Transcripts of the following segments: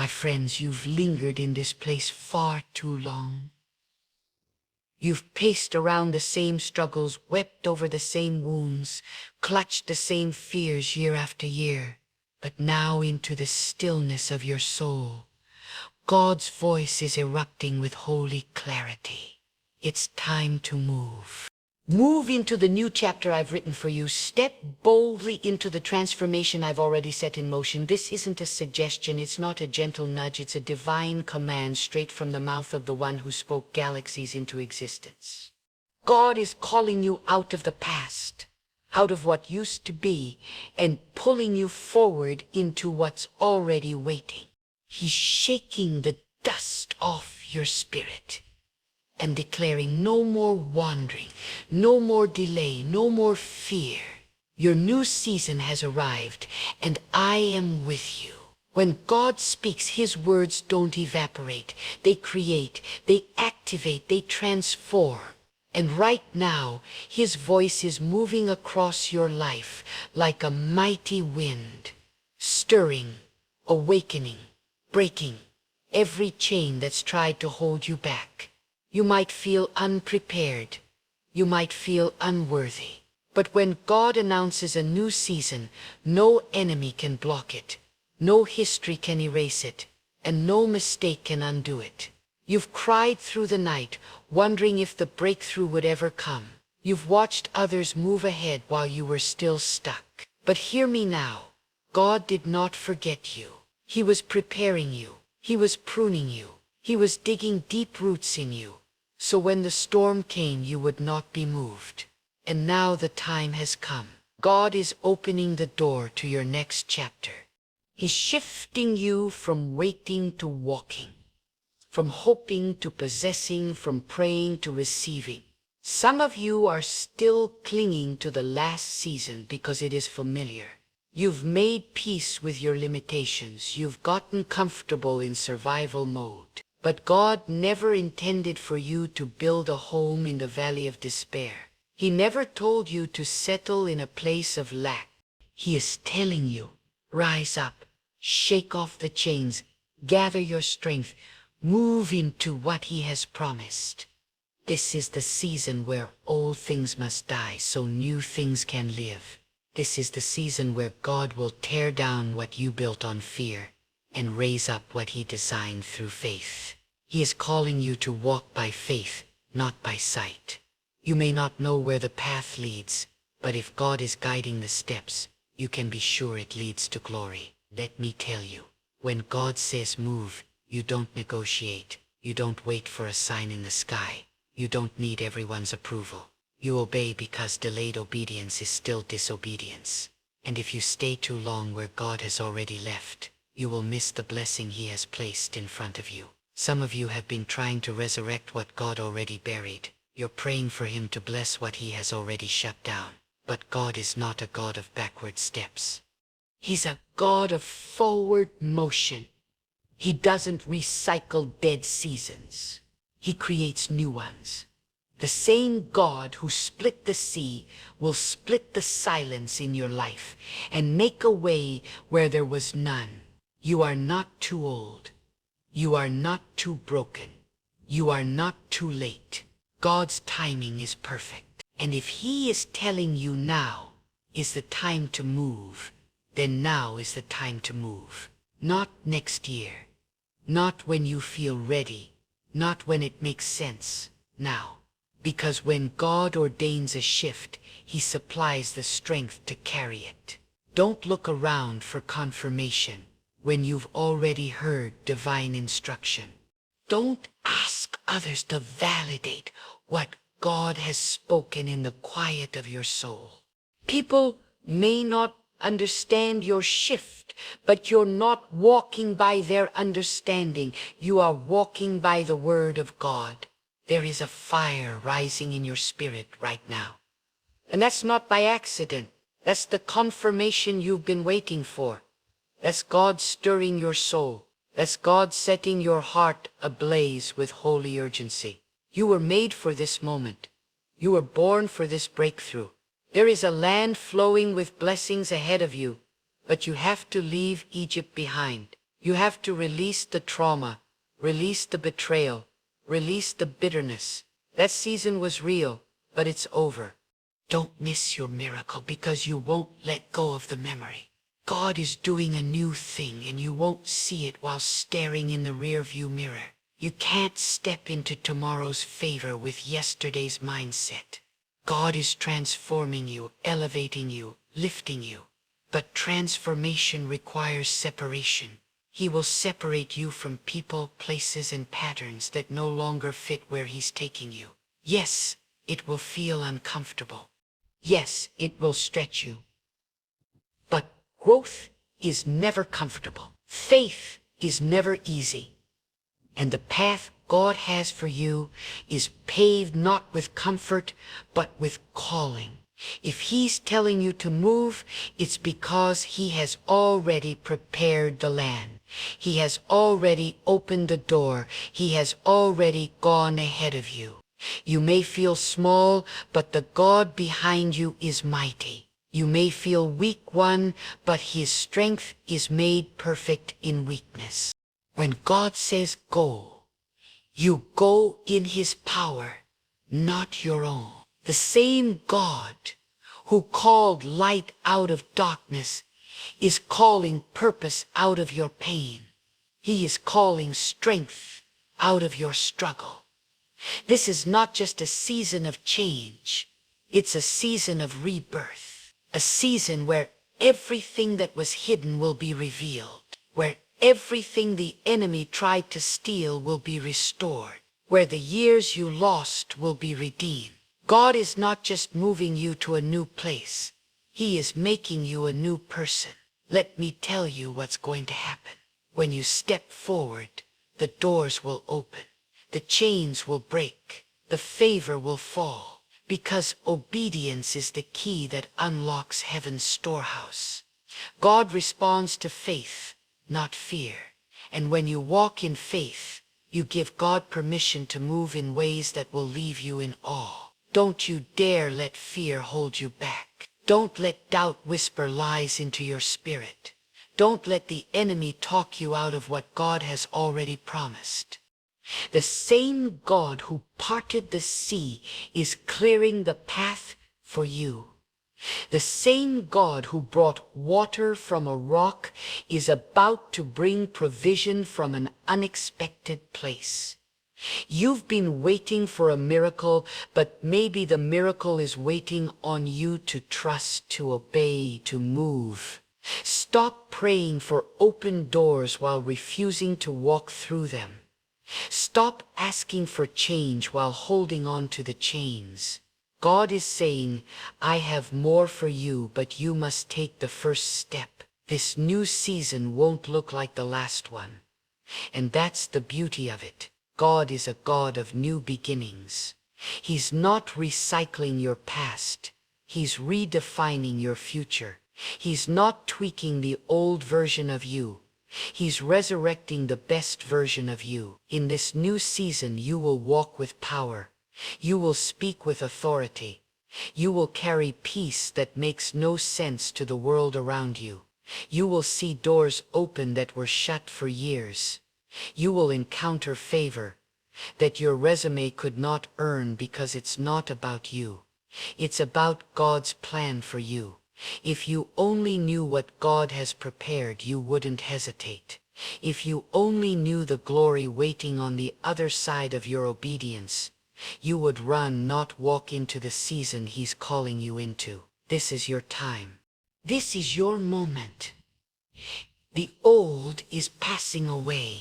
My friends, you've lingered in this place far too long. You've paced around the same struggles, wept over the same wounds, clutched the same fears year after year. But now into the stillness of your soul, God's voice is erupting with holy clarity. It's time to move. Move into the new chapter I've written for you. Step boldly into the transformation I've already set in motion. This isn't a suggestion, it's not a gentle nudge, it's a divine command straight from the mouth of the one who spoke galaxies into existence. God is calling you out of the past, out of what used to be, and pulling you forward into what's already waiting. He's shaking the dust off your spirit and declaring no more wandering, no more delay, no more fear. Your new season has arrived, and I am with you. When God speaks, his words don't evaporate. They create, they activate, they transform. And right now, his voice is moving across your life like a mighty wind, stirring, awakening, breaking every chain that's tried to hold you back. You might feel unprepared. You might feel unworthy. But when God announces a new season, no enemy can block it. No history can erase it. And no mistake can undo it. You've cried through the night, wondering if the breakthrough would ever come. You've watched others move ahead while you were still stuck. But hear me now. God did not forget you. He was preparing you. He was pruning you. He was digging deep roots in you, so when the storm came, you would not be moved. And now the time has come. God is opening the door to your next chapter. He's shifting you from waiting to walking, from hoping to possessing, from praying to receiving. Some of you are still clinging to the last season because it is familiar. You've made peace with your limitations. You've gotten comfortable in survival mode. But God never intended for you to build a home in the valley of despair. He never told you to settle in a place of lack. He is telling you, rise up, shake off the chains, gather your strength, move into what he has promised. This is the season where old things must die so new things can live. This is the season where God will tear down what you built on fear and raise up what he designed through faith. He is calling you to walk by faith, not by sight. You may not know where the path leads, but if God is guiding the steps, you can be sure it leads to glory. Let me tell you, when God says move, you don't negotiate. You don't wait for a sign in the sky. You don't need everyone's approval. You obey because delayed obedience is still disobedience. And if you stay too long where God has already left, you will miss the blessing he has placed in front of you. Some of you have been trying to resurrect what God already buried. You're praying for him to bless what he has already shut down. But God is not a God of backward steps. He's a God of forward motion. He doesn't recycle dead seasons. He creates new ones. The same God who split the sea will split the silence in your life and make a way where there was none. You are not too old. You are not too broken. You are not too late. God's timing is perfect. And if he is telling you now is the time to move, then now is the time to move. Not next year. Not when you feel ready. Not when it makes sense. Now. Because when God ordains a shift, he supplies the strength to carry it. Don't look around for confirmation when you've already heard divine instruction. Don't ask others to validate what God has spoken in the quiet of your soul. People may not understand your shift, but you're not walking by their understanding. You are walking by the word of God. There is a fire rising in your spirit right now. And that's not by accident. That's the confirmation you've been waiting for. That's God stirring your soul. That's God setting your heart ablaze with holy urgency. You were made for this moment. You were born for this breakthrough. There is a land flowing with blessings ahead of you, but you have to leave Egypt behind. You have to release the trauma, release the betrayal, release the bitterness. That season was real, but it's over. Don't miss your miracle because you won't let go of the memory. God is doing a new thing and you won't see it while staring in the rearview mirror. You can't step into tomorrow's favor with yesterday's mindset. God is transforming you, elevating you, lifting you. But transformation requires separation. He will separate you from people, places, and patterns that no longer fit where He's taking you. Yes, it will feel uncomfortable. Yes, it will stretch you. But growth is never comfortable. Faith is never easy. And the path God has for you is paved not with comfort, but with calling. If He's telling you to move, it's because He has already prepared the land. He has already opened the door. He has already gone ahead of you. You may feel small, but the God behind you is mighty. You may feel weak one, but His strength is made perfect in weakness. When God says go, you go in His power, not your own. The same God who called light out of darkness is calling purpose out of your pain. He is calling strength out of your struggle. This is not just a season of change. It's a season of rebirth. A season where everything that was hidden will be revealed. Where everything the enemy tried to steal will be restored. Where the years you lost will be redeemed. God is not just moving you to a new place. He is making you a new person. Let me tell you what's going to happen. When you step forward, the doors will open. The chains will break. The favor will fall. Because obedience is the key that unlocks heaven's storehouse. God responds to faith, not fear. And when you walk in faith, you give God permission to move in ways that will leave you in awe. Don't you dare let fear hold you back. Don't let doubt whisper lies into your spirit. Don't let the enemy talk you out of what God has already promised. The same God who parted the sea is clearing the path for you. The same God who brought water from a rock is about to bring provision from an unexpected place. You've been waiting for a miracle, but maybe the miracle is waiting on you to trust, to obey, to move. Stop praying for open doors while refusing to walk through them. Stop asking for change while holding on to the chains. God is saying, I have more for you, but you must take the first step. This new season won't look like the last one. And that's the beauty of it. God is a God of new beginnings. He's not recycling your past. He's redefining your future. He's not tweaking the old version of you. He's resurrecting the best version of you. In this new season, you will walk with power. You will speak with authority. You will carry peace that makes no sense to the world around you. You will see doors open that were shut for years. You will encounter favor that your resume could not earn because it's not about you. It's about God's plan for you. If you only knew what God has prepared, you wouldn't hesitate. If you only knew the glory waiting on the other side of your obedience, you would run, not walk into the season He's calling you into. This is your time. This is your moment. The old is passing away.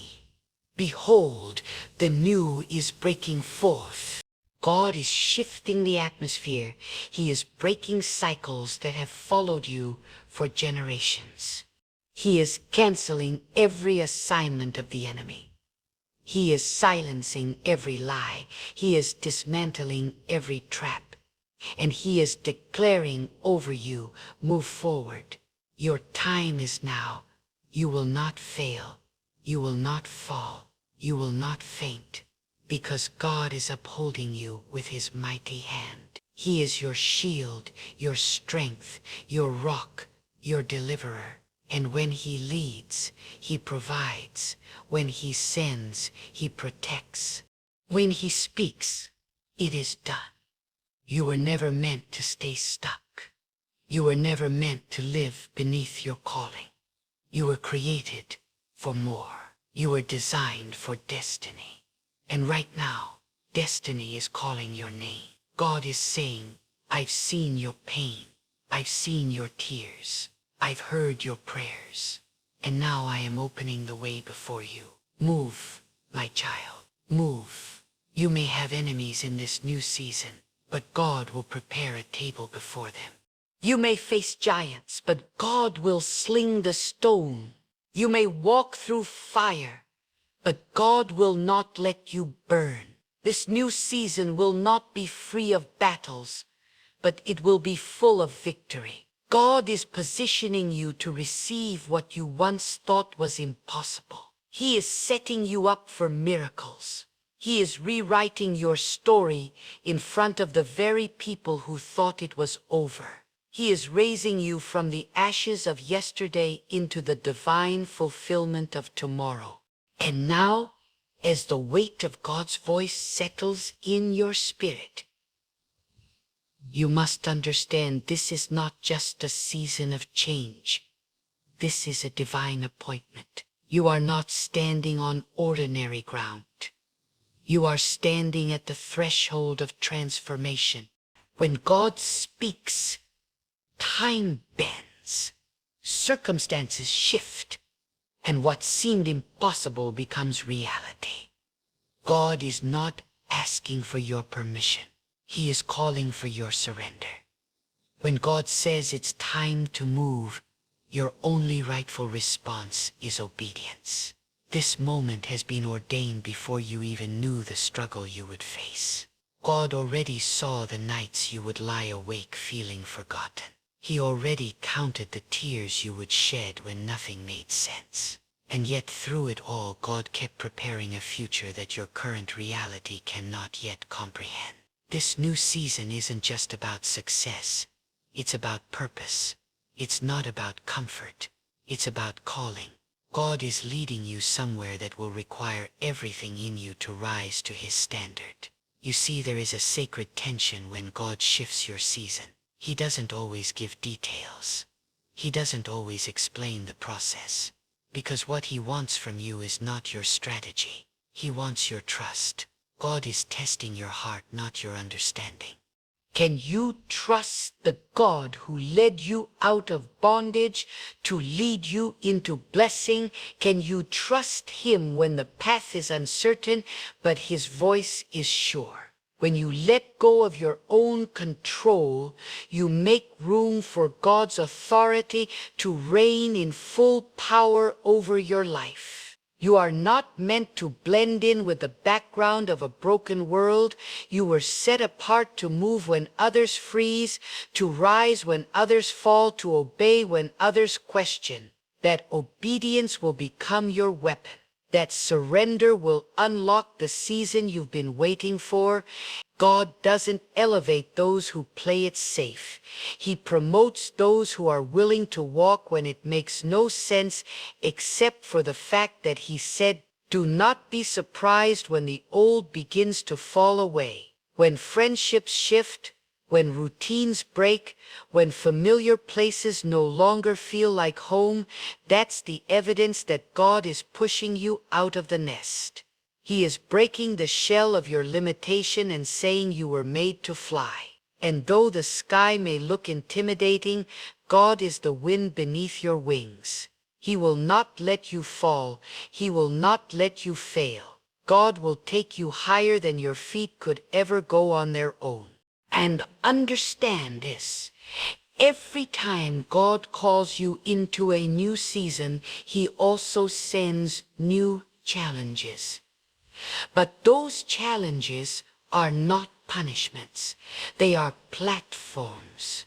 Behold, the new is breaking forth. God is shifting the atmosphere. He is breaking cycles that have followed you for generations. He is canceling every assignment of the enemy. He is silencing every lie. He is dismantling every trap. And He is declaring over you, move forward. Your time is now. You will not fail. You will not fall. You will not faint. Because God is upholding you with His mighty hand. He is your shield, your strength, your rock, your deliverer. And when he leads, he provides. When he sends, he protects. When he speaks, it is done. You were never meant to stay stuck. You were never meant to live beneath your calling. You were created for more. You were designed for destiny. And right now, destiny is calling your name. God is saying, I've seen your pain. I've seen your tears. I've heard your prayers. And now I am opening the way before you. Move, my child. Move. You may have enemies in this new season, but God will prepare a table before them. You may face giants, but God will sling the stone. You may walk through fire, but God will not let you burn. This new season will not be free of battles, but it will be full of victory. God is positioning you to receive what you once thought was impossible. He is setting you up for miracles. He is rewriting your story in front of the very people who thought it was over. He is raising you from the ashes of yesterday into the divine fulfillment of tomorrow. And now, as the weight of God's voice settles in your spirit, you must understand this is not just a season of change. This is a divine appointment. You are not standing on ordinary ground. You are standing at the threshold of transformation. When God speaks, time bends, circumstances shift, and what seemed impossible becomes reality. God is not asking for your permission. He is calling for your surrender. When God says it's time to move, your only rightful response is obedience. This moment has been ordained before you even knew the struggle you would face. God already saw the nights you would lie awake feeling forgotten. He already counted the tears you would shed when nothing made sense. And yet through it all, God kept preparing a future that your current reality cannot yet comprehend. This new season isn't just about success. It's about purpose. It's not about comfort. It's about calling. God is leading you somewhere that will require everything in you to rise to His standard. You see, there is a sacred tension when God shifts your season. He doesn't always give details. He doesn't always explain the process. Because what He wants from you is not your strategy. He wants your trust. God is testing your heart, not your understanding. Can you trust the God who led you out of bondage to lead you into blessing? Can you trust Him when the path is uncertain, but His voice is sure? When you let go of your own control, you make room for God's authority to reign in full power over your life. You are not meant to blend in with the background of a broken world. You were set apart to move when others freeze, to rise when others fall, to obey when others question. That obedience will become your weapon. That surrender will unlock the season you've been waiting for. God doesn't elevate those who play it safe. He promotes those who are willing to walk when it makes no sense, except for the fact that He said, "Do not be surprised when the old begins to fall away." When friendships shift, when routines break, when familiar places no longer feel like home, that's the evidence that God is pushing you out of the nest. He is breaking the shell of your limitation and saying you were made to fly. And though the sky may look intimidating, God is the wind beneath your wings. He will not let you fall. He will not let you fail. God will take you higher than your feet could ever go on their own. And understand this. Every time God calls you into a new season, He also sends new challenges. But those challenges are not punishments. They are platforms.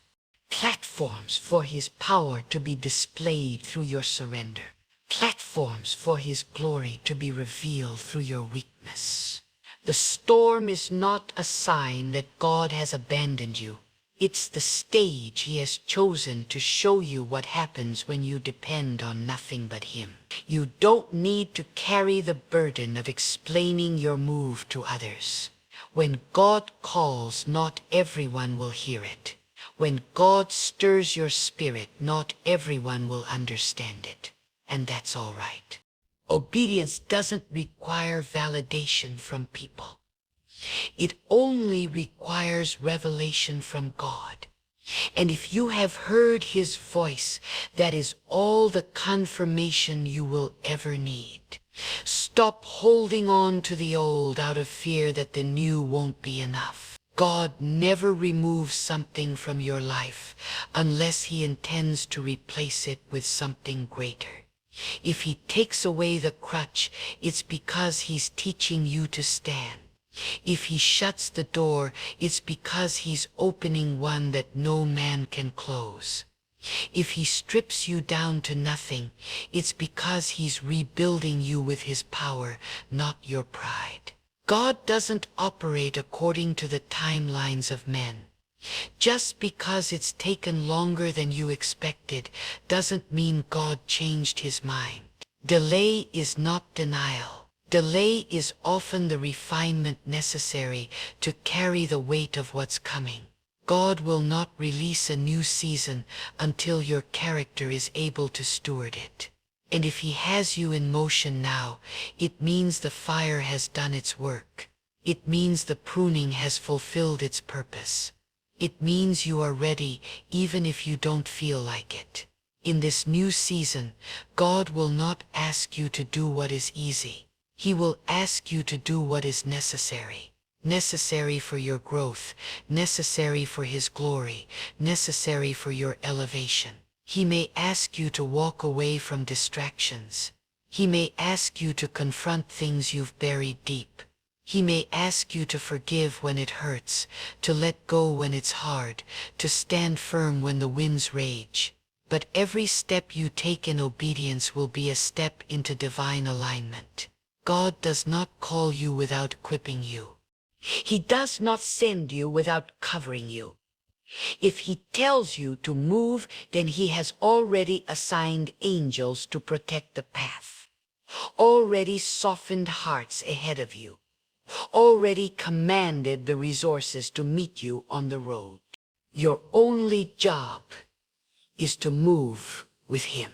Platforms for His power to be displayed through your surrender. Platforms for His glory to be revealed through your weakness. The storm is not a sign that God has abandoned you. It's the stage he has chosen to show you what happens when you depend on nothing but him. You don't need to carry the burden of explaining your move to others. When God calls, not everyone will hear it. When God stirs your spirit, not everyone will understand it. And that's all right. Obedience doesn't require validation from people. It only requires revelation from God. And if you have heard his voice, that is all the confirmation you will ever need. Stop holding on to the old out of fear that the new won't be enough. God never removes something from your life unless he intends to replace it with something greater. If he takes away the crutch, it's because he's teaching you to stand. If he shuts the door, it's because he's opening one that no man can close. If he strips you down to nothing, it's because he's rebuilding you with his power, not your pride. God doesn't operate according to the timelines of men. Just because it's taken longer than you expected doesn't mean God changed his mind. Delay is not denial. Delay is often the refinement necessary to carry the weight of what's coming. God will not release a new season until your character is able to steward it. And if he has you in motion now, it means the fire has done its work. It means the pruning has fulfilled its purpose. It means you are ready even if you don't feel like it. In this new season, God will not ask you to do what is easy. He will ask you to do what is necessary. Necessary for your growth, necessary for his glory, necessary for your elevation. He may ask you to walk away from distractions. He may ask you to confront things you've buried deep. He may ask you to forgive when it hurts, to let go when it's hard, to stand firm when the winds rage. But every step you take in obedience will be a step into divine alignment. God does not call you without equipping you. He does not send you without covering you. If he tells you to move, then he has already assigned angels to protect the path, already softened hearts ahead of you, already commanded the resources to meet you on the road. Your only job is to move with him,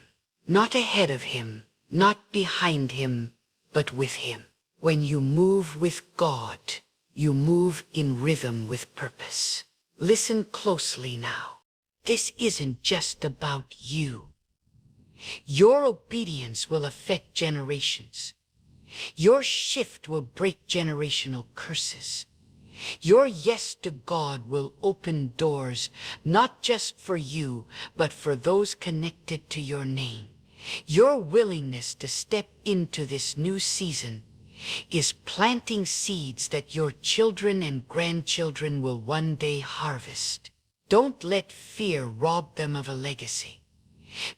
not ahead of him, not behind him, but with him. When you move with God, you move in rhythm with purpose. Listen closely now. This isn't just about you. Your obedience will affect generations. Your shift will break generational curses. Your yes to God will open doors, not just for you, but for those connected to your name. Your willingness to step into this new season is planting seeds that your children and grandchildren will one day harvest. Don't let fear rob them of a legacy.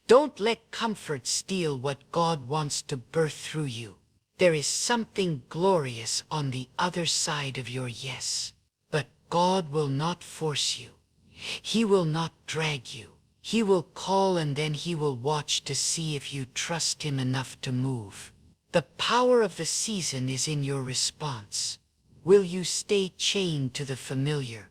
Don't let comfort steal what God wants to birth through you. There is something glorious on the other side of your yes. But God will not force you. He will not drag you. He will call and then he will watch to see if you trust him enough to move. The power of the season is in your response. Will you stay chained to the familiar?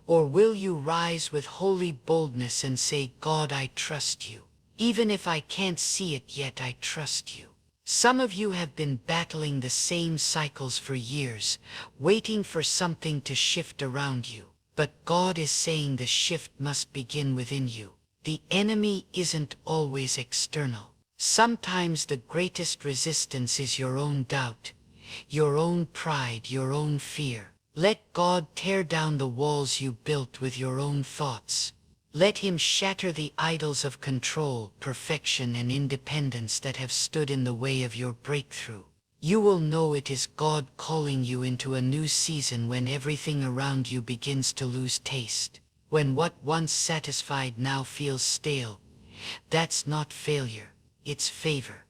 Or will you rise with holy boldness and say, God, I trust you. Even if I can't see it yet, I trust you. Some of you have been battling the same cycles for years, waiting for something to shift around you. But God is saying the shift must begin within you. The enemy isn't always external. Sometimes the greatest resistance is your own doubt, your own pride, your own fear. Let God tear down the walls you built with your own thoughts. Let him shatter the idols of control, perfection, and independence that have stood in the way of your breakthrough. You will know it is God calling you into a new season when everything around you begins to lose taste. When what once satisfied now feels stale. That's not failure, it's favor.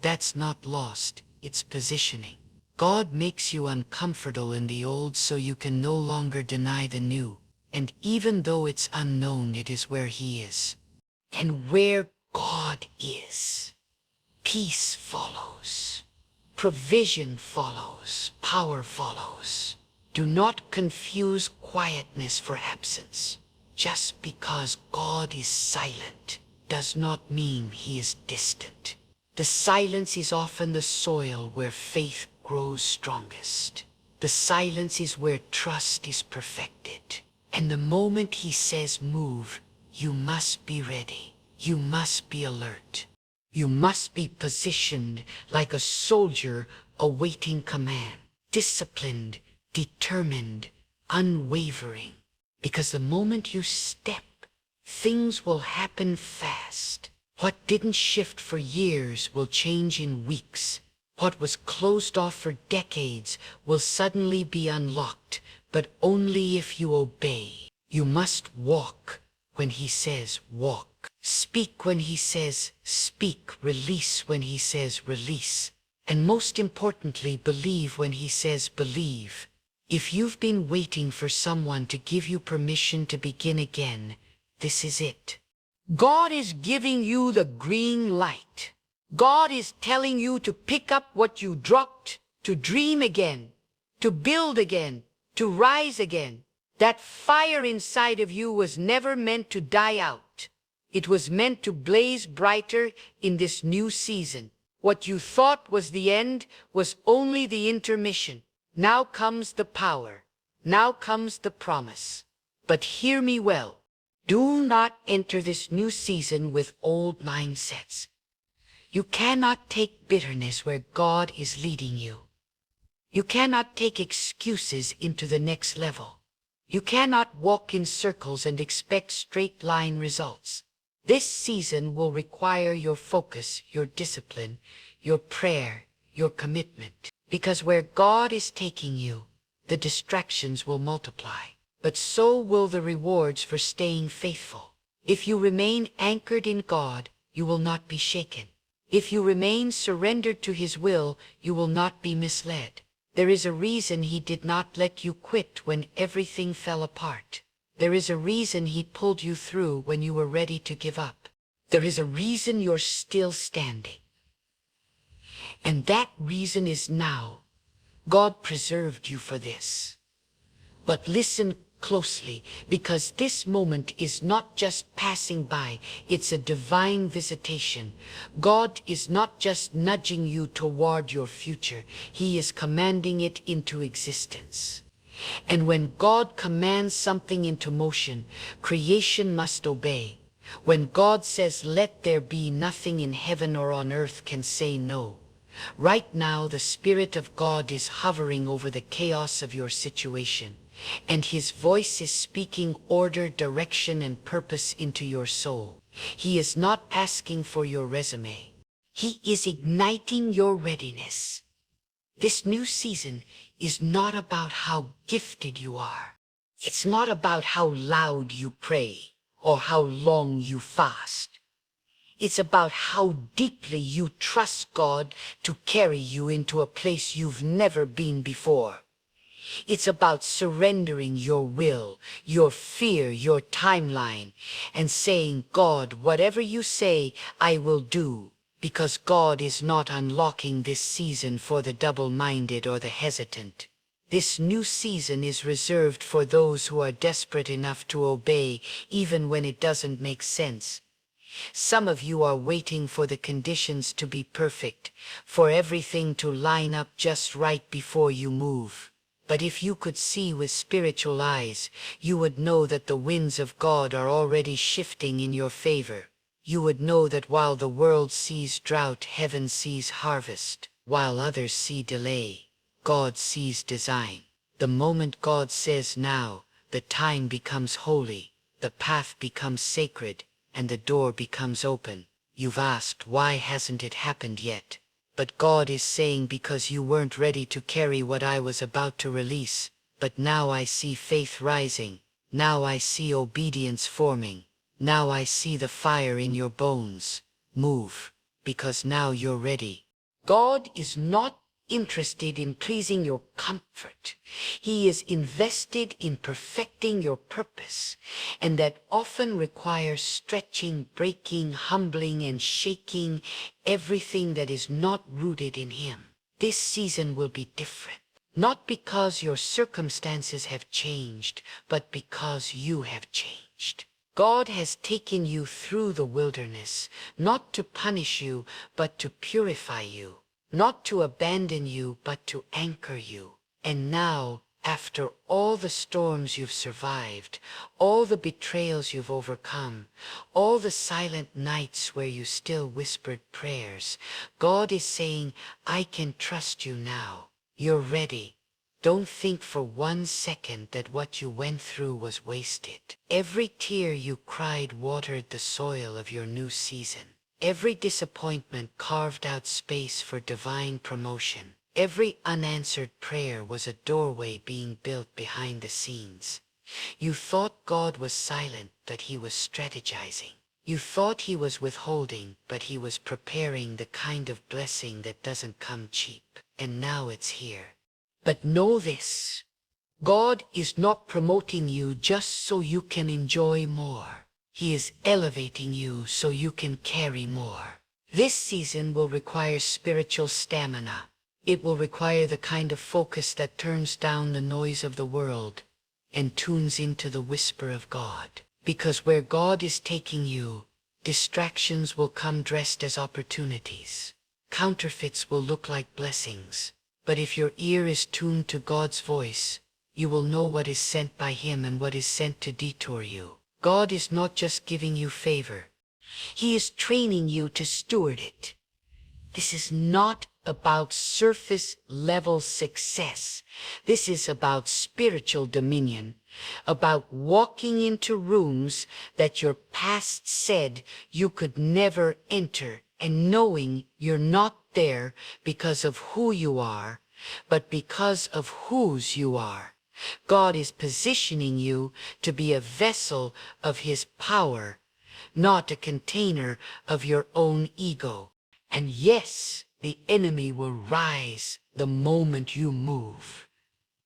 That's not lost, it's positioning. God makes you uncomfortable in the old so you can no longer deny the new. And even though it's unknown, it is where he is. And where God is, peace follows, provision follows, power follows. Do not confuse quietness for absence. Just because God is silent does not mean he is distant. The silence is often the soil where faith grows strongest. The silence is where trust is perfected. And the moment he says move, you must be ready. You must be alert. You must be positioned like a soldier awaiting command. Disciplined, determined, unwavering. Because the moment you step, things will happen fast. What didn't shift for years will change in weeks. What was closed off for decades will suddenly be unlocked, but only if you obey. You must walk when he says walk. Speak when he says speak. Release when he says release. And most importantly, believe when he says believe. If you've been waiting for someone to give you permission to begin again, this is it. God is giving you the green light. God is telling you to pick up what you dropped, to dream again, to build again, to rise again. That fire inside of you was never meant to die out. It was meant to blaze brighter in this new season. What you thought was the end was only the intermission. Now comes the power. Now comes the promise. But hear me well. Do not enter this new season with old mindsets. You cannot take bitterness where God is leading you. You cannot take excuses into the next level. You cannot walk in circles and expect straight line results. This season will require your focus, your discipline, your prayer, your commitment. Because where God is taking you, the distractions will multiply. But so will the rewards for staying faithful. If you remain anchored in God, you will not be shaken. If you remain surrendered to his will, you will not be misled. There is a reason he did not let you quit when everything fell apart. There is a reason he pulled you through when you were ready to give up. There is a reason you're still standing. And that reason is now. God preserved you for this. But listen closely, because this moment is not just passing by, it's a divine visitation. God is not just nudging you toward your future, he is commanding it into existence. And when God commands something into motion, creation must obey. When God says, "Let there be," nothing in heaven or on earth can say no. Right now, the Spirit of God is hovering over the chaos of your situation, and his voice is speaking order, direction, and purpose into your soul. He is not asking for your resume. He is igniting your readiness. This new season is not about how gifted you are. It's not about how loud you pray or how long you fast. It's about how deeply you trust God to carry you into a place you've never been before. It's about surrendering your will, your fear, your timeline, and saying, "God, whatever you say, I will do," because God is not unlocking this season for the double-minded or the hesitant. This new season is reserved for those who are desperate enough to obey even when it doesn't make sense. Some of you are waiting for the conditions to be perfect, for everything to line up just right before you move. But if you could see with spiritual eyes, you would know that the winds of God are already shifting in your favor. You would know that while the world sees drought, heaven sees harvest. While others see delay, God sees design. The moment God says now, the time becomes holy, the path becomes sacred, and the door becomes open. You've asked, why hasn't it happened yet? But God is saying, because you weren't ready to carry what I was about to release. But now I see faith rising. Now I see obedience forming. Now I see the fire in your bones. Move, because now you're ready. God is not interested in pleasing your comfort. He is invested in perfecting your purpose, and that often requires stretching, breaking, humbling, and shaking everything that is not rooted in Him. This season will be different, not because your circumstances have changed, but because you have changed. God has taken you through the wilderness, not to punish you, but to purify you, not to abandon you, but to anchor you. And now, after all the storms you've survived, all the betrayals you've overcome, all the silent nights where you still whispered prayers, God is saying, I can trust you now. You're ready. Don't think for 1 second that what you went through was wasted. Every tear you cried watered the soil of your new season. Every disappointment carved out space for divine promotion. Every unanswered prayer was a doorway being built behind the scenes. You thought God was silent, but He was strategizing. You thought He was withholding, but He was preparing the kind of blessing that doesn't come cheap. And now it's here. But know this, God is not promoting you just so you can enjoy more. He is elevating you so you can carry more. This season will require spiritual stamina. It will require the kind of focus that turns down the noise of the world and tunes into the whisper of God. Because where God is taking you, distractions will come dressed as opportunities. Counterfeits will look like blessings. But if your ear is tuned to God's voice, you will know what is sent by Him and what is sent to detour you. God is not just giving you favor. He is training you to steward it. This is not about surface level success. This is about spiritual dominion, about walking into rooms that your past said you could never enter, and knowing you're not there because of who you are, but because of whose you are. God is positioning you to be a vessel of His power, not a container of your own ego. And yes, the enemy will rise the moment you move.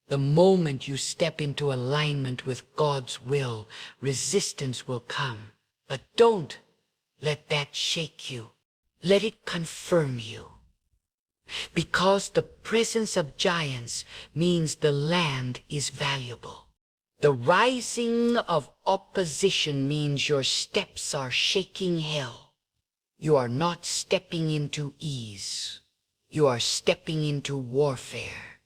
The moment you step into alignment with God's will, resistance will come. But don't let that shake you. Let it confirm you. Because the presence of giants means the land is valuable. The rising of opposition means your steps are shaking hell. You are not stepping into ease. You are stepping into warfare.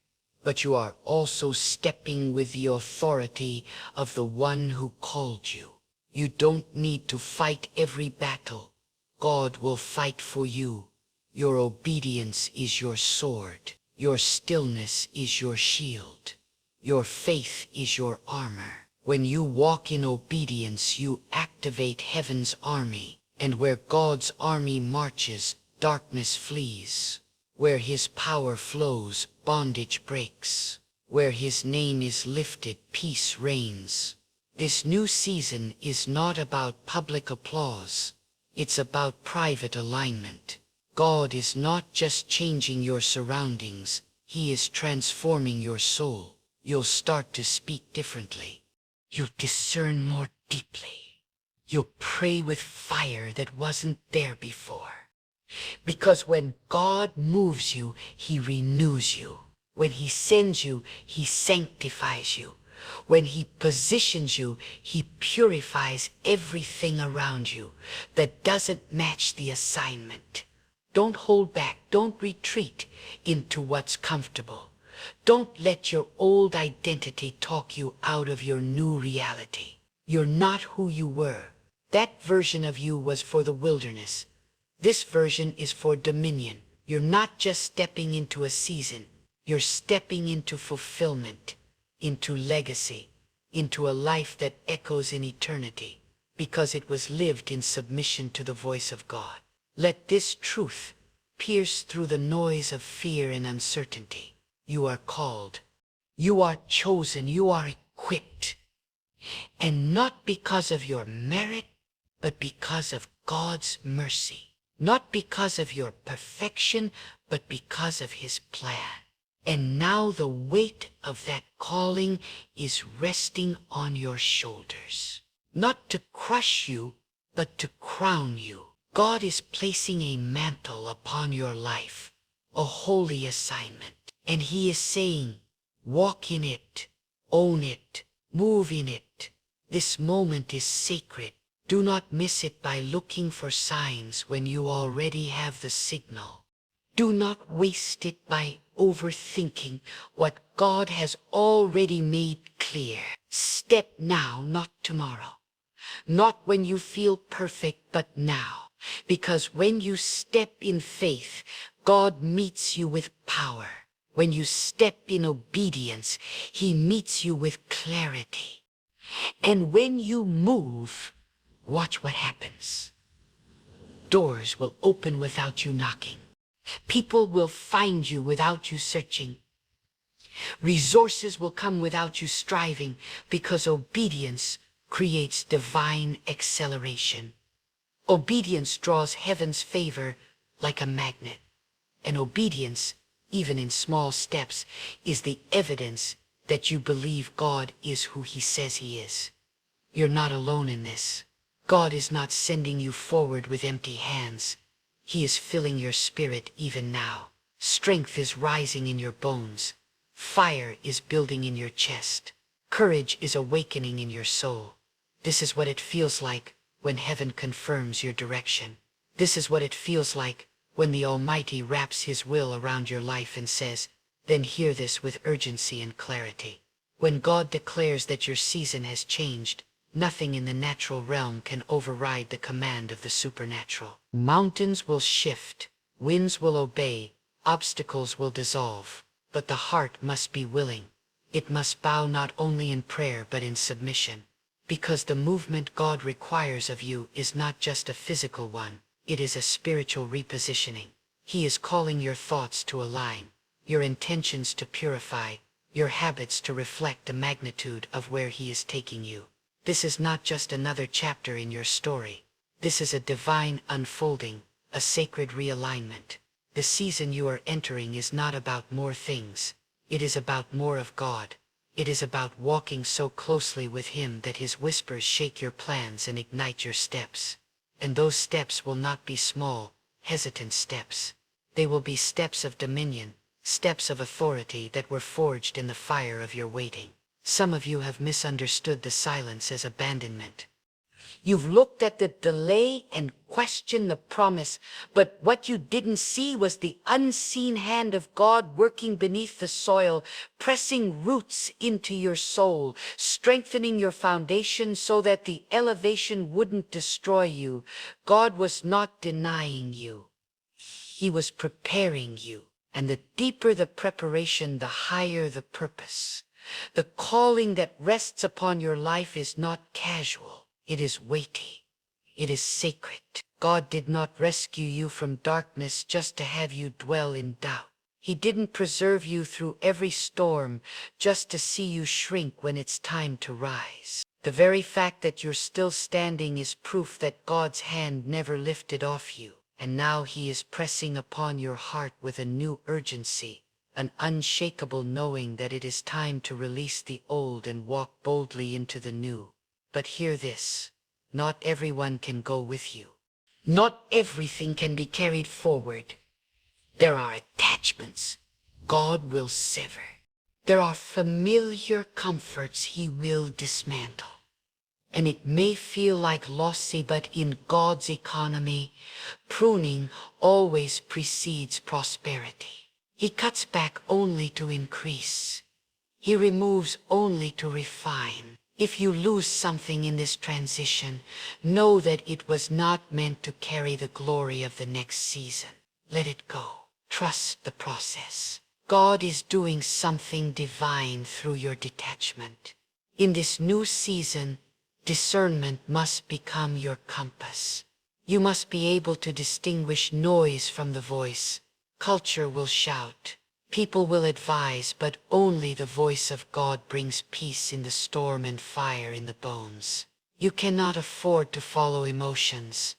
But you are also stepping with the authority of the one who called you. You don't need to fight every battle. God will fight for you. Your obedience is your sword. Your stillness is your shield. Your faith is your armor. When you walk in obedience, you activate heaven's army. And where God's army marches, darkness flees. Where His power flows, bondage breaks. Where His name is lifted, peace reigns. This new season is not about public applause. It's about private alignment. God is not just changing your surroundings. He is transforming your soul. You'll start to speak differently. You'll discern more deeply. You'll pray with fire that wasn't there before. Because when God moves you, He renews you. When He sends you, He sanctifies you. When He positions you, He purifies everything around you that doesn't match the assignment. Don't hold back. Don't retreat into what's comfortable. Don't let your old identity talk you out of your new reality. You're not who you were. That version of you was for the wilderness. This version is for dominion. You're not just stepping into a season. You're stepping into fulfillment, into legacy, into a life that echoes in eternity, because it was lived in submission to the voice of God. Let this truth pierce through the noise of fear and uncertainty. You are called. You are chosen. You are equipped. And not because of your merit, but because of God's mercy. not because of your perfection, but because of his plan. And now the weight of that calling is resting on your shoulders, not to crush you, but to crown you. God is placing a mantle upon your life, a holy assignment, and he is saying, walk in it, own it, move in it. This moment is sacred. Do not miss it by looking for signs when you already have the signal. Do not waste it by overthinking what God has already made clear. Step now, not tomorrow. Not when you feel perfect, but now. Because when you step in faith, God meets you with power. When you step in obedience, he meets you with clarity. And when you move, watch what happens. Doors will open without you knocking. People will find you without you searching. Resources will come without you striving, because obedience creates divine acceleration. Obedience draws heaven's favor like a magnet. And obedience, even in small steps, is the evidence that you believe God is who he says he is. You're not alone in this. God is not sending you forward with empty hands. He is filling your spirit even now. Strength is rising in your bones. Fire is building in your chest. Courage is awakening in your soul. This is what it feels like when heaven confirms your direction. This is what it feels like when the Almighty wraps his will around your life and says, then hear this with urgency and clarity. When God declares that your season has changed, nothing in the natural realm can override the command of the supernatural. Mountains will shift, winds will obey, obstacles will dissolve, but the heart must be willing. It must bow not only in prayer but in submission. Because the movement God requires of you is not just a physical one, it is a spiritual repositioning. He is calling your thoughts to align, your intentions to purify, your habits to reflect the magnitude of where he is taking you. This is not just another chapter in your story. This is a divine unfolding, a sacred realignment. The season you are entering is not about more things. It is about more of God. It is about walking so closely with him that his whispers shake your plans and ignite your steps. And those steps will not be small, hesitant steps. They will be steps of dominion, steps of authority that were forged in the fire of your waiting. Some of you have misunderstood the silence as abandonment. You've looked at the delay and questioned the promise, but what you didn't see was the unseen hand of God working beneath the soil, pressing roots into your soul, strengthening your foundation so that the elevation wouldn't destroy you. God was not denying you. He was preparing you. And the deeper the preparation, the higher the purpose. The calling that rests upon your life is not casual. It is weighty. It is sacred. God did not rescue you from darkness just to have you dwell in doubt. He didn't preserve you through every storm just to see you shrink when it's time to rise. The very fact that you're still standing is proof that God's hand never lifted off you. And now he is pressing upon your heart with a new urgency, an unshakable knowing that it is time to release the old and walk boldly into the new. But hear this, not everyone can go with you. Not everything can be carried forward. There are attachments God will sever. There are familiar comforts he will dismantle. And it may feel like lossy, but in God's economy, pruning always precedes prosperity. He cuts back only to increase. He removes only to refine. If you lose something in this transition, know that it was not meant to carry the glory of the next season. Let it go. Trust the process. God is doing something divine through your detachment. In this new season, discernment must become your compass. You must be able to distinguish noise from the voice. Culture will shout. People will advise, but only the voice of God brings peace in the storm and fire in the bones. You cannot afford to follow emotions.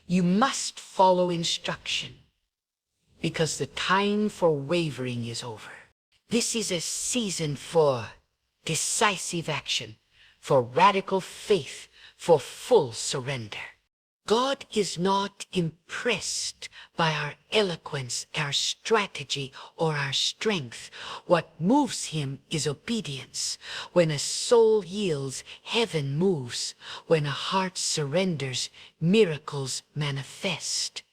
You must follow instruction, because the time for wavering is over. This is a season for decisive action, for radical faith, for full surrender. God is not impressed by our eloquence, our strategy, or our strength. What moves him is obedience. When a soul yields, heaven moves. When a heart surrenders, miracles manifest.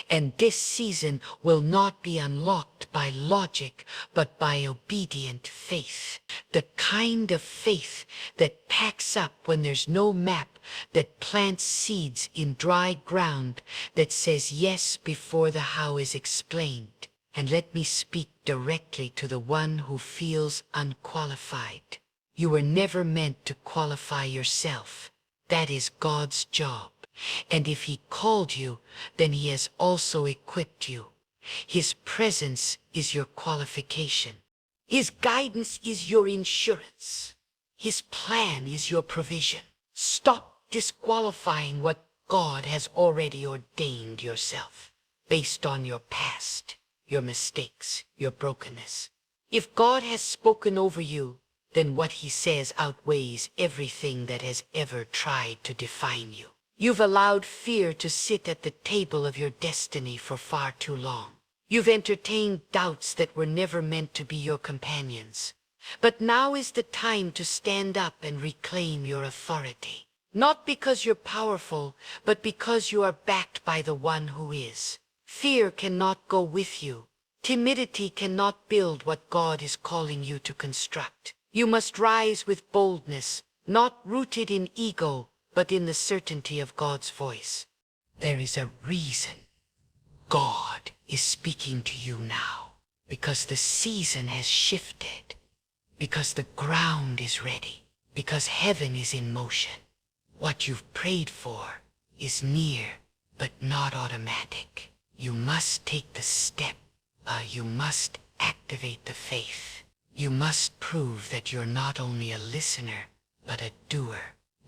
And this season will not be unlocked by logic, but by obedient faith. The kind of faith that packs up when there's no map, that plants seeds in dry ground, that says yes before the how is explained. And let me speak directly to the one who feels unqualified. You were never meant to qualify yourself. That is God's job. And if he called you, then he has also equipped you. His presence is your qualification. His guidance is your insurance. His plan is your provision. Stop disqualifying what God has already ordained yourself, based on your past, your mistakes, your brokenness. If God has spoken over you, then what he says outweighs everything that has ever tried to define you. You've allowed fear to sit at the table of your destiny for far too long. You've entertained doubts that were never meant to be your companions. But now is the time to stand up and reclaim your authority. Not because you're powerful, but because you are backed by the one who is. Fear cannot go with you. Timidity cannot build what God is calling you to construct. You must rise with boldness, not rooted in ego, but in the certainty of God's voice. There is a reason God is speaking to you now, because the season has shifted, because the ground is ready, because heaven is in motion. What you've prayed for is near, but not automatic. You must take the step. You must activate the faith. You must prove that you're not only a listener, but a doer.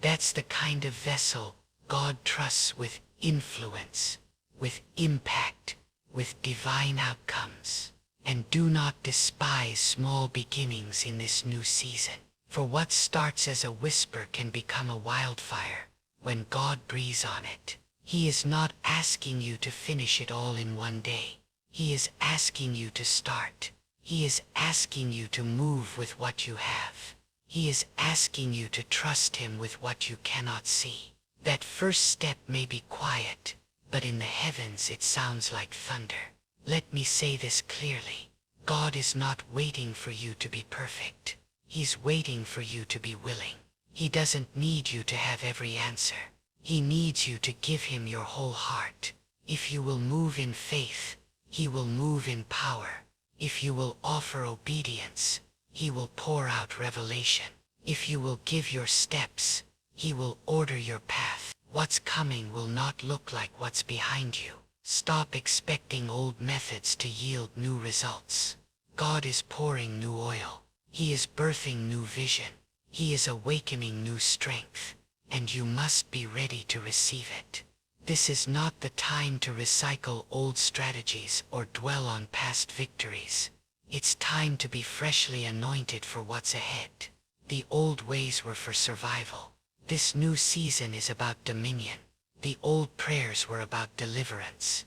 That's the kind of vessel God trusts with influence, with impact, with divine outcomes. And do not despise small beginnings in this new season. For what starts as a whisper can become a wildfire when God breathes on it. He is not asking you to finish it all in one day. He is asking you to start. He is asking you to move with what you have. He is asking you to trust him with what you cannot see. That first step may be quiet, but in the heavens it sounds like thunder. Let me say this clearly. God is not waiting for you to be perfect. He's waiting for you to be willing. He doesn't need you to have every answer. He needs you to give him your whole heart. If you will move in faith, he will move in power. If you will offer obedience, he will pour out revelation. If you will give your steps, he will order your path. What's coming will not look like what's behind you. Stop expecting old methods to yield new results. God is pouring new oil. He is birthing new vision. He is awakening new strength. And you must be ready to receive it. This is not the time to recycle old strategies or dwell on past victories. It's time to be freshly anointed for what's ahead. The old ways were for survival. This new season is about dominion. The old prayers were about deliverance.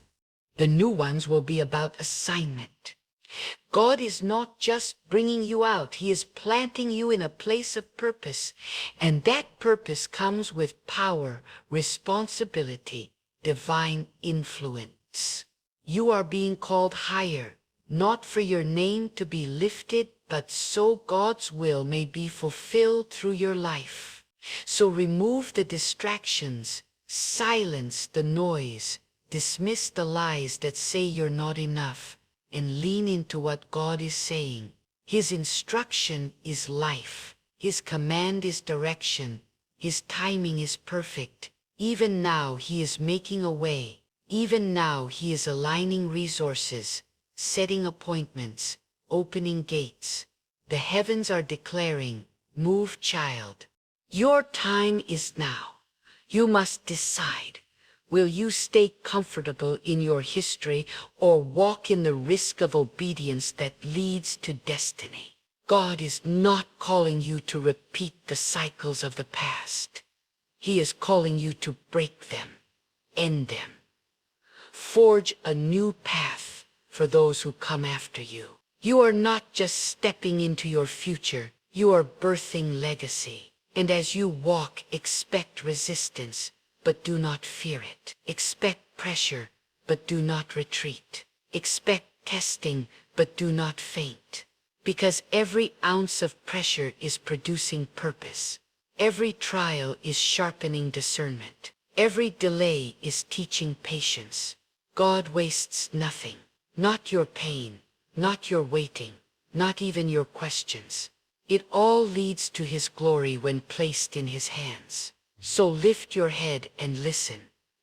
The new ones will be about assignment. God is not just bringing you out. He is planting you in a place of purpose. And that purpose comes with power, responsibility, divine influence. You are being called higher, not for your name to be lifted, but so God's will may be fulfilled through your life. So remove the distractions, silence the noise, dismiss the lies that say you're not enough, and lean into what God is saying. His instruction is life. His command is direction. His timing is perfect. Even now he is making a way. Even now he is aligning resources, setting appointments, opening gates. The heavens are declaring, "Move, child. Your time is now." You must decide. Will you stay comfortable in your history or walk in the risk of obedience that leads to destiny? God is not calling you to repeat the cycles of the past. He is calling you to break them, end them, forge a new path for those who come after you. You are not just stepping into your future, you are birthing legacy. And as you walk, expect resistance, but do not fear it. Expect pressure, but do not retreat. Expect testing, but do not faint. Because every ounce of pressure is producing purpose. Every trial is sharpening discernment. Every delay is teaching patience. God wastes nothing. Not your pain, not your waiting, not even your questions. It all leads to His glory when placed in His hands. So lift your head and listen,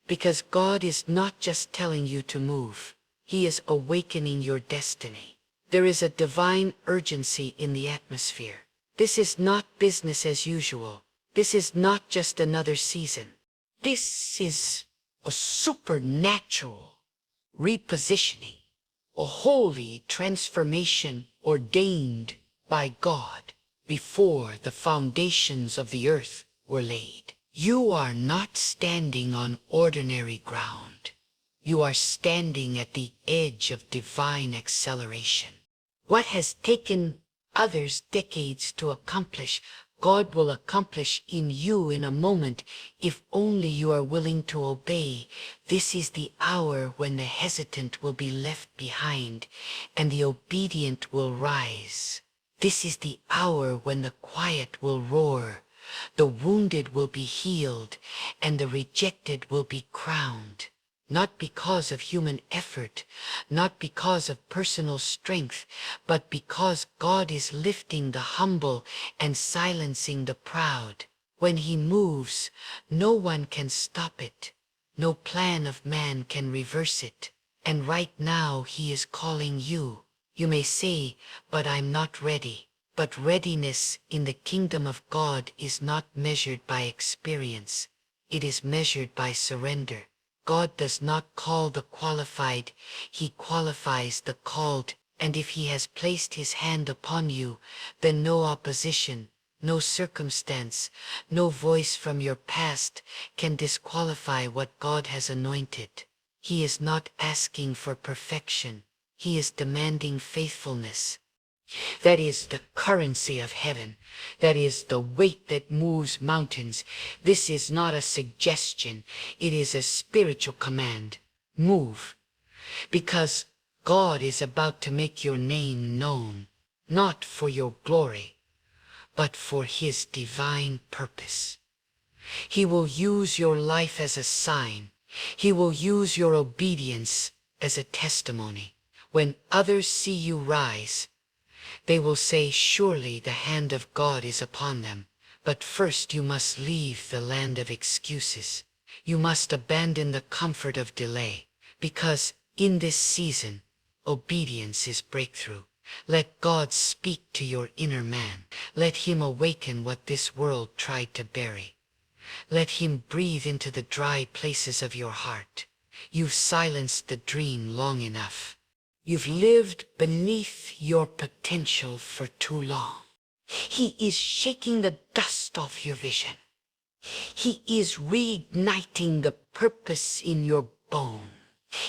because God is not just telling you to move. He is awakening your destiny. There is a divine urgency in the atmosphere. This is not business as usual. This is not just another season. This is a supernatural repositioning, a holy transformation ordained by God before the foundations of the earth were laid. You are not standing on ordinary ground. You are standing at the edge of divine acceleration. What has taken others decades to accomplish, God will accomplish in you in a moment if only you are willing to obey. This is the hour when the hesitant will be left behind and the obedient will rise. This is the hour when the quiet will roar, the wounded will be healed, and the rejected will be crowned. Not because of human effort, not because of personal strength, but because God is lifting the humble and silencing the proud. When He moves, no one can stop it. No plan of man can reverse it. And right now He is calling you. You may say, but I'm not ready. But readiness in the kingdom of God is not measured by experience. It is measured by surrender. God does not call the qualified, He qualifies the called, and if He has placed His hand upon you, then no opposition, no circumstance, no voice from your past can disqualify what God has anointed. He is not asking for perfection, He is demanding faithfulness. That is the currency of heaven. That is the weight that moves mountains. This is not a suggestion. It is a spiritual command. Move. Because God is about to make your name known, not for your glory, but for His divine purpose. He will use your life as a sign. He will use your obedience as a testimony. When others see you rise, they will say, surely the hand of God is upon them. But first you must leave the land of excuses. You must abandon the comfort of delay, because in this season, obedience is breakthrough. Let God speak to your inner man. Let Him awaken what this world tried to bury. Let Him breathe into the dry places of your heart. You've silenced the dream long enough. You've lived beneath your potential for too long. He is shaking the dust off your vision. He is reigniting the purpose in your bone.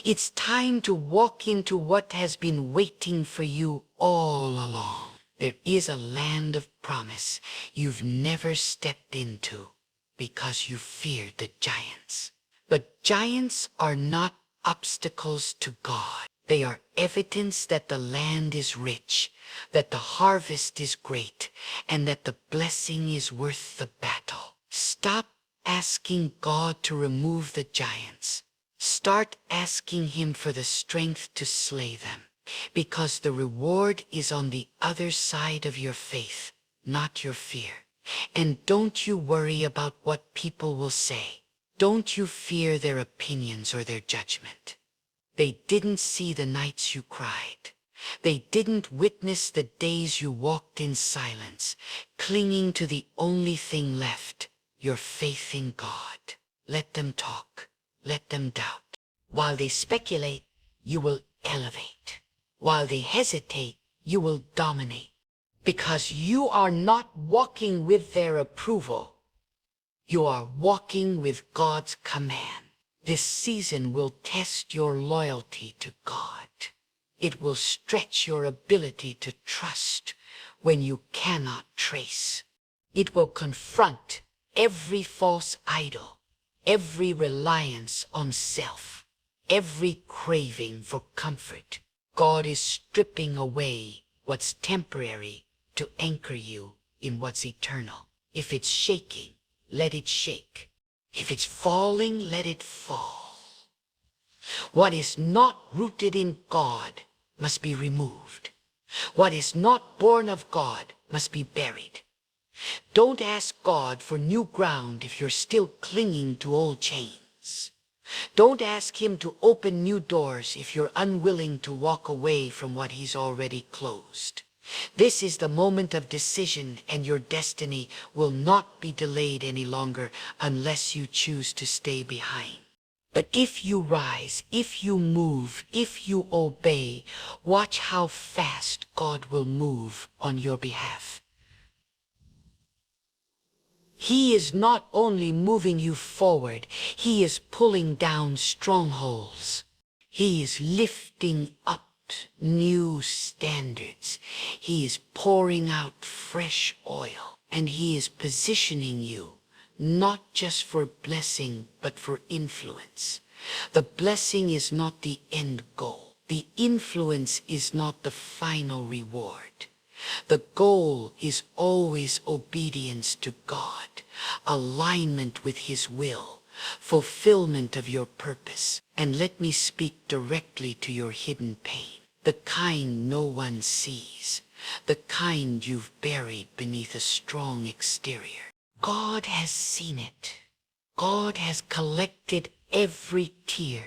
It's time to walk into what has been waiting for you all along. There is a land of promise you've never stepped into because you feared the giants. But giants are not obstacles to God. They are evidence that the land is rich, that the harvest is great, and that the blessing is worth the battle. Stop asking God to remove the giants. Start asking Him for the strength to slay them, because the reward is on the other side of your faith, not your fear. And don't you worry about what people will say. Don't you fear their opinions or their judgment. They didn't see the nights you cried. They didn't witness the days you walked in silence, clinging to the only thing left, your faith in God. Let them talk. let them doubt. While they speculate, you will elevate. While they hesitate, you will dominate. Because you are not walking with their approval. You are walking with God's command. This season will test your loyalty to God. It will stretch your ability to trust when you cannot trace. It will confront every false idol, every reliance on self, every craving for comfort. God is stripping away what's temporary to anchor you in what's eternal. If it's shaking, let it shake. If it's falling, let it fall. What is not rooted in God must be removed. What is not born of God must be buried. Don't ask God for new ground if you're still clinging to old chains. Don't ask Him to open new doors if you're unwilling to walk away from what He's already closed. This is the moment of decision, and your destiny will not be delayed any longer unless you choose to stay behind. But if you rise, if you move, if you obey, watch how fast God will move on your behalf. He is not only moving you forward, He is pulling down strongholds. He is lifting up new standards. He is pouring out fresh oil, and He is positioning you not just for blessing, but for influence. The blessing is not the end goal. The influence is not the final reward. The goal is always obedience to God, alignment with His will, fulfillment of your purpose. And let me speak directly to your hidden pain, the kind no one sees, the kind you've buried beneath a strong exterior. God has seen it. God has collected every tear.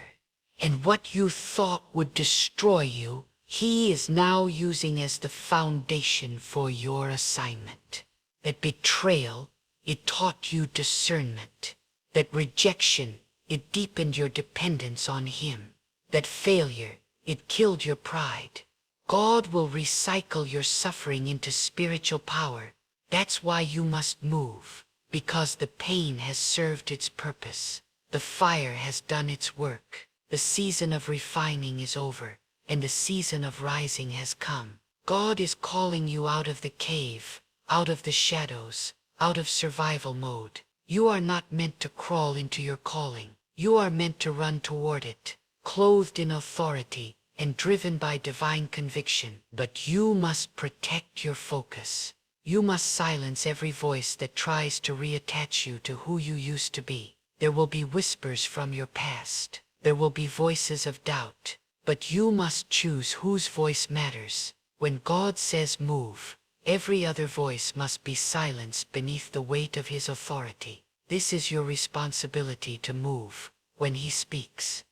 And what you thought would destroy you, He is now using as the foundation for your assignment. That betrayal, it taught you discernment. That rejection, it deepened your dependence on Him. That failure, it killed your pride. God will recycle your suffering into spiritual power. That's why you must move, because the pain has served its purpose. The fire has done its work. The season of refining is over, and the season of rising has come. God is calling you out of the cave, out of the shadows, out of survival mode. You are not meant to crawl into your calling. You are meant to run toward it, clothed in authority and driven by divine conviction. But you must protect your focus. You must silence every voice that tries to reattach you to who you used to be. There will be whispers from your past. There will be voices of doubt. But you must choose whose voice matters. When God says move, every other voice must be silenced beneath the weight of His authority. This is your responsibility to move when He speaks.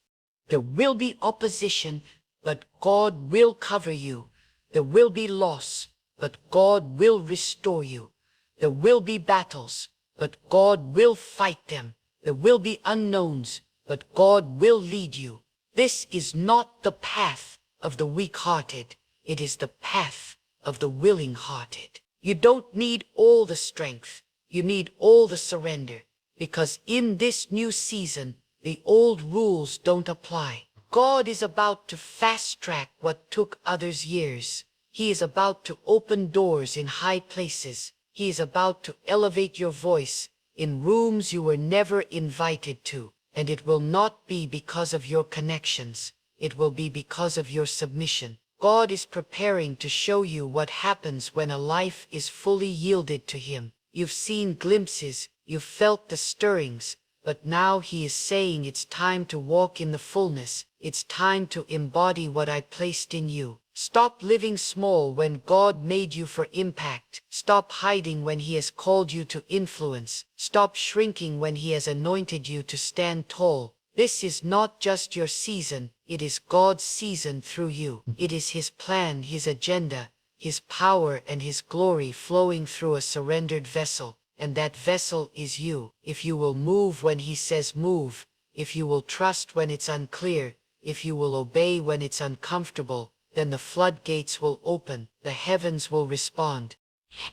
There will be opposition, but God will cover you. There will be loss, but God will restore you. There will be battles, but God will fight them. There will be unknowns, but God will lead you. This is not the path of the weak-hearted. It is the path of the willing-hearted. You don't need all the strength. You need all the surrender. Because in this new season, the old rules don't apply. God is about to fast-track what took others years. He is about to open doors in high places. He is about to elevate your voice in rooms you were never invited to. And it will not be because of your connections. It will be because of your submission. God is preparing to show you what happens when a life is fully yielded to Him. You've seen glimpses, you've felt the stirrings, but now He is saying it's time to walk in the fullness. It's time to embody what I placed in you. Stop living small when God made you for impact. Stop hiding when He has called you to influence. Stop shrinking when He has anointed you to stand tall. This is not just your season, it is God's season through you. It is His plan, His agenda, His power and His glory flowing through a surrendered vessel. And that vessel is you. If you will move when He says move, if you will trust when it's unclear, if you will obey when it's uncomfortable, then the floodgates will open, the heavens will respond.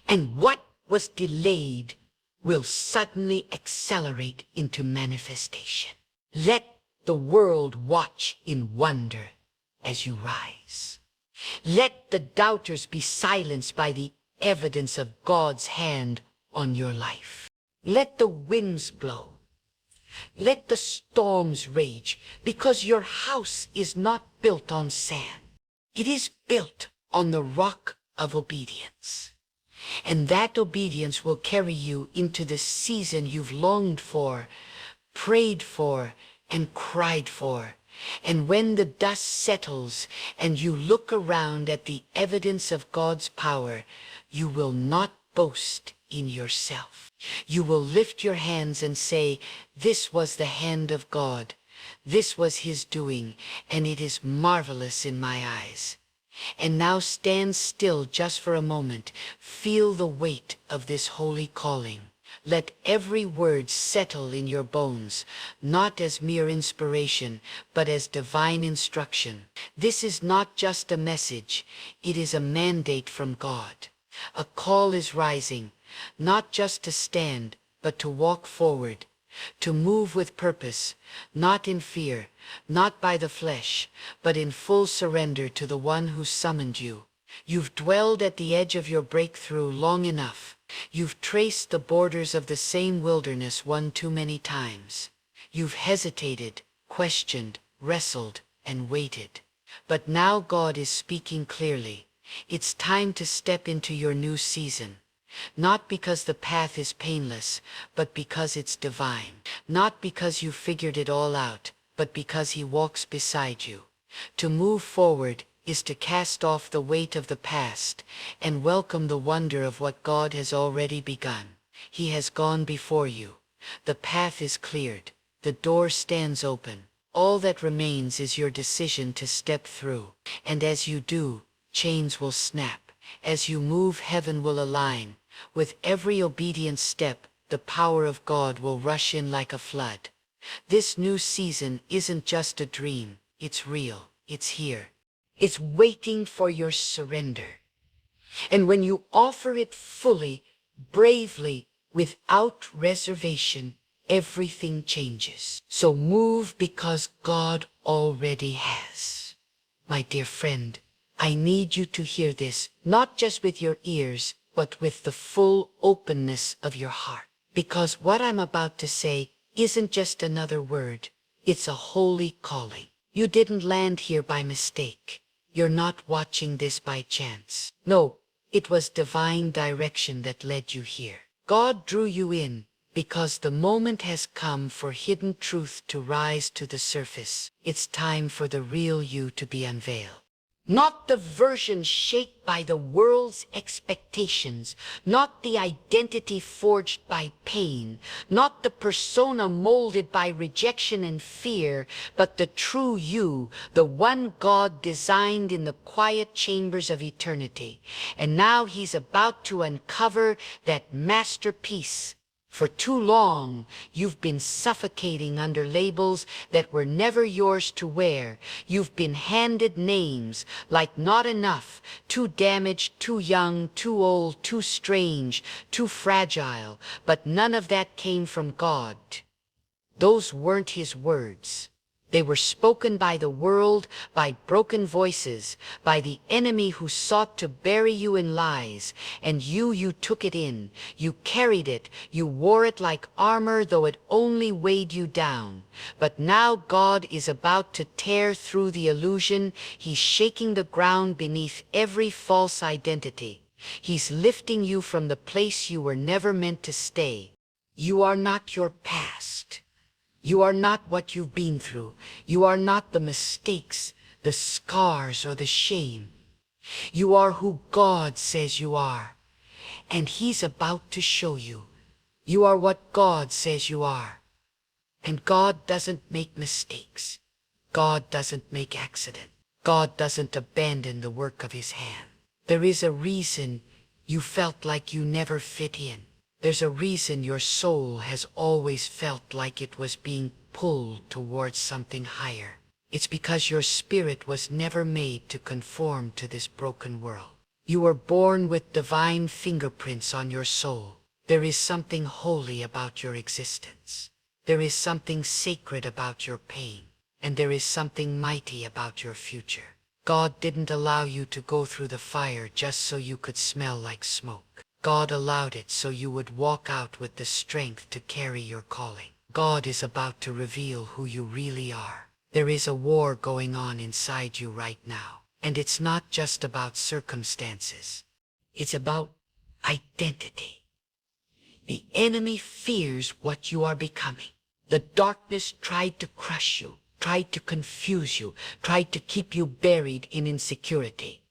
And what was delayed will suddenly accelerate into manifestation. Let the world watch in wonder as you rise. Let the doubters be silenced by the evidence of God's hand on your life. Let the winds blow. Let the storms rage, because your house is not built on sand. It is built on the rock of obedience. And that obedience will carry you into the season you've longed for, prayed for, and cried for. And when the dust settles and you look around at the evidence of God's power, you will not boast in yourself. You will lift your hands and say, "This was the hand of God. This was His doing, and it is marvelous in my eyes." And now stand still just for a moment. Feel the weight of this holy calling. Let every word settle in your bones, not as mere inspiration, but as divine instruction. This is not just a message, it is a mandate from God. A call is rising, not just to stand, but to walk forward, to move with purpose, not in fear, not by the flesh, but in full surrender to the one who summoned you. You've dwelled at the edge of your breakthrough long enough. You've traced the borders of the same wilderness one too many times. You've hesitated, questioned, wrestled, and waited. But now God is speaking clearly. It's time to step into your new season. Not because the path is painless, but because it's divine. Not because you figured it all out, but because He walks beside you. To move forward is to cast off the weight of the past and welcome the wonder of what God has already begun. He has gone before you. The path is cleared. The door stands open. All that remains is your decision to step through. And as you do, chains will snap. As you move, heaven will align. With every obedient step, the power of God will rush in like a flood. This new season isn't just a dream. It's real. It's here. It's waiting for your surrender. And when you offer it fully, bravely, without reservation, everything changes. So move because God already has. My dear friend, I need you to hear this, not just with your ears, but with the full openness of your heart. Because what I'm about to say isn't just another word. It's a holy calling. You didn't land here by mistake. You're not watching this by chance. No, it was divine direction that led you here. God drew you in because the moment has come for hidden truth to rise to the surface. It's time for the real you to be unveiled. Not the version shaped by the world's expectations, not the identity forged by pain, not the persona molded by rejection and fear, but the true you, the one God designed in the quiet chambers of eternity. And now He's about to uncover that masterpiece. For too long, you've been suffocating under labels that were never yours to wear. You've been handed names like not enough, too damaged, too young, too old, too strange, too fragile. But none of that came from God. Those weren't His words. They were spoken by the world, by broken voices, by the enemy who sought to bury you in lies. And you took it in. You carried it. You wore it like armor, though it only weighed you down. But now God is about to tear through the illusion. He's shaking the ground beneath every false identity. He's lifting you from the place you were never meant to stay. You are not your past. You are not what you've been through. You are not the mistakes, the scars, or the shame. You are who God says you are. And He's about to show you. You are what God says you are. And God doesn't make mistakes. God doesn't make accidents. God doesn't abandon the work of His hand. There is a reason you felt like you never fit in. There's a reason your soul has always felt like it was being pull towards something higher. It's because your spirit was never made to conform to this broken world. You were born with divine fingerprints on your soul. There is something holy about your existence. There is something sacred about your pain. And there is something mighty about your future. God didn't allow you to go through the fire just so you could smell like smoke. God allowed it so you would walk out with the strength to carry your calling. God is about to reveal who you really are. There is a war going on inside you right now. And it's not just about circumstances. It's about identity. The enemy fears what you are becoming. The darkness tried to crush you, tried to confuse you, tried to keep you buried in insecurity,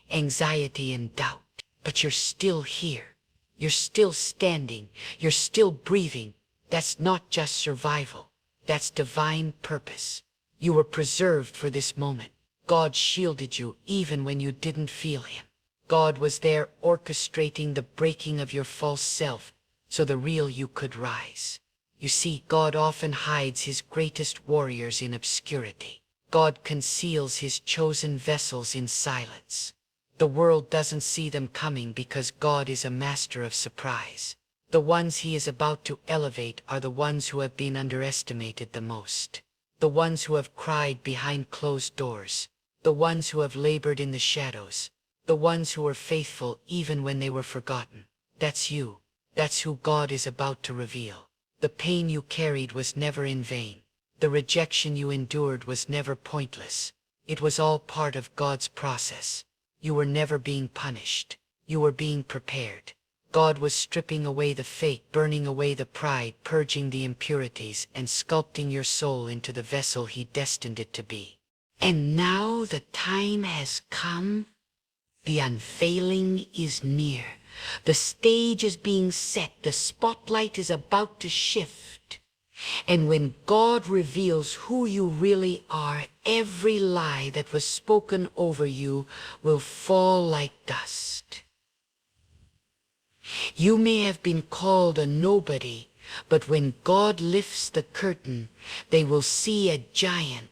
anxiety, and doubt. But you're still here. You're still standing. You're still breathing. That's not just survival. That's divine purpose. You were preserved for this moment. God shielded you even when you didn't feel him. God was there orchestrating the breaking of your false self so the real you could rise. You see, God often hides his greatest warriors in obscurity. God conceals his chosen vessels in silence. The world doesn't see them coming because God is a master of surprise. The ones he is about to elevate are the ones who have been underestimated the most. The ones who have cried behind closed doors. The ones who have labored in the shadows. The ones who were faithful even when they were forgotten. That's you. That's who God is about to reveal. The pain you carried was never in vain. The rejection you endured was never pointless. It was all part of God's process. You were never being punished. You were being prepared. God was stripping away the fake, burning away the pride, purging the impurities, and sculpting your soul into the vessel he destined it to be. And now the time has come. The unveiling is near. The stage is being set. The spotlight is about to shift. And when God reveals who you really are, every lie that was spoken over you will fall like dust. You may have been called a nobody, but when God lifts the curtain, they will see a giant.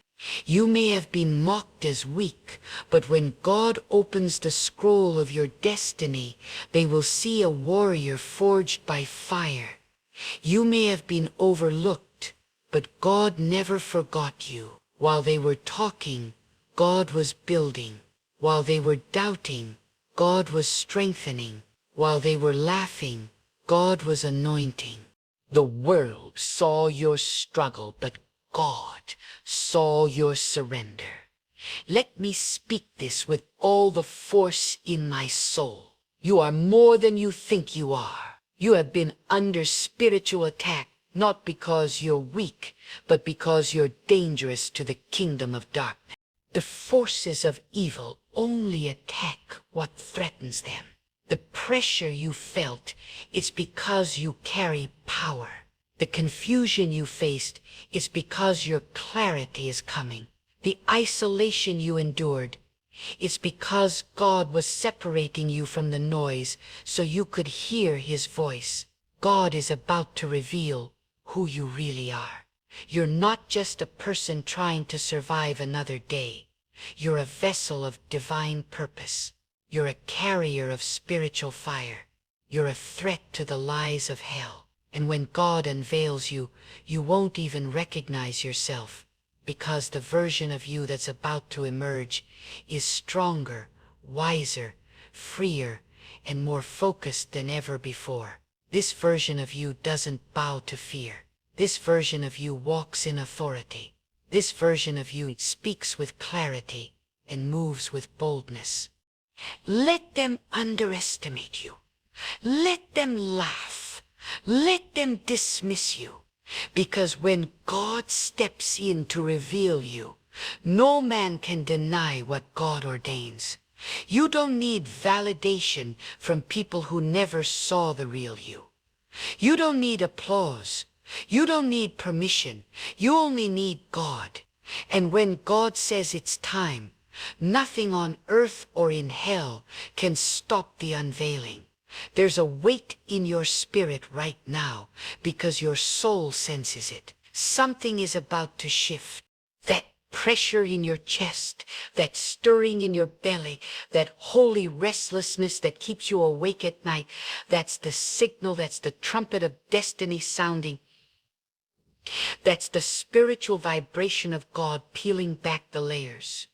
You may have been mocked as weak, but when God opens the scroll of your destiny, they will see a warrior forged by fire. You may have been overlooked, but God never forgot you. While they were talking, God was building. While they were doubting, God was strengthening. While they were laughing, God was anointing. The world saw your struggle, but God saw your surrender. Let me speak this with all the force in my soul. You are more than you think you are. You have been under spiritual attack, not because you're weak, but because you're dangerous to the kingdom of darkness. The forces of evil only attack what threatens them. The pressure you felt is because you carry power. The confusion you faced is because your clarity is coming. The isolation you endured is because God was separating you from the noise so you could hear his voice. God is about to reveal who you really are. You're not just a person trying to survive another day. You're a vessel of divine purpose. You're a carrier of spiritual fire. You're a threat to the lies of hell. And when God unveils you, you won't even recognize yourself, because the version of you that's about to emerge is stronger, wiser, freer, and more focused than ever before. This version of you doesn't bow to fear. This version of you walks in authority. This version of you speaks with clarity and moves with boldness. Let them underestimate you. Let them laugh. Let them dismiss you. Because when God steps in to reveal you, no man can deny what God ordains. You don't need validation from people who never saw the real you. You don't need applause. You don't need permission. You only need God. And when God says it's time, nothing on earth or in hell can stop the unveiling. There's a weight in your spirit right now because your soul senses it. Something is about to shift. That pressure in your chest, that stirring in your belly, that holy restlessness that keeps you awake at night, that's the signal, that's the trumpet of destiny sounding. That's the spiritual vibration of God peeling back the layers.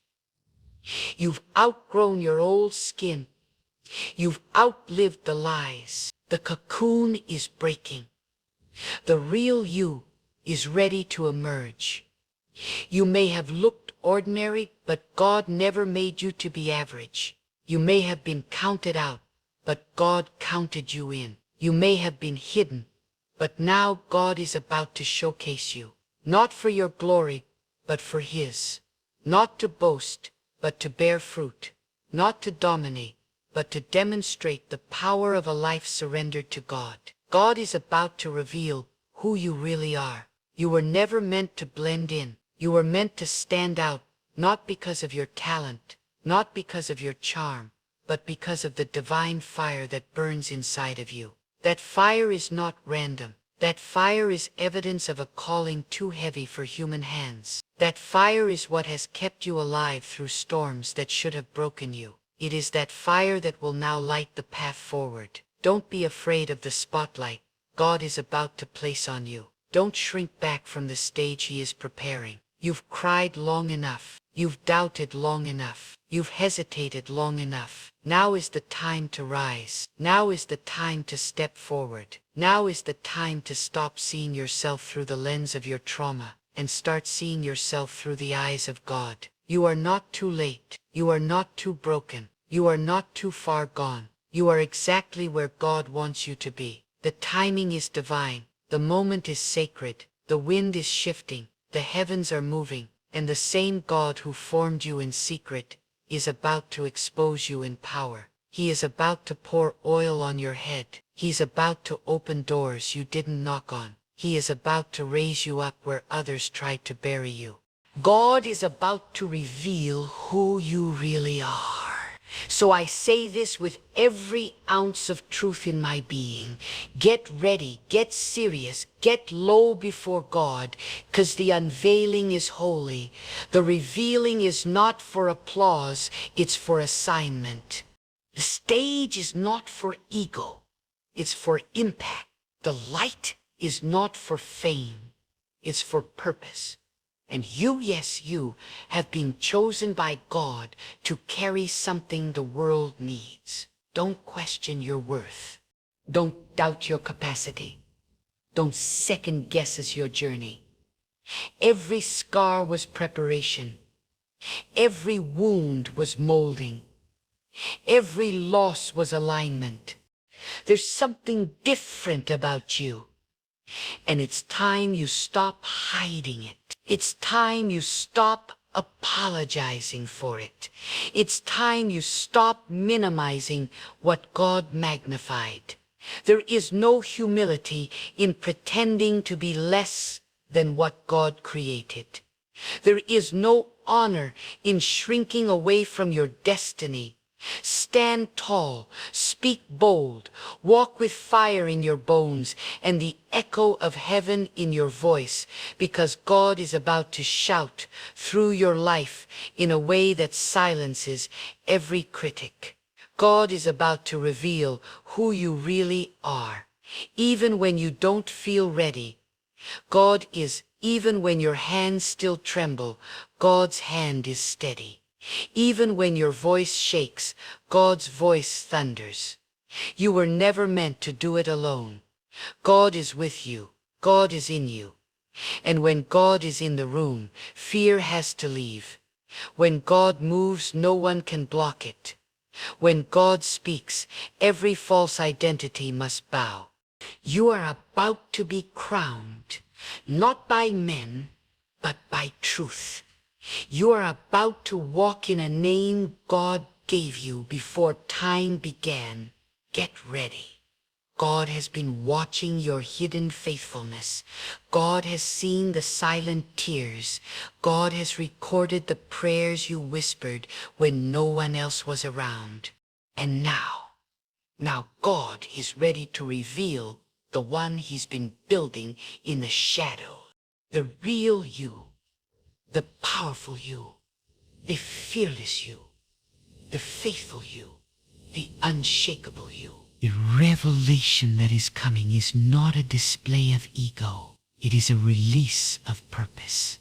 You've outgrown your old skin. You've outlived the lies. The cocoon is breaking. The real you is ready to emerge. You may have looked ordinary, but God never made you to be average. You may have been counted out, but God counted you in. You may have been hidden, but now God is about to showcase you. Not for your glory, but for His. Not to boast, but to bear fruit. Not to dominate, but to demonstrate the power of a life surrendered to God. God is about to reveal who you really are. You were never meant to blend in. You were meant to stand out, not because of your talent, not because of your charm, but because of the divine fire that burns inside of you. That fire is not random. That fire is evidence of a calling too heavy for human hands. That fire is what has kept you alive through storms that should have broken you. It is that fire that will now light the path forward. Don't be afraid of the spotlight God is about to place on you. Don't shrink back from the stage He is preparing. You've cried long enough. You've doubted long enough. You've hesitated long enough. Now is the time to rise. Now is the time to step forward. Now is the time to stop seeing yourself through the lens of your trauma and start seeing yourself through the eyes of God. You are not too late. You are not too broken. You are not too far gone. You are exactly where God wants you to be. The timing is divine. The moment is sacred. The wind is shifting. The heavens are moving. And the same God who formed you in secret is about to expose you in power. He is about to pour oil on your head. He's about to open doors you didn't knock on. He is about to raise you up where others tried to bury you. God is about to reveal who you really are. So I say this with every ounce of truth in my being. Get ready, get serious, get low before God, 'cause the unveiling is holy. The revealing is not for applause, it's for assignment. The stage is not for ego, it's for impact. The light is not for fame, it's for purpose. And you, yes, you, have been chosen by God to carry something the world needs. Don't question your worth. Don't doubt your capacity. Don't second guess your journey. Every scar was preparation. Every wound was molding. Every loss was alignment. There's something different about you. And it's time you stop hiding it. It's time you stop apologizing for it. It's time you stop minimizing what God magnified. There is no humility in pretending to be less than what God created. There is no honor in shrinking away from your destiny. Stand tall, speak bold, walk with fire in your bones and the echo of heaven in your voice, because God is about to shout through your life in a way that silences every critic. God is about to reveal who you really are, even when you don't feel ready. God is, even when your hands still tremble, God's hand is steady. Even when your voice shakes, God's voice thunders. You were never meant to do it alone. God is with you. God is in you. And when God is in the room, fear has to leave. When God moves, no one can block it. When God speaks, every false identity must bow. You are about to be crowned, not by men, but by truth. You are about to walk in a name God gave you before time began. Get ready. God has been watching your hidden faithfulness. God has seen the silent tears. God has recorded the prayers you whispered when no one else was around. And now God is ready to reveal the one He's been building in the shadow. The real you, the powerful you, the fearless you, the faithful you, the unshakable you. The revelation that is coming is not a display of ego. It is a release of purpose.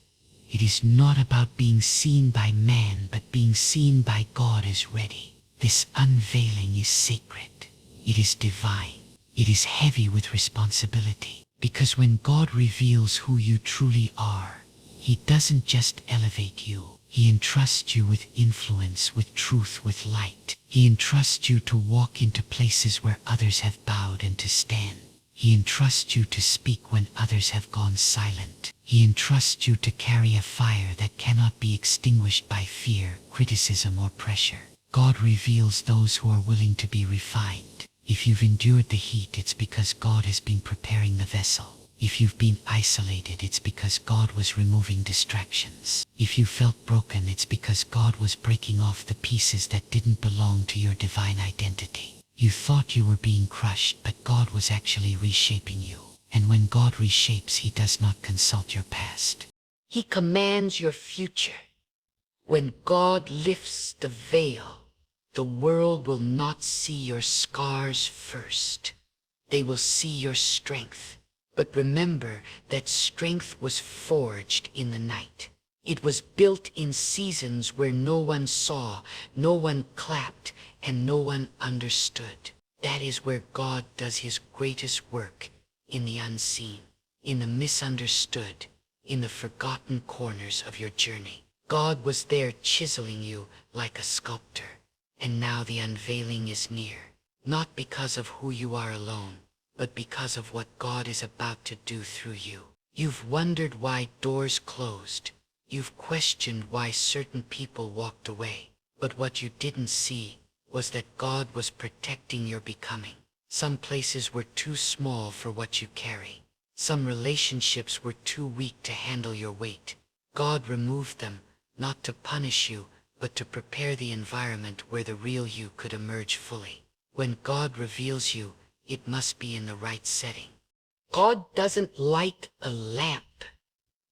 It is not about being seen by man, but being seen by God is ready. This unveiling is sacred. It is divine. It is heavy with responsibility. Because when God reveals who you truly are, He doesn't just elevate you. He entrusts you with influence, with truth, with light. He entrusts you to walk into places where others have bowed and to stand. He entrusts you to speak when others have gone silent. He entrusts you to carry a fire that cannot be extinguished by fear, criticism, or pressure. God reveals those who are willing to be refined. If you've endured the heat, it's because God has been preparing the vessel. If you've been isolated, it's because God was removing distractions. If you felt broken, it's because God was breaking off the pieces that didn't belong to your divine identity. You thought you were being crushed, but God was actually reshaping you. And when God reshapes, He does not consult your past. He commands your future. When God lifts the veil, the world will not see your scars first. They will see your strength. But remember that strength was forged in the night. It was built in seasons where no one saw, no one clapped, and no one understood. That is where God does His greatest work, in the unseen, in the misunderstood, in the forgotten corners of your journey. God was there chiseling you like a sculptor, and now the unveiling is near, not because of who you are alone, but because of what God is about to do through you. You've wondered why doors closed. You've questioned why certain people walked away. But what you didn't see was that God was protecting your becoming. Some places were too small for what you carry. Some relationships were too weak to handle your weight. God removed them, not to punish you, but to prepare the environment where the real you could emerge fully. When God reveals you, it must be in the right setting. God doesn't light a lamp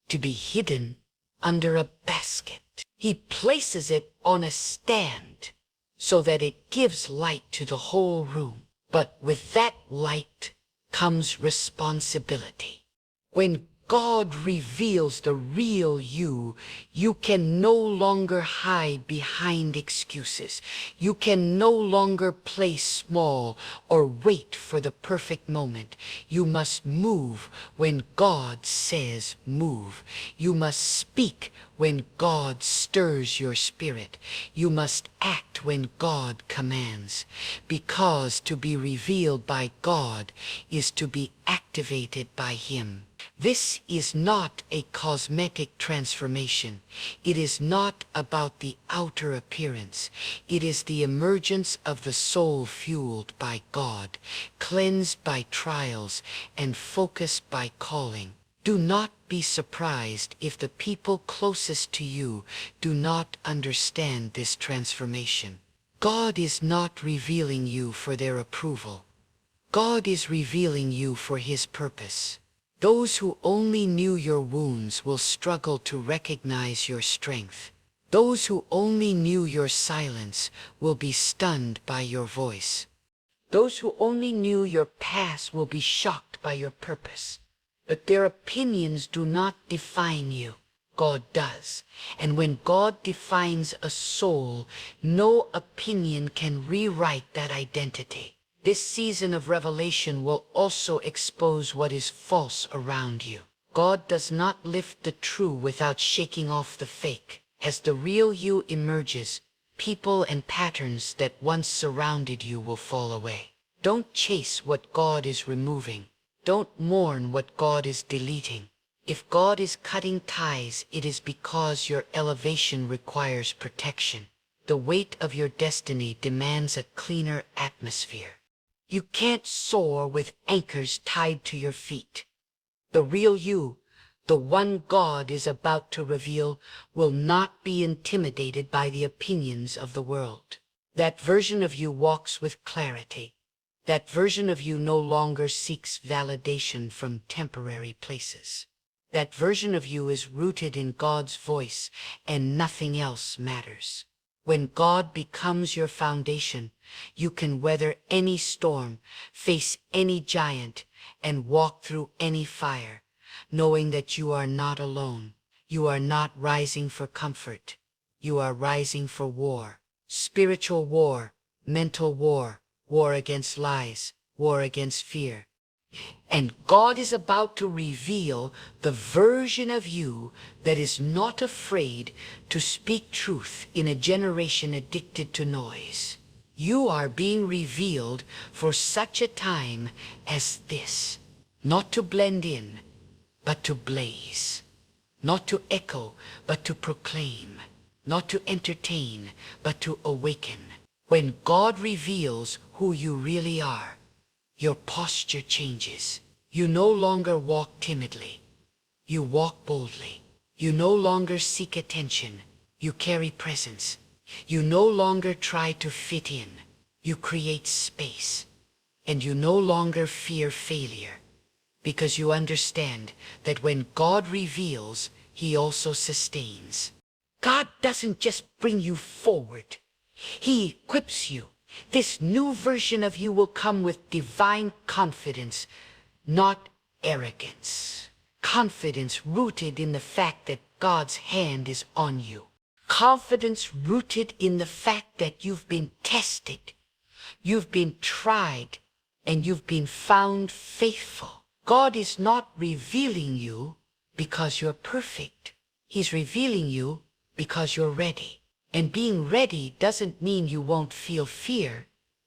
to be hidden under a basket. He places it on a stand so that it gives light to the whole room. But with that light comes responsibility. When God reveals the real you, you can no longer hide behind excuses. You can no longer play small or wait for the perfect moment. You must move when God says move. You must speak when God stirs your spirit. You must act when God commands. Because to be revealed by God is to be activated by Him. This is not a cosmetic transformation. It is not about the outer appearance. It is the emergence of the soul fueled by God, cleansed by trials, and focused by calling. Do not be surprised if the people closest to you do not understand this transformation. God is not revealing you for their approval. God is revealing you for His purpose. Those who only knew your wounds will struggle to recognize your strength. Those who only knew your silence will be stunned by your voice. Those who only knew your past will be shocked by your purpose. But their opinions do not define you. God does. And when God defines a soul, no opinion can rewrite that identity. This season of revelation will also expose what is false around you. God does not lift the true without shaking off the fake. As the real you emerges, people and patterns that once surrounded you will fall away. Don't chase what God is removing. Don't mourn what God is deleting. If God is cutting ties, it is because your elevation requires protection. The weight of your destiny demands a cleaner atmosphere. You can't soar with anchors tied to your feet. The real you, the one God is about to reveal, will not be intimidated by the opinions of the world. That version of you walks with clarity. That version of you no longer seeks validation from temporary places. That version of you is rooted in God's voice, and nothing else matters. When God becomes your foundation, you can weather any storm, face any giant, and walk through any fire, knowing that you are not alone. You are not rising for comfort. You are rising for war. Spiritual war, mental war, war against lies, war against fear. And God is about to reveal the version of you that is not afraid to speak truth in a generation addicted to noise. You are being revealed for such a time as this, not to blend in, but to blaze, not to echo, but to proclaim, not to entertain, but to awaken. When God reveals who you really are, your posture changes. You no longer walk timidly. You walk boldly. You no longer seek attention. You carry presence. You no longer try to fit in. You create space. And you no longer fear failure, because you understand that when God reveals, He also sustains. God doesn't just bring you forward. He equips you. This new version of you will come with divine confidence, not arrogance. Confidence rooted in the fact that God's hand is on you. Confidence rooted in the fact that you've been tested, you've been tried, and you've been found faithful. God is not revealing you because you're perfect. He's revealing you because you're ready. And being ready doesn't mean you won't feel fear.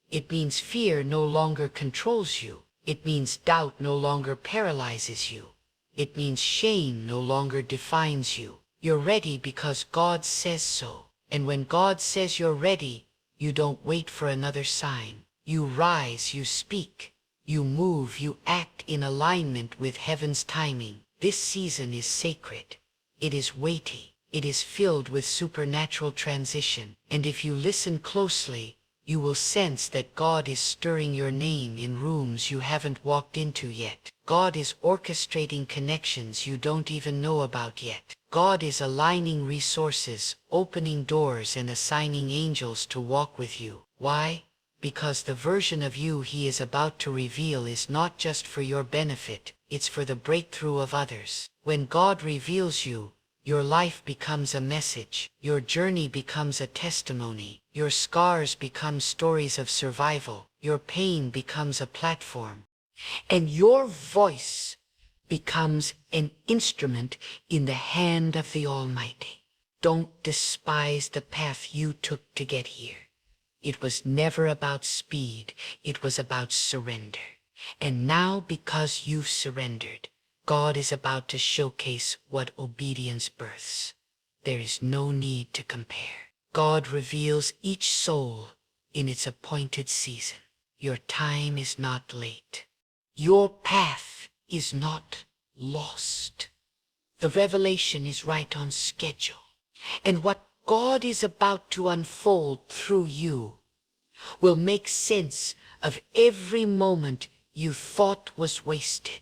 It means fear no longer controls you. It means doubt no longer paralyzes you. It means shame no longer defines you. You're ready because God says so. And when God says you're ready, you don't wait for another sign. You rise, you speak, you move, you act in alignment with heaven's timing. This season is sacred. It is weighty. It is filled with supernatural transition. And if you listen closely, you will sense that God is stirring your name in rooms you haven't walked into yet. God is orchestrating connections you don't even know about yet. God is aligning resources, opening doors, and assigning angels to walk with you. Why? Because the version of you He is about to reveal is not just for your benefit, it's for the breakthrough of others. When God reveals you, your life becomes a message. Your journey becomes a testimony. Your scars become stories of survival. Your pain becomes a platform. And your voice becomes an instrument in the hand of the Almighty. Don't despise the path you took to get here. It was never about speed. It was about surrender. And now, because you've surrendered, God is about to showcase what obedience births. There is no need to compare. God reveals each soul in its appointed season. Your time is not late. Your path is not lost. The revelation is right on schedule. And what God is about to unfold through you will make sense of every moment you thought was wasted.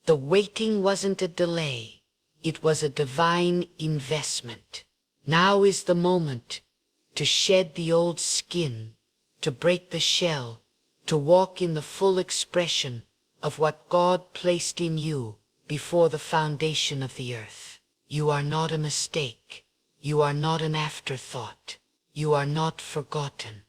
The waiting wasn't a delay. It was a divine investment. Now is the moment to shed the old skin, to break the shell, to walk in the full expression of what God placed in you before the foundation of the earth. You are not a mistake. You are not an afterthought. You are not forgotten.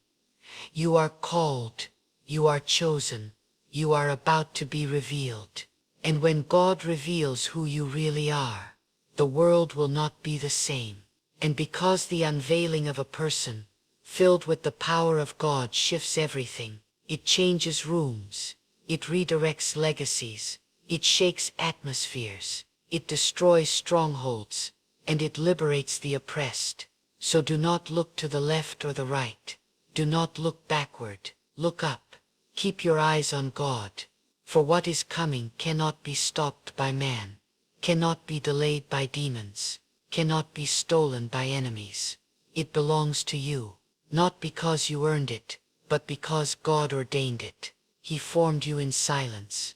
You are called. You are chosen. You are about to be revealed. And when God reveals who you really are, the world will not be the same. And because the unveiling of a person filled with the power of God shifts everything, it changes rooms, it redirects legacies, it shakes atmospheres, it destroys strongholds, and it liberates the oppressed. So do not look to the left or the right. Do not look backward. Look up. Keep your eyes on God. For what is coming cannot be stopped by man, cannot be delayed by demons, cannot be stolen by enemies. It belongs to you, not because you earned it, but because God ordained it. He formed you in silence.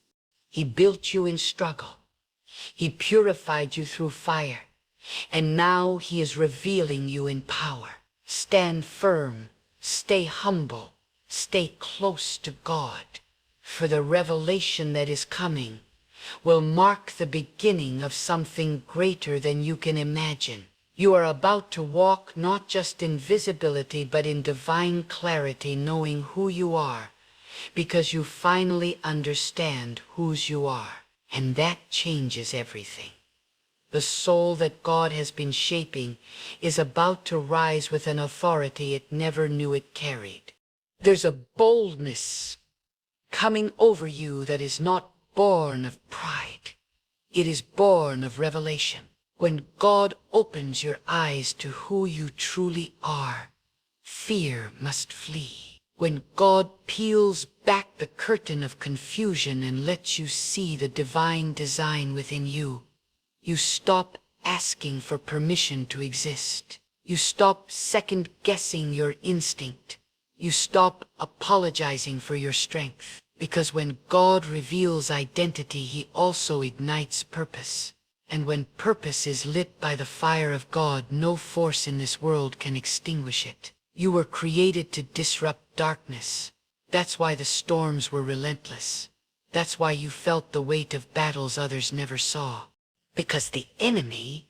He built you in struggle. He purified you through fire, and now he is revealing you in power. Stand firm, stay humble, stay close to God, for the revelation that is coming will mark the beginning of something greater than you can imagine. You are about to walk not just in visibility, but in divine clarity, knowing who you are, because you finally understand whose you are. And that changes everything. The soul that God has been shaping is about to rise with an authority it never knew it carried. There's a boldness coming over you that is not born of pride. It is born of revelation. When God opens your eyes to who you truly are, fear must flee. When God peels back the curtain of confusion and lets you see the divine design within you, you stop asking for permission to exist. You stop second-guessing your instinct. You stop apologizing for your strength. Because when God reveals identity, he also ignites purpose. And when purpose is lit by the fire of God, no force in this world can extinguish it. You were created to disrupt darkness. That's why the storms were relentless. That's why you felt the weight of battles others never saw. Because the enemy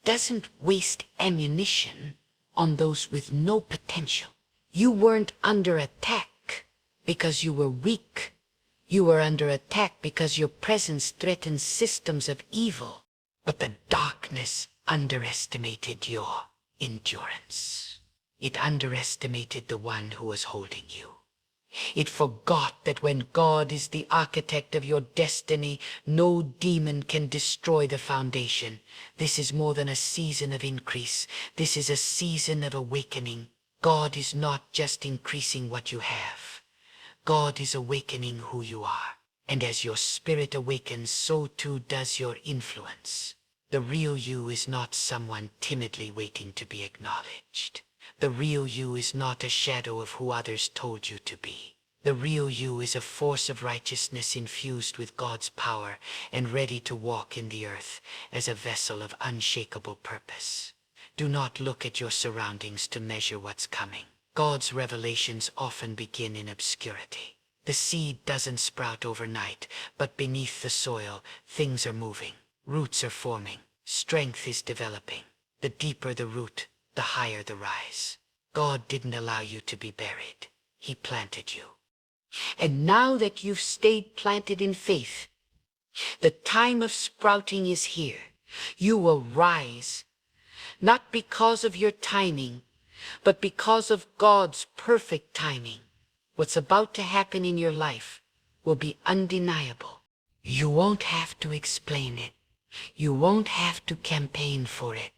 doesn't waste ammunition on those with no potential. You weren't under attack because you were weak. You were under attack because your presence threatened systems of evil. But the darkness underestimated your endurance. It underestimated the one who was holding you. It forgot that when God is the architect of your destiny, no demon can destroy the foundation. This is more than a season of increase. This is a season of awakening. God is not just increasing what you have. God is awakening who you are. And as your spirit awakens, so too does your influence. The real you is not someone timidly waiting to be acknowledged. The real you is not a shadow of who others told you to be. The real you is a force of righteousness infused with God's power and ready to walk in the earth as a vessel of unshakable purpose. Do not look at your surroundings to measure what's coming. God's revelations often begin in obscurity. The seed doesn't sprout overnight, but beneath the soil, things are moving. Roots are forming. Strength is developing. The deeper the root, the higher the rise. God didn't allow you to be buried. He planted you. And now that you've stayed planted in faith, the time of sprouting is here. You will rise, not because of your timing, but because of God's perfect timing. What's about to happen in your life will be undeniable. You won't have to explain it. You won't have to campaign for it.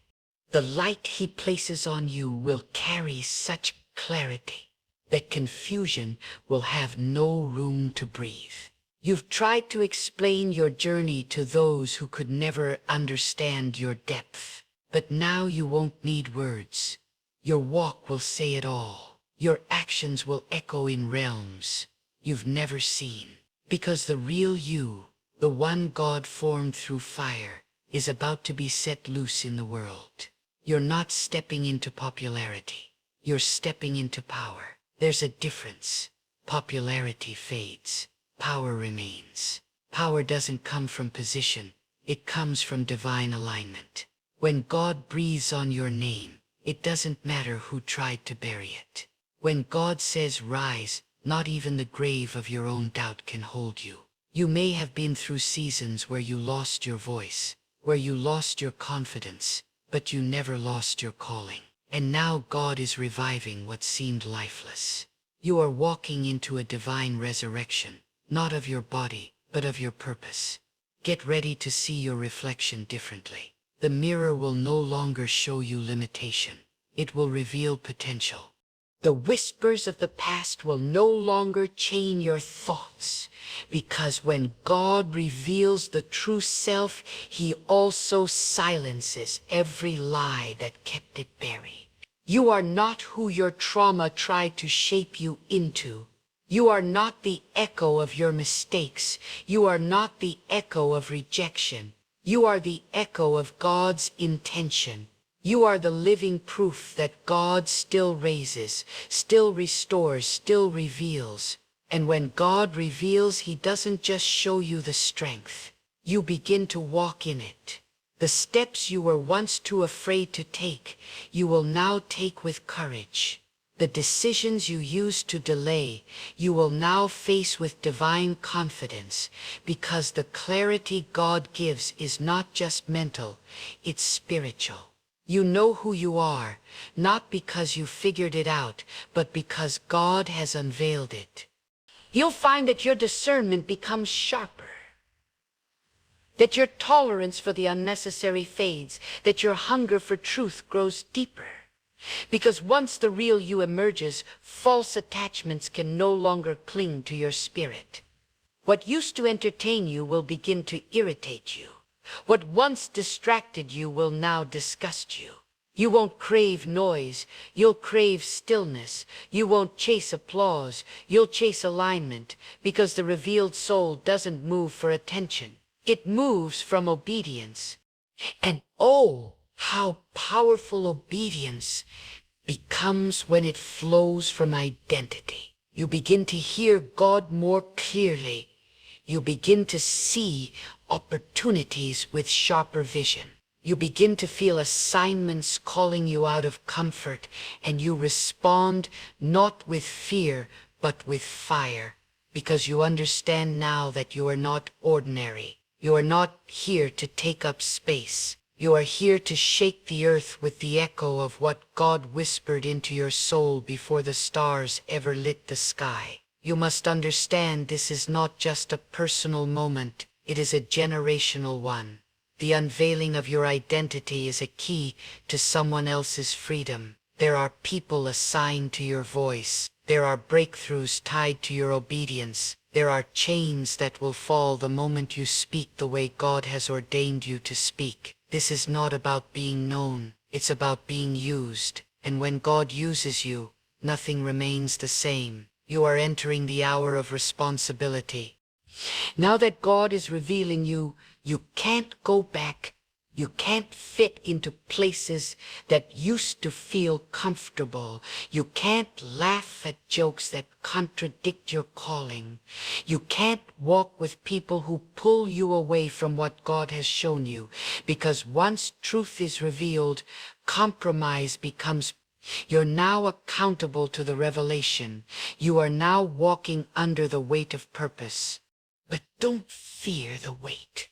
The light he places on you will carry such clarity that confusion will have no room to breathe. You've tried to explain your journey to those who could never understand your depth, but now you won't need words. Your walk will say it all. Your actions will echo in realms you've never seen. Because the real you, the one God formed through fire, is about to be set loose in the world. You're not stepping into popularity. You're stepping into power. There's a difference. Popularity fades. Power remains. Power doesn't come from position. It comes from divine alignment. When God breathes on your name, it doesn't matter who tried to bury it. When God says rise, not even the grave of your own doubt can hold you. You may have been through seasons where you lost your voice, where you lost your confidence, but you never lost your calling. And now God is reviving what seemed lifeless. You are walking into a divine resurrection, not of your body, but of your purpose. Get ready to see your reflection differently. The mirror will no longer show you limitation. It will reveal potential. The whispers of the past will no longer chain your thoughts, because when God reveals the true self, he also silences every lie that kept it buried. You are not who your trauma tried to shape you into. You are not the echo of your mistakes. You are not the echo of rejection. You are the echo of God's intention. You are the living proof that God still raises, still restores, still reveals. And when God reveals, He doesn't just show you the strength. You begin to walk in it. The steps you were once too afraid to take, you will now take with courage. The decisions you used to delay, you will now face with divine confidence, because the clarity God gives is not just mental, it's spiritual. You know who you are, not because you figured it out, but because God has unveiled it. You'll find that your discernment becomes sharper, that your tolerance for the unnecessary fades, that your hunger for truth grows deeper. Because once the real you emerges, false attachments can no longer cling to your spirit. What used to entertain you will begin to irritate you. What once distracted you will now disgust you. You won't crave noise, you'll crave stillness. You won't chase applause, you'll chase alignment, because the revealed soul doesn't move for attention. It moves from obedience. And oh, how powerful obedience becomes when it flows from identity. You begin to hear God more clearly. You begin to see opportunities with sharper vision. You begin to feel assignments calling you out of comfort, and you respond not with fear, but with fire, because you understand now that you are not ordinary. You are not here to take up space. You are here to shake the earth with the echo of what God whispered into your soul before the stars ever lit the sky. You must understand this is not just a personal moment, it is a generational one. The unveiling of your identity is a key to someone else's freedom. There are people assigned to your voice. There are breakthroughs tied to your obedience. There are chains that will fall the moment you speak the way God has ordained you to speak. This is not about being known, it's about being used. And when God uses you, nothing remains the same. You are entering the hour of responsibility. Now that God is revealing you, you can't go back. You can't fit into places that used to feel comfortable. You can't laugh at jokes that contradict your calling. You can't walk with people who pull you away from what God has shown you. Because once truth is revealed, compromise becomes. You're now accountable to the revelation. You are now walking under the weight of purpose. But don't fear the weight.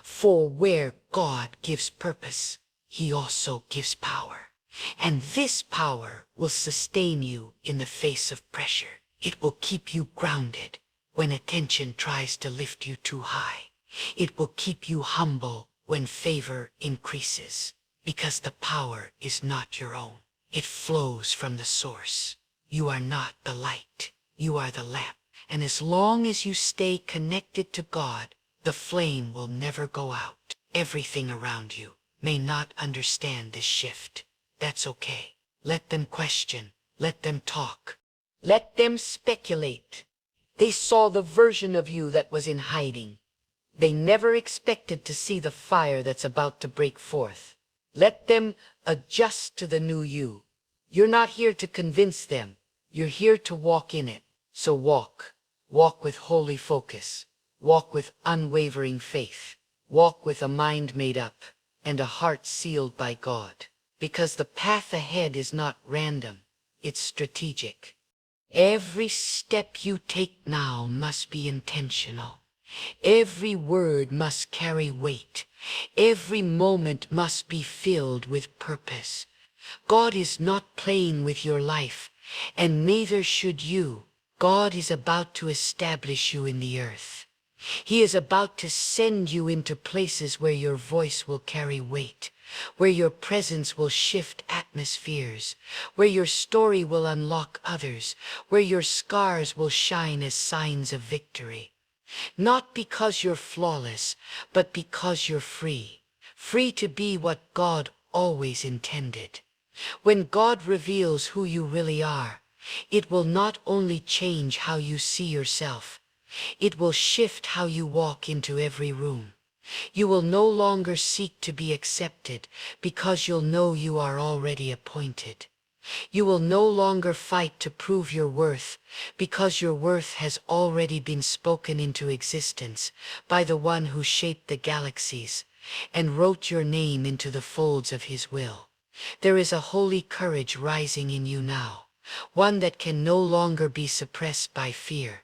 For where God gives purpose, He also gives power. And this power will sustain you in the face of pressure. It will keep you grounded when attention tries to lift you too high. It will keep you humble when favor increases. Because the power is not your own. It flows from the source. You are not the light. You are the lamp. And as long as you stay connected to God, the flame will never go out. Everything around you may not understand this shift. That's okay. Let them question. Let them talk. Let them speculate. They saw the version of you that was in hiding. They never expected to see the fire that's about to break forth. Let them adjust to the new you. You're not here to convince them. You're here to walk in it. So walk. Walk with holy focus. Walk with unwavering faith. Walk with a mind made up and a heart sealed by God. Because the path ahead is not random, it's strategic. Every step you take now must be intentional. Every word must carry weight. Every moment must be filled with purpose. God is not playing with your life, and neither should you. God is about to establish you in the earth. He is about to send you into places where your voice will carry weight, where your presence will shift atmospheres, where your story will unlock others, where your scars will shine as signs of victory. Not because you're flawless, but because you're free. Free to be what God always intended. When God reveals who you really are, it will not only change how you see yourself, it will shift how you walk into every room. You will no longer seek to be accepted because you'll know you are already appointed. You will no longer fight to prove your worth because your worth has already been spoken into existence by the one who shaped the galaxies and wrote your name into the folds of his will. There is a holy courage rising in you now, one that can no longer be suppressed by fear,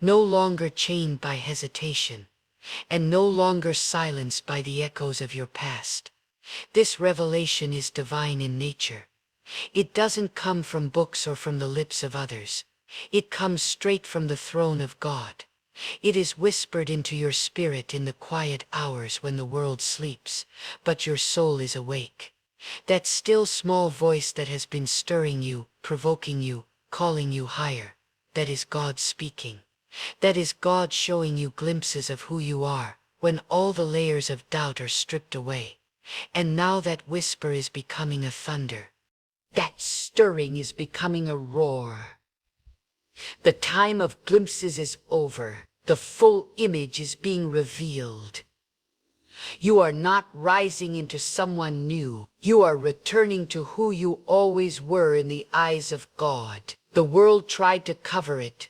no longer chained by hesitation, and no longer silenced by the echoes of your past. This revelation is divine in nature. It doesn't come from books or from the lips of others. It comes straight from the throne of God. It is whispered into your spirit in the quiet hours when the world sleeps, but your soul is awake. That still small voice that has been stirring you, provoking you, calling you higher, that is God speaking. That is God showing you glimpses of who you are when all the layers of doubt are stripped away. And now that whisper is becoming a thunder. That stirring is becoming a roar. The time of glimpses is over. The full image is being revealed. You are not rising into someone new. You are returning to who you always were in the eyes of God. The world tried to cover it,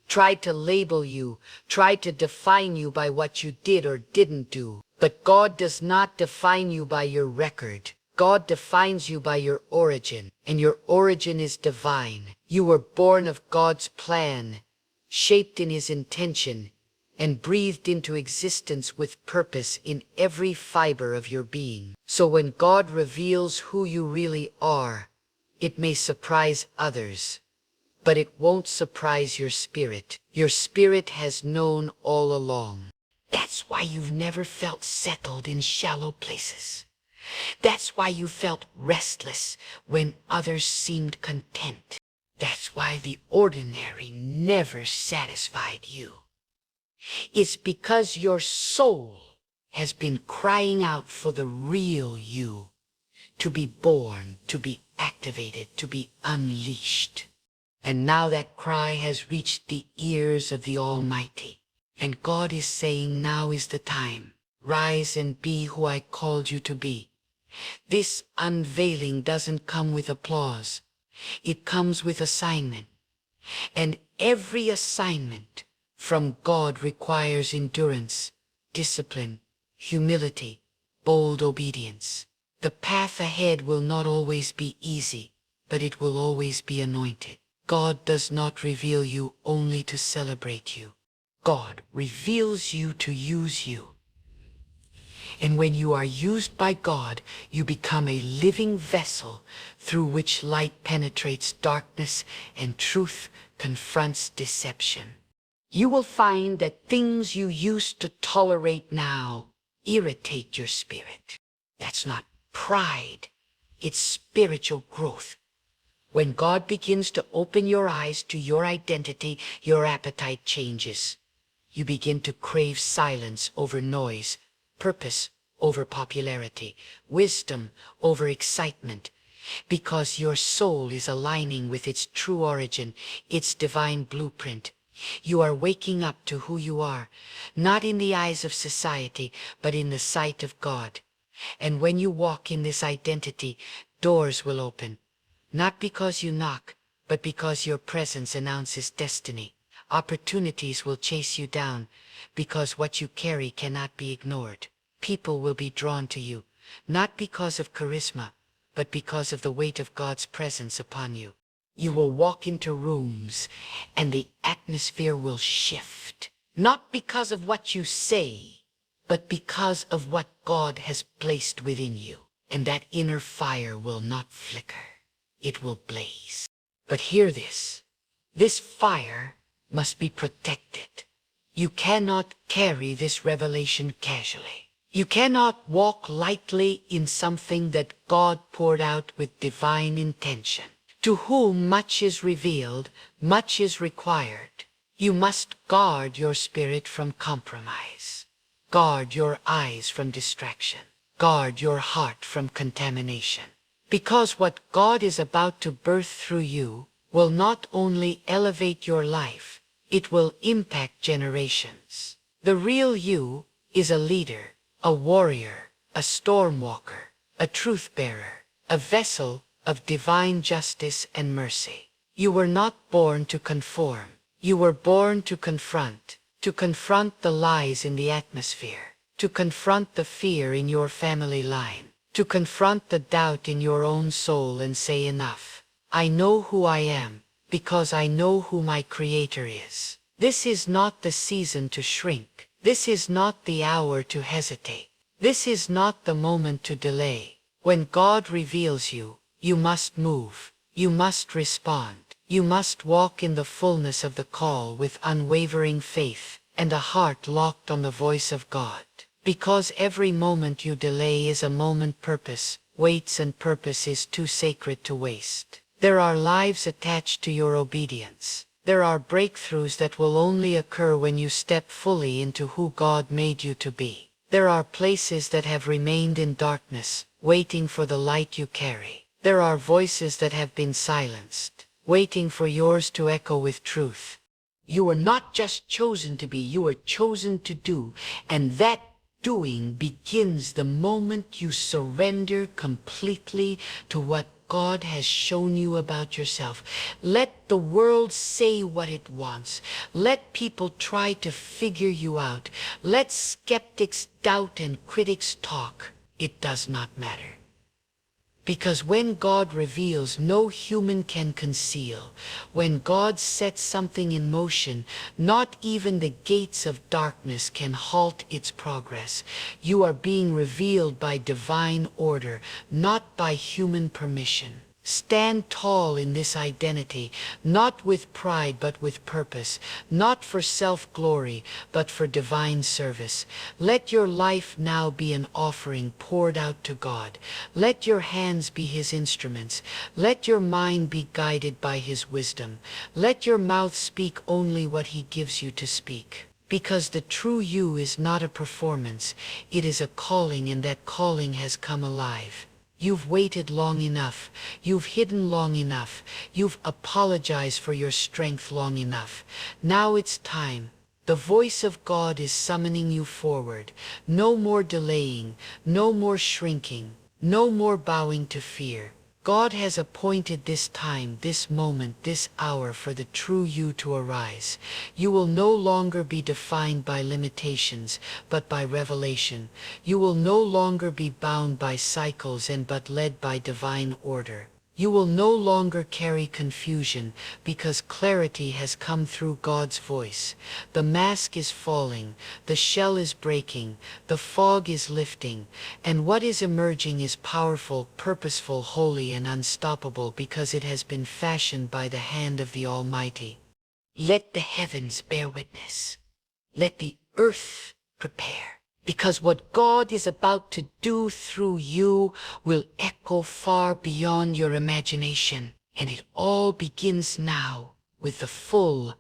tried to label you, tried to define you by what you did or didn't do. But God does not define you by your record. God defines you by your origin, and your origin is divine. You were born of God's plan, shaped in his intention, and breathed into existence with purpose in every fiber of your being. So when God reveals who you really are, it may surprise others, but it won't surprise your spirit. Your spirit has known all along. That's why you've never felt settled in shallow places. That's why you felt restless when others seemed content. That's why the ordinary never satisfied you. It's because your soul has been crying out for the real you, to be born, to be activated, to be unleashed. And now that cry has reached the ears of the Almighty. And God is saying, now is the time. Rise and be who I called you to be. This unveiling doesn't come with applause. It comes with assignment. And every assignment from God requires endurance, discipline, humility, bold obedience. The path ahead will not always be easy, but it will always be anointed. God does not reveal you only to celebrate you. God reveals you to use you. And when you are used by God, you become a living vessel through which light penetrates darkness and truth confronts deception. You will find that things you used to tolerate now irritate your spirit. That's not pride, it's spiritual growth. When God begins to open your eyes to your identity, your appetite changes. You begin to crave silence over noise, purpose over popularity, wisdom over excitement, because your soul is aligning with its true origin, its divine blueprint. You are waking up to who you are, not in the eyes of society, but in the sight of God. And when you walk in this identity, doors will open, not because you knock, but because your presence announces destiny. Opportunities will chase you down, because what you carry cannot be ignored. People will be drawn to you, not because of charisma, but because of the weight of God's presence upon you. You will walk into rooms, and the atmosphere will shift, not because of what you say, but because of what God has placed within you. And that inner fire will not flicker, it will blaze. But hear this, this fire must be protected. You cannot carry this revelation casually. You cannot walk lightly in something that God poured out with divine intention. To whom much is revealed, much is required. You must guard your spirit from compromise. Guard your eyes from distraction. Guard your heart from contamination. Because what God is about to birth through you will not only elevate your life, it will impact generations. The real you is a leader, a warrior, a storm walker, a truth bearer, a vessel of divine justice and mercy. You were not born to conform. You were born to confront the lies in the atmosphere, to confront the fear in your family line, to confront the doubt in your own soul and say enough. I know who I am because I know who my Creator is. This is not the season to shrink. This is not the hour to hesitate. This is not the moment to delay. When God reveals you, you must move. You must respond. You must walk in the fullness of the call with unwavering faith and a heart locked on the voice of God. Because every moment you delay is a moment purpose waits, and purpose is too sacred to waste. There are lives attached to your obedience. There are breakthroughs that will only occur when you step fully into who God made you to be. There are places that have remained in darkness, waiting for the light you carry. There are voices that have been silenced, waiting for yours to echo with truth. You were not just chosen to be, you were chosen to do, and that doing begins the moment you surrender completely to what God has shown you about yourself. Let the world say what it wants. Let people try to figure you out. Let skeptics doubt and critics talk. It does not matter. Because when God reveals, no human can conceal. When God sets something in motion, not even the gates of darkness can halt its progress. You are being revealed by divine order, not by human permission. Stand tall in this identity, not with pride but with purpose, not for self-glory but for divine service. Let your life now be an offering poured out to God. Let your hands be His instruments. Let your mind be guided by His wisdom. Let your mouth speak only what He gives you to speak. Because the true you is not a performance, it is a calling, and that calling has come alive. You've waited long enough. You've hidden long enough. You've apologized for your strength long enough. Now it's time. The voice of God is summoning you forward. No more delaying. No more shrinking. No more bowing to fear. God has appointed this time, this moment, this hour for the true you to arise. You will no longer be defined by limitations, but by revelation. You will no longer be bound by cycles but led by divine order. You will no longer carry confusion, because clarity has come through God's voice. The mask is falling, the shell is breaking, the fog is lifting, and what is emerging is powerful, purposeful, holy, and unstoppable, because it has been fashioned by the hand of the Almighty. Let the heavens bear witness. Let the earth prepare. Because what God is about to do through you will echo far beyond your imagination. And it all begins now with the full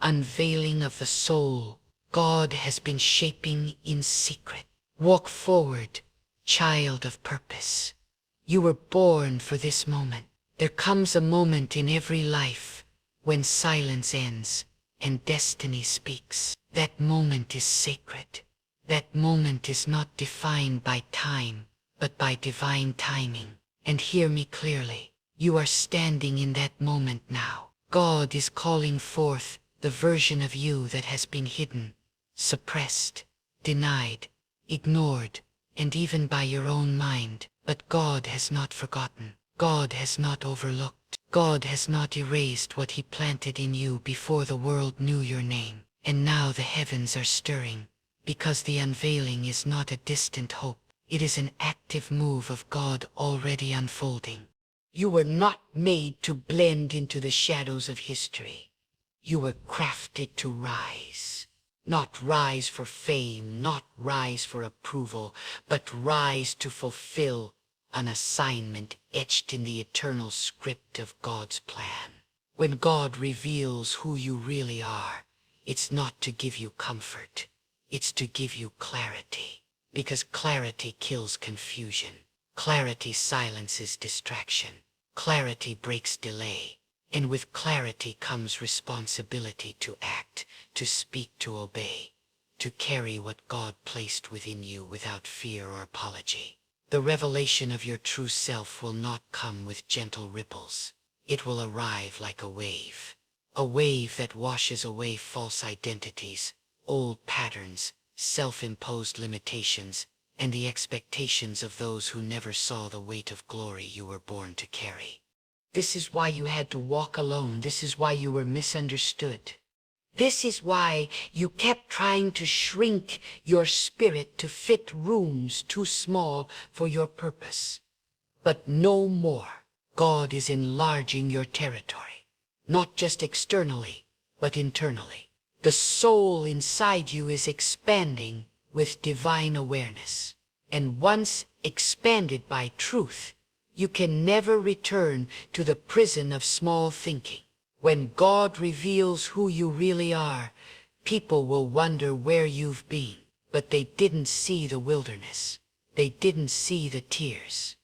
unveiling of the soul God has been shaping in secret. Walk forward, child of purpose. You were born for this moment. There comes a moment in every life when silence ends and destiny speaks. That moment is sacred. That moment is not defined by time, but by divine timing. And hear me clearly. You are standing in that moment now. God is calling forth the version of you that has been hidden, suppressed, denied, ignored, and even by your own mind. But God has not forgotten. God has not overlooked. God has not erased what He planted in you before the world knew your name. And now the heavens are stirring. Because the unveiling is not a distant hope. It is an active move of God already unfolding. You were not made to blend into the shadows of history. You were crafted to rise. Not rise for fame, not rise for approval, but rise to fulfill an assignment etched in the eternal script of God's plan. When God reveals who you really are, it's not to give you comfort. It's to give you clarity, because clarity kills confusion. Clarity silences distraction. Clarity breaks delay. And with clarity comes responsibility to act, to speak, to obey, to carry what God placed within you without fear or apology. The revelation of your true self will not come with gentle ripples. It will arrive like a wave that washes away false identities, old patterns, self-imposed limitations, and the expectations of those who never saw the weight of glory you were born to carry. This is why you had to walk alone. This is why you were misunderstood. This is why you kept trying to shrink your spirit to fit rooms too small for your purpose. But no more. God is enlarging your territory, not just externally, but internally. The soul inside you is expanding with divine awareness. And once expanded by truth, you can never return to the prison of small thinking. When God reveals who you really are, people will wonder where you've been. But they didn't see the wilderness. They didn't see the tears.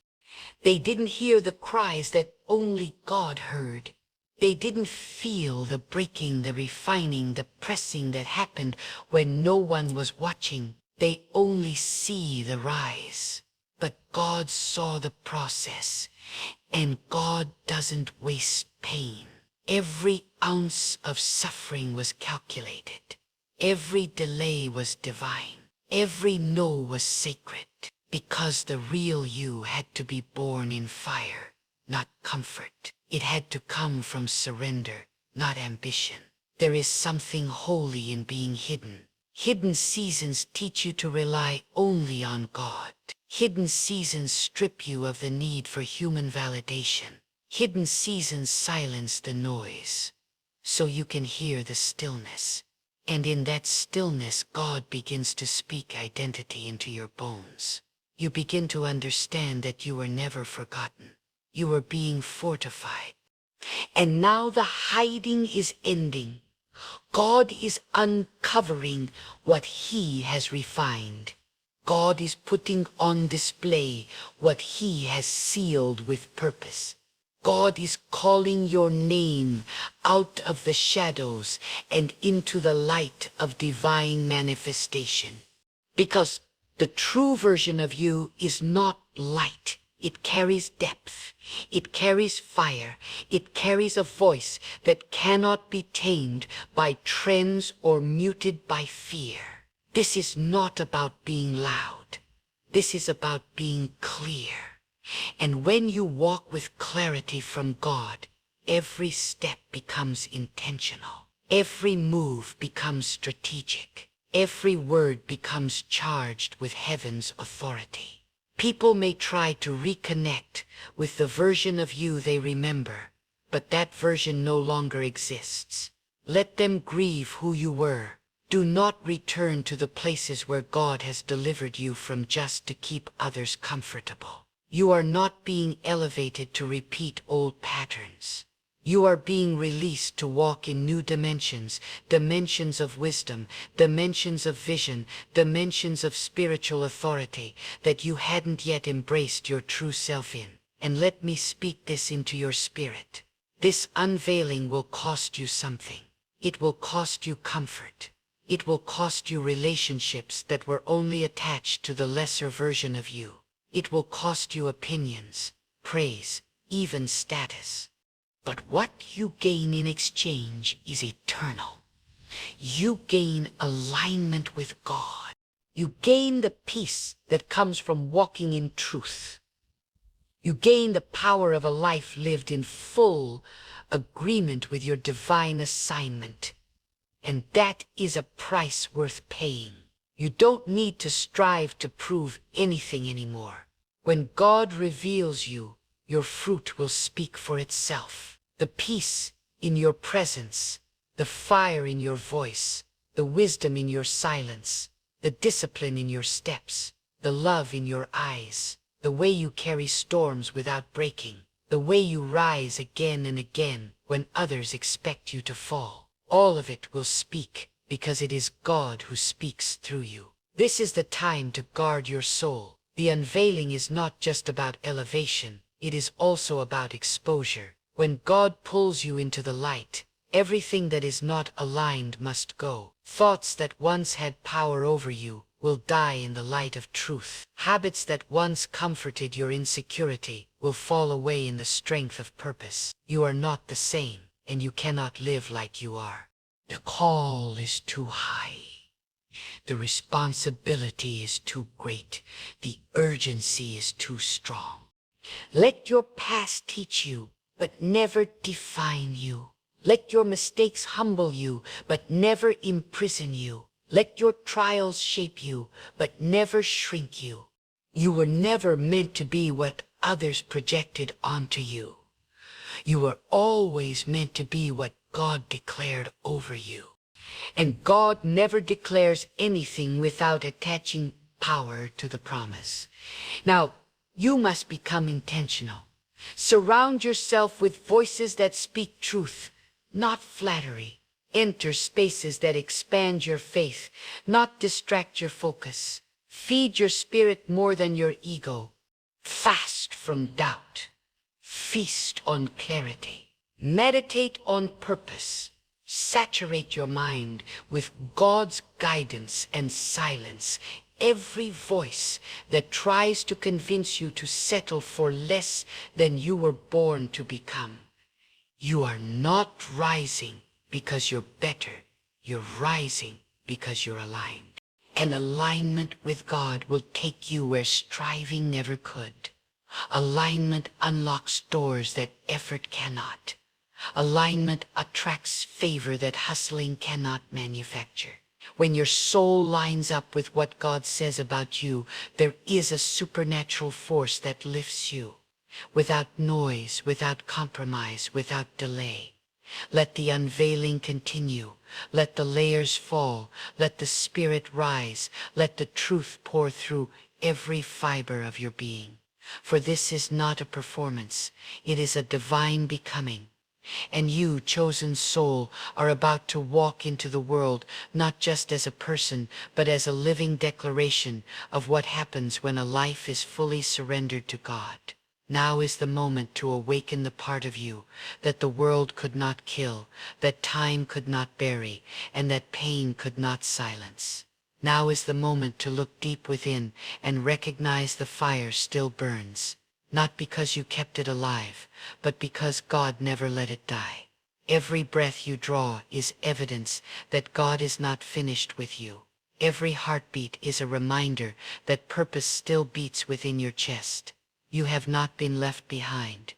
They didn't hear the cries that only God heard. They didn't feel the breaking, the refining, the pressing that happened when no one was watching. They only see the rise. But God saw the process, and God doesn't waste pain. Every ounce of suffering was calculated. Every delay was divine. Every no was sacred. Because the real you had to be born in fire, not comfort. It had to come from surrender, not ambition. There is something holy in being hidden. Hidden seasons teach you to rely only on God. Hidden seasons strip you of the need for human validation. Hidden seasons silence the noise, so you can hear the stillness. And in that stillness, God begins to speak identity into your bones. You begin to understand that you were never forgotten. You were being fortified. And now the hiding is ending. God is uncovering what He has refined. God is putting on display what He has sealed with purpose. God is calling your name out of the shadows and into the light of divine manifestation. Because the true version of you is not light. It carries depth. It carries fire. It carries a voice that cannot be tamed by trends or muted by fear. This is not about being loud. This is about being clear. And when you walk with clarity from God, every step becomes intentional. Every move becomes strategic. Every word becomes charged with heaven's authority. People may try to reconnect with the version of you they remember, but that version no longer exists. Let them grieve who you were. Do not return to the places where God has delivered you from just to keep others comfortable. You are not being elevated to repeat old patterns. You are being released to walk in new dimensions, dimensions of wisdom, dimensions of vision, dimensions of spiritual authority that you hadn't yet embraced your true self in. And let me speak this into your spirit. This unveiling will cost you something. It will cost you comfort. It will cost you relationships that were only attached to the lesser version of you. It will cost you opinions, praise, even status. But what you gain in exchange is eternal. You gain alignment with God. You gain the peace that comes from walking in truth. You gain the power of a life lived in full agreement with your divine assignment. And that is a price worth paying. You don't need to strive to prove anything anymore. When God reveals you, your fruit will speak for itself. The peace in your presence, the fire in your voice, the wisdom in your silence, the discipline in your steps, the love in your eyes, the way you carry storms without breaking, the way you rise again and again when others expect you to fall. All of it will speak because it is God who speaks through you. This is the time to guard your soul. The unveiling is not just about elevation, it is also about exposure. When God pulls you into the light, Everything that is not aligned must go. Thoughts that once had power over you will die in the light of truth. Habits that once comforted your insecurity will fall away in the strength of purpose. You are not the same, and you cannot live like you are. The call is too high. The responsibility is too great. The urgency is too strong. Let your past teach you, but never define you. Let your mistakes humble you, but never imprison you. Let your trials shape you, but never shrink you. You were never meant to be what others projected onto you. You were always meant to be what God declared over you. And God never declares anything without attaching power to the promise. Now, you must become intentional. Surround yourself with voices that speak truth, not flattery. Enter spaces that expand your faith, not distract your focus. Feed your spirit more than your ego. Fast from doubt. Feast on clarity. Meditate on purpose. Saturate your mind with God's guidance and silence every voice that tries to convince you to settle for less than you were born to become. You are not rising because you're better. You're rising because you're aligned. And alignment with God will take you where striving never could. Alignment unlocks doors that effort cannot. Alignment attracts favor that hustling cannot manufacture. When your soul lines up with what God says about you, there is a supernatural force that lifts you. Without noise, without compromise, without delay. Let the unveiling continue. Let the layers fall. Let the spirit rise. Let the truth pour through every fiber of your being. For this is not a performance. It is a divine becoming. And you, chosen soul, are about to walk into the world not just as a person, but as a living declaration of what happens when a life is fully surrendered to God. Now is the moment to awaken the part of you that the world could not kill, that time could not bury, and that pain could not silence. Now is the moment to look deep within and recognize the fire still burns. Not because you kept it alive, but because God never let it die. Every breath you draw is evidence that God is not finished with you. Every heartbeat is a reminder that purpose still beats within your chest. You have not been left behind.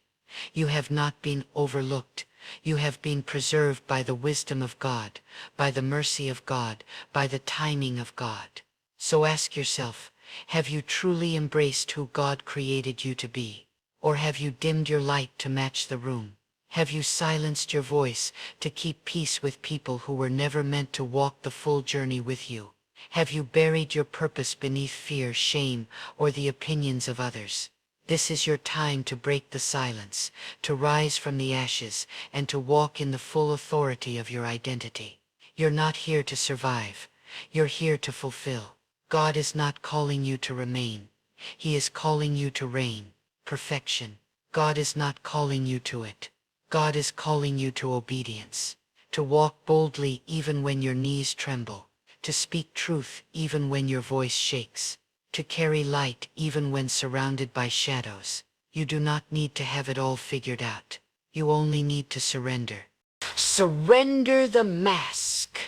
You have not been overlooked. You have been preserved by the wisdom of God, by the mercy of God, by the timing of God. So ask yourself, have you truly embraced who God created you to be? Or have you dimmed your light to match the room? Have you silenced your voice to keep peace with people who were never meant to walk the full journey with you? Have you buried your purpose beneath fear, shame, or the opinions of others? This is your time to break the silence, to rise from the ashes, and to walk in the full authority of your identity. You're not here to survive. You're here to fulfill. God is not calling you to remain. He is calling you to reign. Perfection. God is not calling you to it. God is calling you to obedience. To walk boldly even when your knees tremble. To speak truth even when your voice shakes. To carry light even when surrounded by shadows. You do not need to have it all figured out. You only need to surrender. Surrender the mask.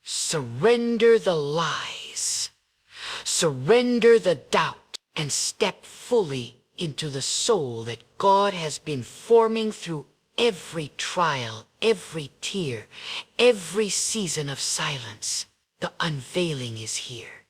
Surrender the lies. Surrender the doubt and step fully into the soul that God has been forming through every trial, every tear, every season of silence. The unveiling is here.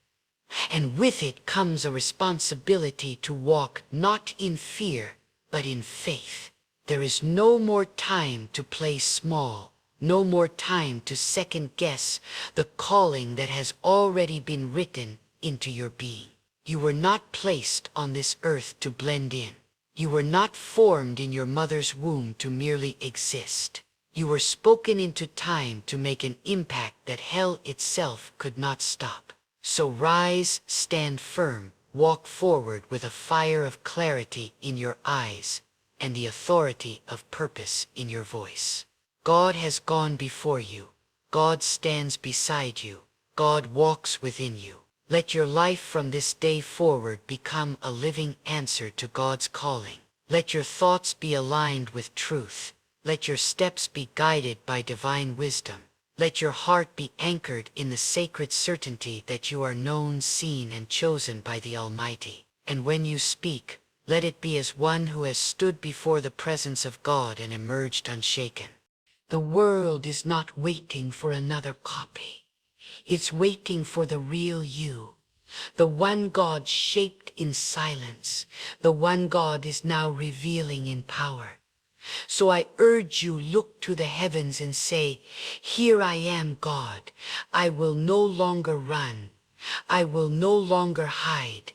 And with it comes a responsibility to walk not in fear, but in faith. There is no more time to play small, no more time to second guess the calling that has already been written into your being. You were not placed on this earth to blend in. You were not formed in your mother's womb to merely exist. You were spoken into time to make an impact that hell itself could not stop. So rise, stand firm, walk forward with a fire of clarity in your eyes and the authority of purpose in your voice. God has gone before you. God stands beside you. God walks within you. Let your life from this day forward become a living answer to God's calling. Let your thoughts be aligned with truth. Let your steps be guided by divine wisdom. Let your heart be anchored in the sacred certainty that you are known, seen, and chosen by the Almighty. And when you speak, let it be as one who has stood before the presence of God and emerged unshaken. The world is not waiting for another copy. It's waiting for the real you, the one God shaped in silence, the one God is now revealing in power. So I urge you, look to the heavens and say, "Here I am, God. I will no longer run. I will no longer hide.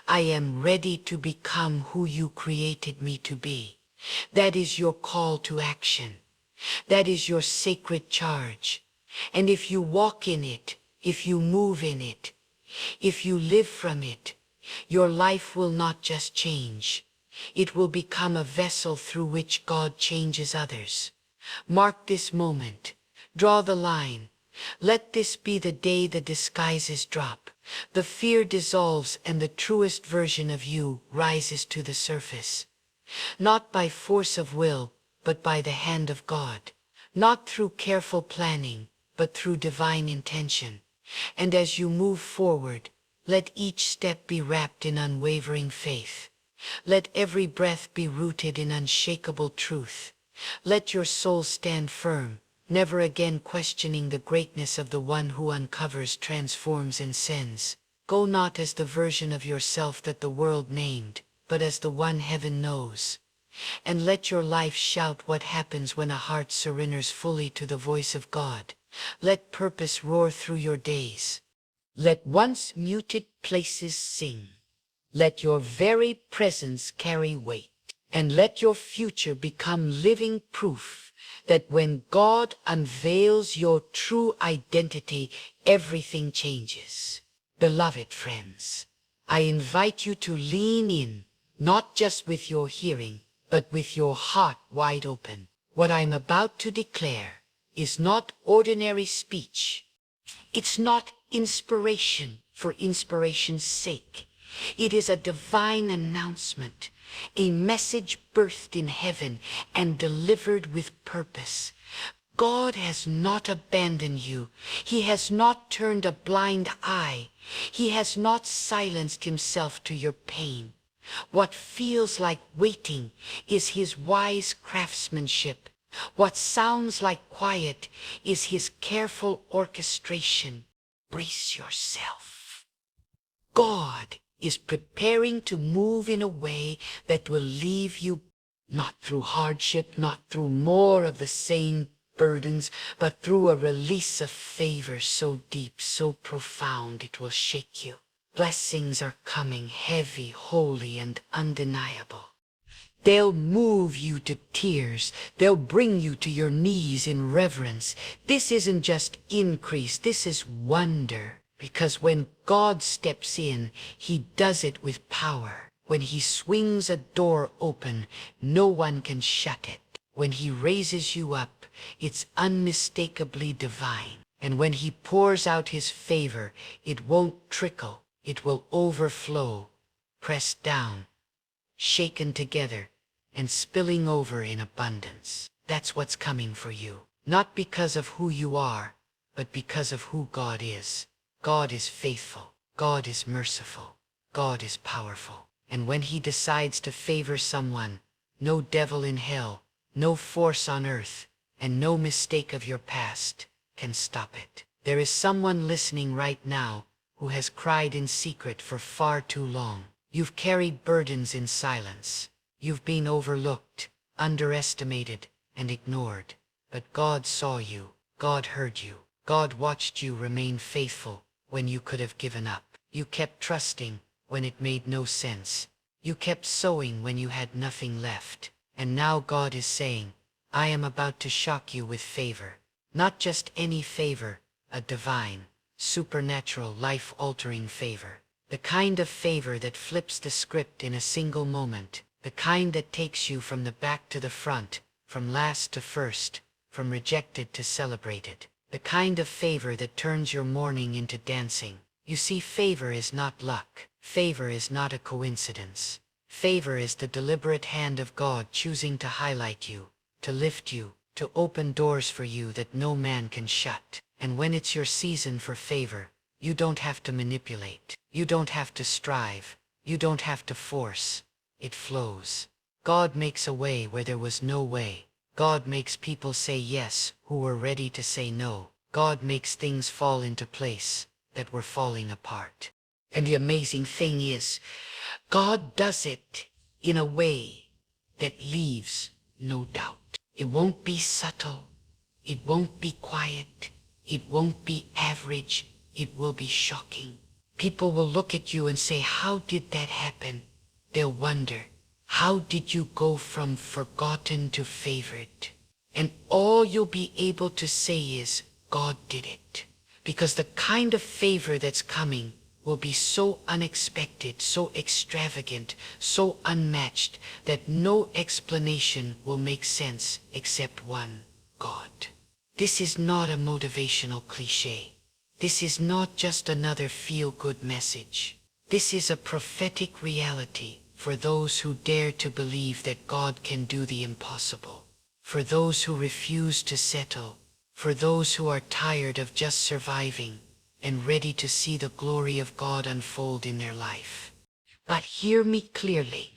I am ready to become who you created me to be." That is your call to action. That is your sacred charge. And if you walk in it, if you move in it, if you live from it, your life will not just change. It will become a vessel through which God changes others. Mark this moment. Draw the line. Let this be the day the disguises drop, the fear dissolves, and the truest version of you rises to the surface. Not by force of will, but by the hand of God. Not through careful planning, but through divine intention. And as you move forward, let each step be wrapped in unwavering faith. Let every breath be rooted in unshakable truth. Let your soul stand firm, never again questioning the greatness of the one who uncovers, transforms, and sends. Go not as the version of yourself that the world named, but as the one heaven knows. And let your life shout what happens when a heart surrenders fully to the voice of God. Let purpose roar through your days. Let once muted places sing. Let your very presence carry weight. And let your future become living proof that when God unveils your true identity, everything changes. Beloved friends, I invite you to lean in, not just with your hearing, but with your heart wide open. What I'm about to declare is not ordinary speech. It's not inspiration for inspiration's sake. It is a divine announcement, a message birthed in heaven and delivered with purpose. God has not abandoned you. He has not turned a blind eye. He has not silenced himself to your pain. What feels like waiting is his wise craftsmanship. What sounds like quiet is his careful orchestration. Brace yourself. God is preparing to move in a way that will leave you not through hardship, not through more of the same burdens, but through a release of favor so deep, so profound it will shake you. Blessings are coming, heavy, holy, and undeniable. They'll move you to tears. They'll bring you to your knees in reverence. This isn't just increase, this is wonder. Because when God steps in, he does it with power. When he swings a door open, no one can shut it. When he raises you up, it's unmistakably divine. And when he pours out his favor, it won't trickle, it will overflow, pressed down, shaken together, and spilling over in abundance. That's what's coming for you. Not because of who you are, but because of who God is. God is faithful. God is merciful. God is powerful. And when he decides to favor someone, no devil in hell, no force on earth, and no mistake of your past can stop it. There is someone listening right now who has cried in secret for far too long. You've carried burdens in silence. You've been overlooked, underestimated, and ignored. But God saw you. God heard you. God watched you remain faithful when you could have given up. You kept trusting when it made no sense. You kept sowing when you had nothing left. And now God is saying, I am about to shock you with favor. Not just any favor, a divine, supernatural, life-altering favor. The kind of favor that flips the script in a single moment. The kind that takes you from the back to the front, from last to first, from rejected to celebrated. The kind of favor that turns your mourning into dancing. You see, favor is not luck. Favor is not a coincidence. Favor is the deliberate hand of God choosing to highlight you, to lift you, to open doors for you that no man can shut. And when it's your season for favor, you don't have to manipulate. You don't have to strive. You don't have to force. It flows. God makes a way where there was no way. God makes people say yes who were ready to say no. God makes things fall into place that were falling apart. And the amazing thing is, God does it in a way that leaves no doubt. It won't be subtle. It won't be quiet. It won't be average. It will be shocking. People will look at you and say, how did that happen? They'll wonder, how did you go from forgotten to favored? And all you'll be able to say is, God did it. Because the kind of favor that's coming will be so unexpected, so extravagant, so unmatched, that no explanation will make sense except one: God. This is not a motivational cliche. This is not just another feel-good message. This is a prophetic reality for those who dare to believe that God can do the impossible, for those who refuse to settle, for those who are tired of just surviving and ready to see the glory of God unfold in their life. But hear me clearly.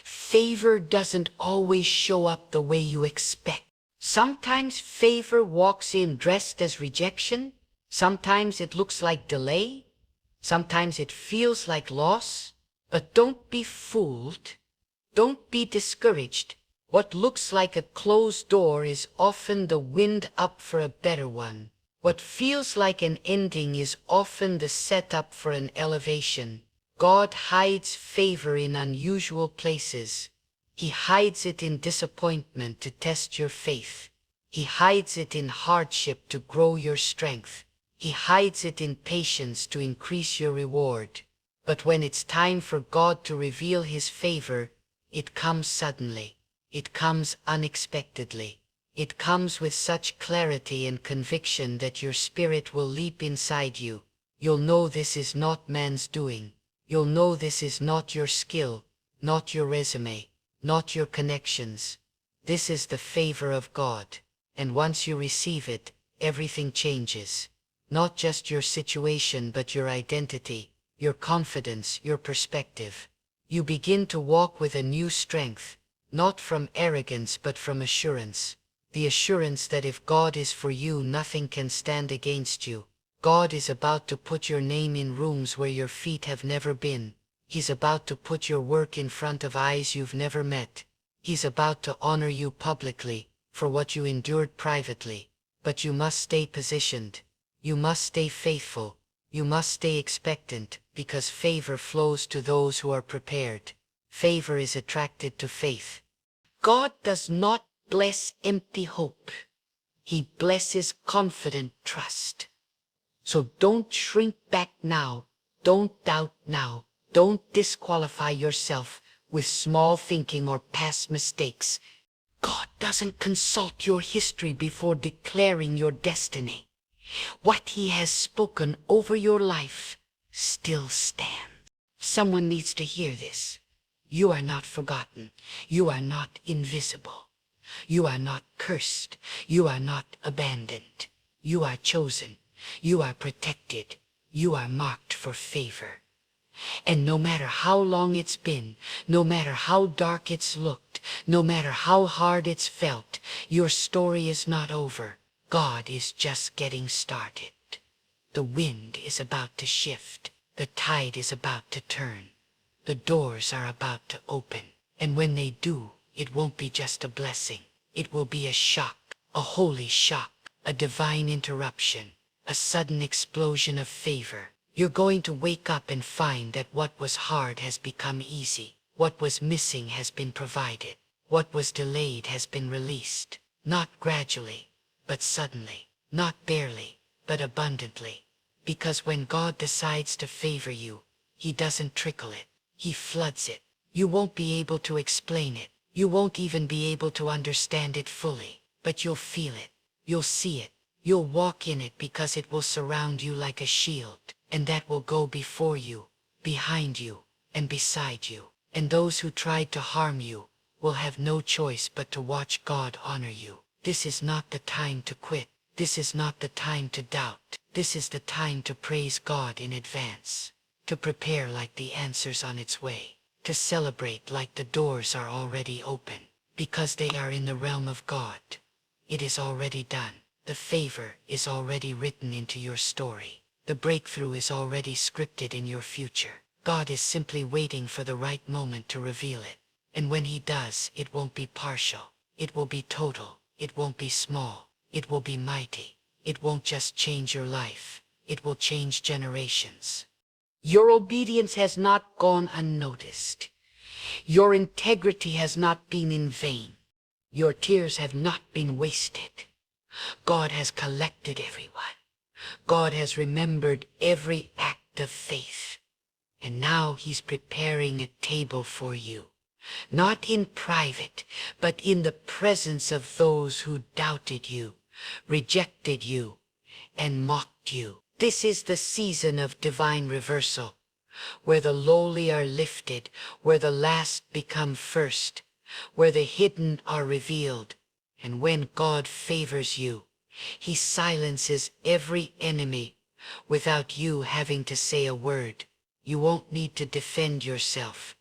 Favor doesn't always show up the way you expect. Sometimes favor walks in dressed as rejection. Sometimes it looks like delay. Sometimes it feels like loss. But don't be fooled. Don't be discouraged. What looks like a closed door is often the wind up for a better one. What feels like an ending is often the setup for an elevation. God hides favor in unusual places. He hides it in disappointment to test your faith. He hides it in hardship to grow your strength. He hides it in patience to increase your reward. But when it's time for God to reveal His favor, it comes suddenly. It comes unexpectedly. It comes with such clarity and conviction that your spirit will leap inside you. You'll know this is not man's doing. You'll know this is not your skill, not your resume, not your connections. This is the favor of God. And once you receive it, everything changes. Not just your situation, but your identity, your confidence, your perspective. You begin to walk with a new strength, not from arrogance but from assurance. The assurance that if God is for you, nothing can stand against you. God is about to put your name in rooms where your feet have never been. He's about to put your work in front of eyes you've never met. He's about to honor you publicly for what you endured privately. But you must stay positioned. You must stay faithful. You must stay expectant, because favor flows to those who are prepared. Favor is attracted to faith. God does not bless empty hope. He blesses confident trust. So don't shrink back now. Don't doubt now. Don't disqualify yourself with small thinking or past mistakes. God doesn't consult your history before declaring your destiny. What He has spoken over your life still stands. Someone needs to hear this. You are not forgotten. You are not invisible. You are not cursed. You are not abandoned. You are chosen. You are protected. You are marked for favor. And no matter how long it's been, no matter how dark it's looked, no matter how hard it's felt, your story is not over. God is just getting started. The wind is about to shift. The tide is about to turn. The doors are about to open. And when they do, it won't be just a blessing. It will be a shock, a holy shock, a divine interruption, a sudden explosion of favor. You're going to wake up and find that what was hard has become easy. What was missing has been provided. What was delayed has been released. Not gradually, but suddenly. Not barely, but abundantly. Because when God decides to favor you, He doesn't trickle it. He floods it. You won't be able to explain it. You won't even be able to understand it fully, but you'll feel it. You'll see it. You'll walk in it because it will surround you like a shield, and that will go before you, behind you, and beside you. And those who tried to harm you will have no choice but to watch God honor you. This is not the time to quit. This is not the time to doubt. This is the time to praise God in advance, to prepare like the answer's on its way, to celebrate like the doors are already open, because they are in the realm of God. It is already done. The favor is already written into your story. The breakthrough is already scripted in your future. God is simply waiting for the right moment to reveal it. And when he does, it won't be partial. It will be total. It won't be small. It will be mighty. It won't just change your life. It will change generations. Your obedience has not gone unnoticed. Your integrity has not been in vain. Your tears have not been wasted. God has collected everyone. God has remembered every act of faith. And now he's preparing a table for you, not in private, but in the presence of those who doubted you, rejected you, and mocked you. This is the season of divine reversal, where the lowly are lifted, where the last become first, where the hidden are revealed. And when God favors you, he silences every enemy without you having to say a word. You won't need to defend yourself.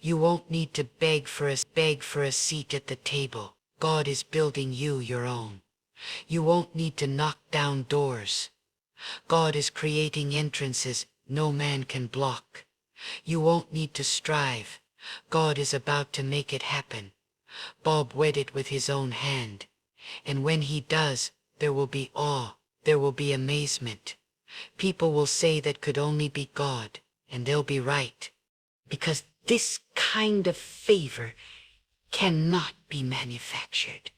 You won't need to beg for a seat at the table. God is building you your own. You won't need to knock down doors. God is creating entrances no man can block. You won't need to strive. God is about to make it happen. Bob wed it with his own hand. And when he does, there will be awe. There will be amazement. People will say that could only be God, and they'll be right. Because this kind of favor cannot be manufactured.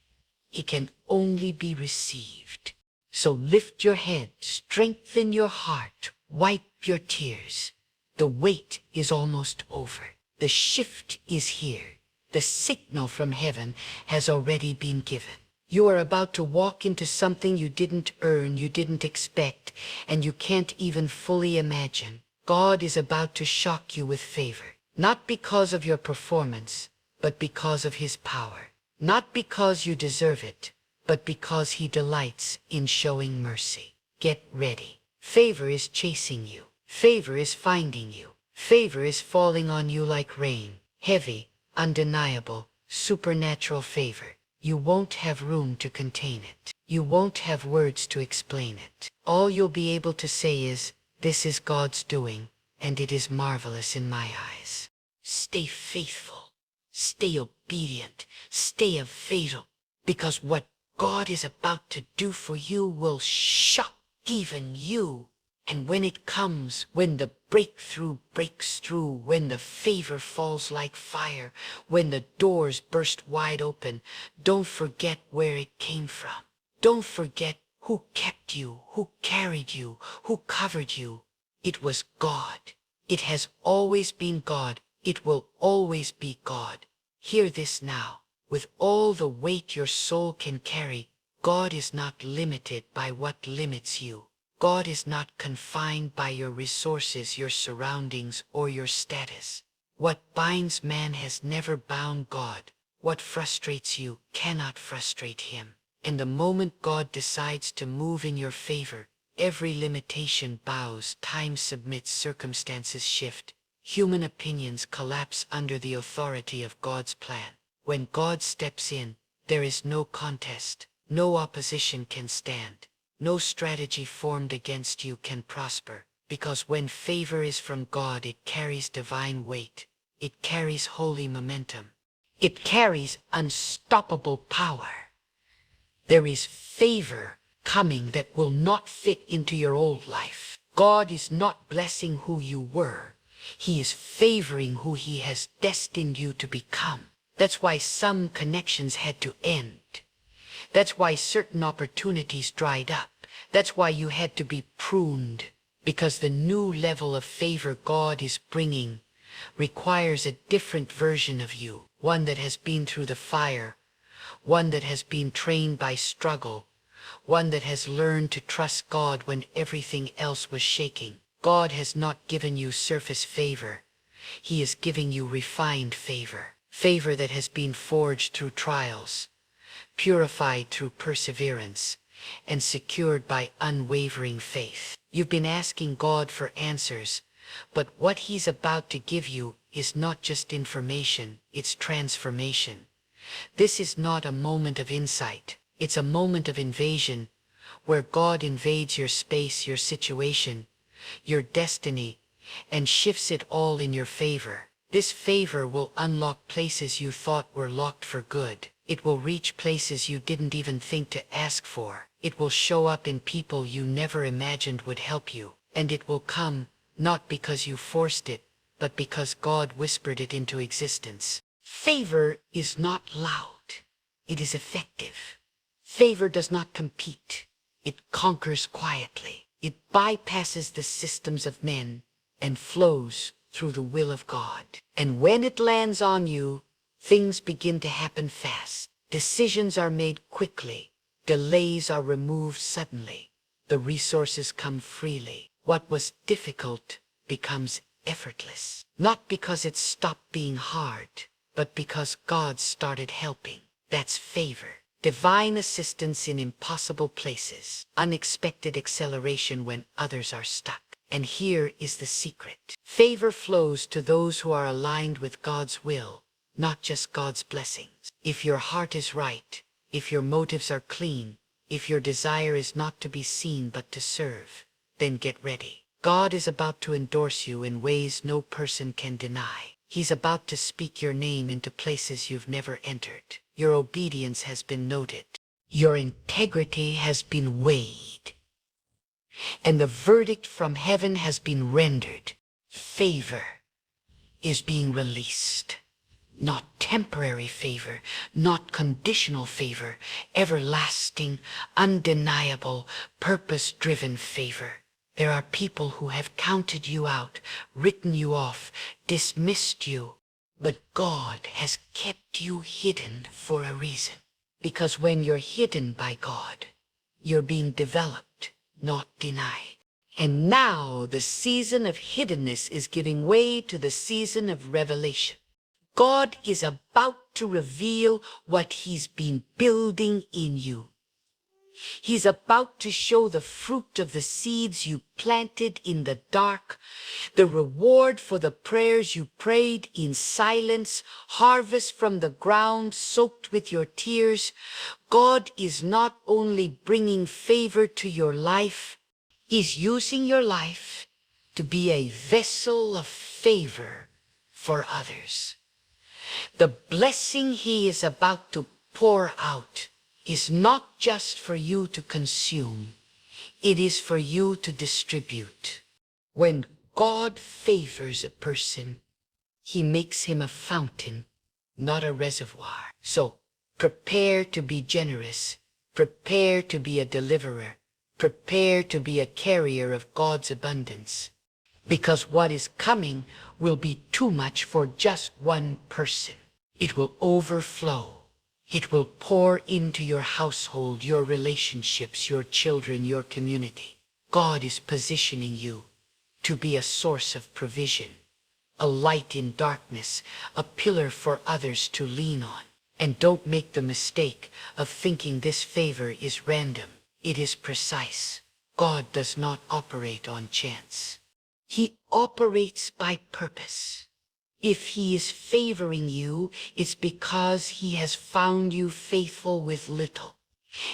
It can only be received. So lift your head, strengthen your heart, wipe your tears. The wait is almost over. The shift is here. The signal from heaven has already been given. You are about to walk into something you didn't earn, you didn't expect, and you can't even fully imagine. God is about to shock you with favor, not because of your performance, but because of his power. Not because you deserve it, but because he delights in showing mercy. Get ready. Favor is chasing you. Favor is finding you. Favor is falling on you like rain. Heavy, undeniable, supernatural favor. You won't have room to contain it. You won't have words to explain it. All you'll be able to say is, this is God's doing, and it is marvelous in my eyes. Stay faithful. Stay obedient. Stay available. Because what God is about to do for you will shock even you. And when it comes, when the breakthrough breaks through, when the favor falls like fire, when the doors burst wide open, don't forget where it came from. Don't forget who kept you, who carried you, who covered you. It was God. It has always been God. It will always be God. Hear this now. With all the weight your soul can carry, God is not limited by what limits you. God is not confined by your resources, your surroundings, or your status. What binds man has never bound God. What frustrates you cannot frustrate him. And the moment God decides to move in your favor, every limitation bows, time submits, circumstances shift. Human opinions collapse under the authority of God's plan. When God steps in, there is no contest. No opposition can stand. No strategy formed against you can prosper, because when favor is from God, it carries divine weight. It carries holy momentum. It carries unstoppable power. There is favor coming that will not fit into your old life. God is not blessing who you were. He is favoring who he has destined you to become. That's why some connections had to end. That's why certain opportunities dried up. That's why you had to be pruned, because the new level of favor God is bringing requires a different version of you, one that has been through the fire, one that has been trained by struggle, one that has learned to trust God when everything else was shaking. God has not given you surface favor. He is giving you refined favor. Favor that has been forged through trials, purified through perseverance, and secured by unwavering faith. You've been asking God for answers, but what He's about to give you is not just information, it's transformation. This is not a moment of insight. It's a moment of invasion, where God invades your space, your situation, your destiny, and shifts it all in your favor. This favor will unlock places you thought were locked for good. It will reach places you didn't even think to ask for. It will show up in people you never imagined would help you. And it will come, not because you forced it, but because God whispered it into existence. Favor is not loud. It is effective. Favor does not compete. It conquers quietly. It bypasses the systems of men and flows through the will of God. And when it lands on you, things begin to happen fast. Decisions are made quickly. Delays are removed suddenly. The resources come freely. What was difficult becomes effortless. Not because it stopped being hard, but because God started helping. That's favor. Divine assistance in impossible places. Unexpected acceleration when others are stuck. And here is the secret. Favor flows to those who are aligned with God's will, not just God's blessings. If your heart is right, if your motives are clean, if your desire is not to be seen but to serve, then get ready. God is about to endorse you in ways no person can deny. He's about to speak your name into places you've never entered. Your obedience has been noted. Your integrity has been weighed. And the verdict from heaven has been rendered. Favor is being released. Not temporary favor, not conditional favor, everlasting, undeniable, purpose-driven favor. There are people who have counted you out, written you off, dismissed you, but God has kept you hidden for a reason. Because when you're hidden by God, you're being developed, not denied. And now the season of hiddenness is giving way to the season of revelation. God is about to reveal what He's been building in you. He's about to show the fruit of the seeds you planted in the dark, the reward for the prayers you prayed in silence, harvest from the ground soaked with your tears. God is not only bringing favor to your life, He's using your life to be a vessel of favor for others. The blessing He is about to pour out is not just for you to consume, it is for you to distribute. When God favors a person, He makes him a fountain, not a reservoir. So prepare to be generous, prepare to be a deliverer, prepare to be a carrier of God's abundance. Because what is coming will be too much for just one person. It will overflow. It will pour into your household, your relationships, your children, your community. God is positioning you to be a source of provision, a light in darkness, a pillar for others to lean on. And don't make the mistake of thinking this favor is random. It is precise. God does not operate on chance. He operates by purpose. If He is favoring you, it's because He has found you faithful with little.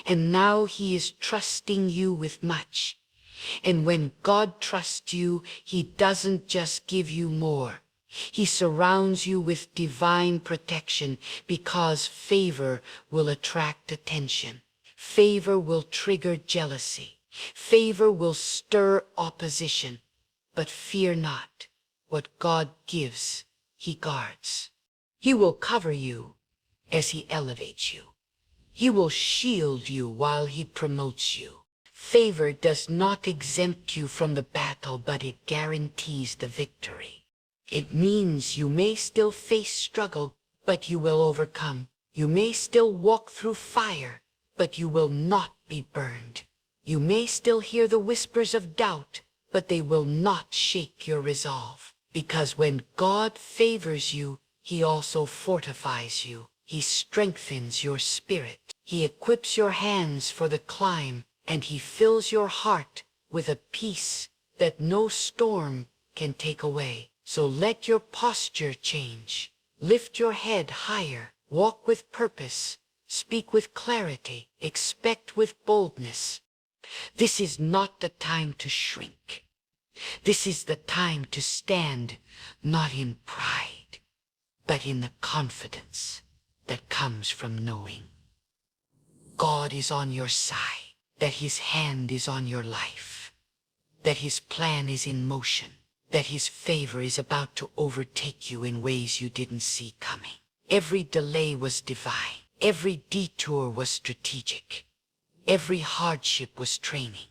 And now He is trusting you with much. And when God trusts you, He doesn't just give you more. He surrounds you with divine protection, because favor will attract attention. Favor will trigger jealousy. Favor will stir opposition. But fear not. What God gives, He guards. He will cover you as He elevates you. He will shield you while He promotes you. Favor does not exempt you from the battle, but it guarantees the victory. It means you may still face struggle, but you will overcome. You may still walk through fire, but you will not be burned. You may still hear the whispers of doubt, but they will not shake your resolve. Because when God favors you, He also fortifies you. He strengthens your spirit. He equips your hands for the climb, and He fills your heart with a peace that no storm can take away. So let your posture change. Lift your head higher. Walk with purpose. Speak with clarity. Expect with boldness. This is not the time to shrink. This is the time to stand, not in pride, but in the confidence that comes from knowing God is on your side, that His hand is on your life, that His plan is in motion, that His favor is about to overtake you in ways you didn't see coming. Every delay was divine. Every detour was strategic. Every hardship was training.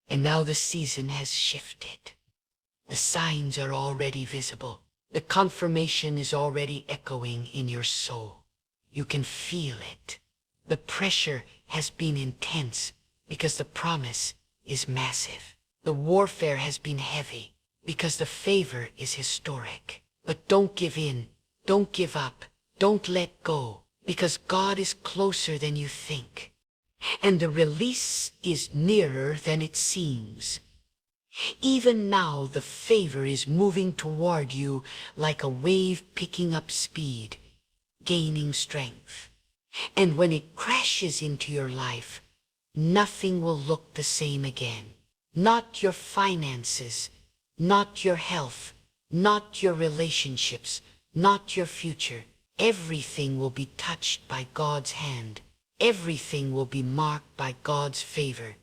And now the season has shifted. The signs are already visible. The confirmation is already echoing in your soul. You can feel it. The pressure has been intense because the promise is massive. The warfare has been heavy because the favor is historic. But don't give in. Don't give up. Don't let go, because God is closer than you think. And the release is nearer than it seems. Even now, the favor is moving toward you like a wave picking up speed, gaining strength. And when it crashes into your life, nothing will look the same again. Not your finances, not your health, not your relationships, not your future. Everything will be touched by God's hand. Everything will be marked by God's favor.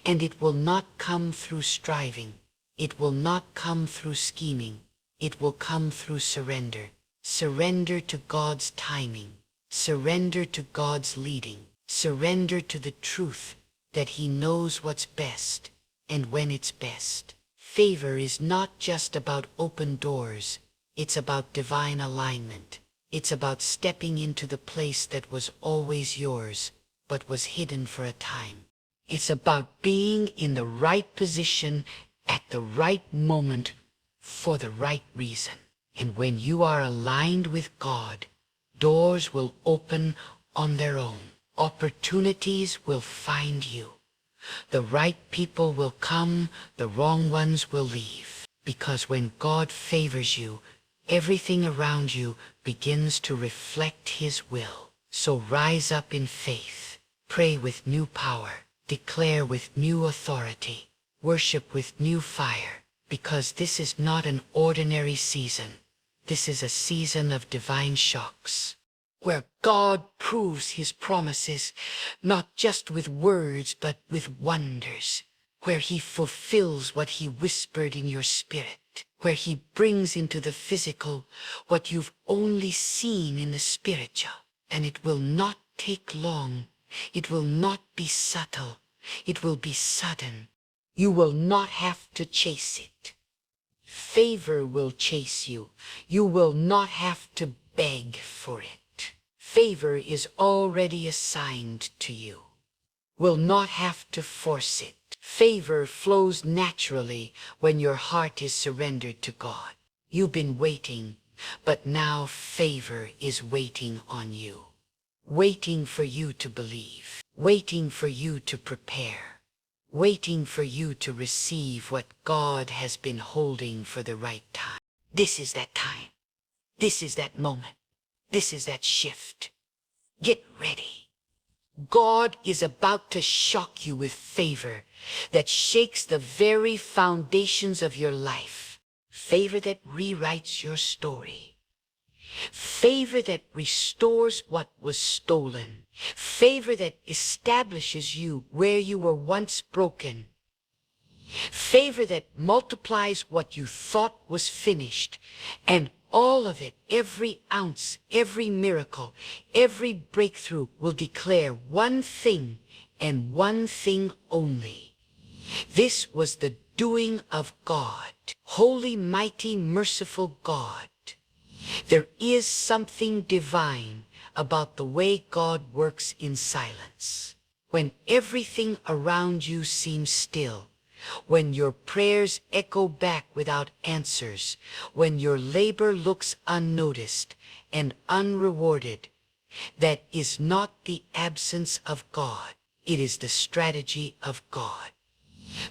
And it will not come through striving. It will not come through scheming. It will come through surrender. Surrender to God's timing. Surrender to God's leading. Surrender to the truth that He knows what's best and when it's best. Favor is not just about open doors. It's about divine alignment. It's about stepping into the place that was always yours, but was hidden for a time. It's about being in the right position at the right moment for the right reason. And when you are aligned with God, doors will open on their own. Opportunities will find you. The right people will come, the wrong ones will leave. Because when God favors you, everything around you begins to reflect His will. So rise up in faith. Pray with new power. Declare with new authority. Worship with new fire. Because this is not an ordinary season. This is a season of divine shocks, where God proves His promises, not just with words, but with wonders. Where He fulfills what He whispered in your spirit. Where He brings into the physical what you've only seen in the spiritual. And it will not take long. It will not be subtle. It will be sudden. You will not have to chase it. Favor will chase you. You will not have to beg for it. Favor is already assigned to you. Will not have to force it. Favor flows naturally when your heart is surrendered to God. You've been waiting, but now favor is waiting on you. Waiting for you to believe. Waiting for you to prepare. Waiting for you to receive what God has been holding for the right time. This is that time. This is that moment. This is that shift. Get ready. God is about to shock you with favor that shakes the very foundations of your life. Favor that rewrites your story. Favor that restores what was stolen. Favor that establishes you where you were once broken. Favor that multiplies what you thought was finished. And all of it, every ounce, every miracle, every breakthrough will declare one thing and one thing only. This was the doing of God, holy, mighty, merciful God. There is something divine about the way God works in silence. when everything around you seems still, when your prayers echo back without answers, when your labor looks unnoticed and unrewarded, that is not the absence of God. It is the strategy of God.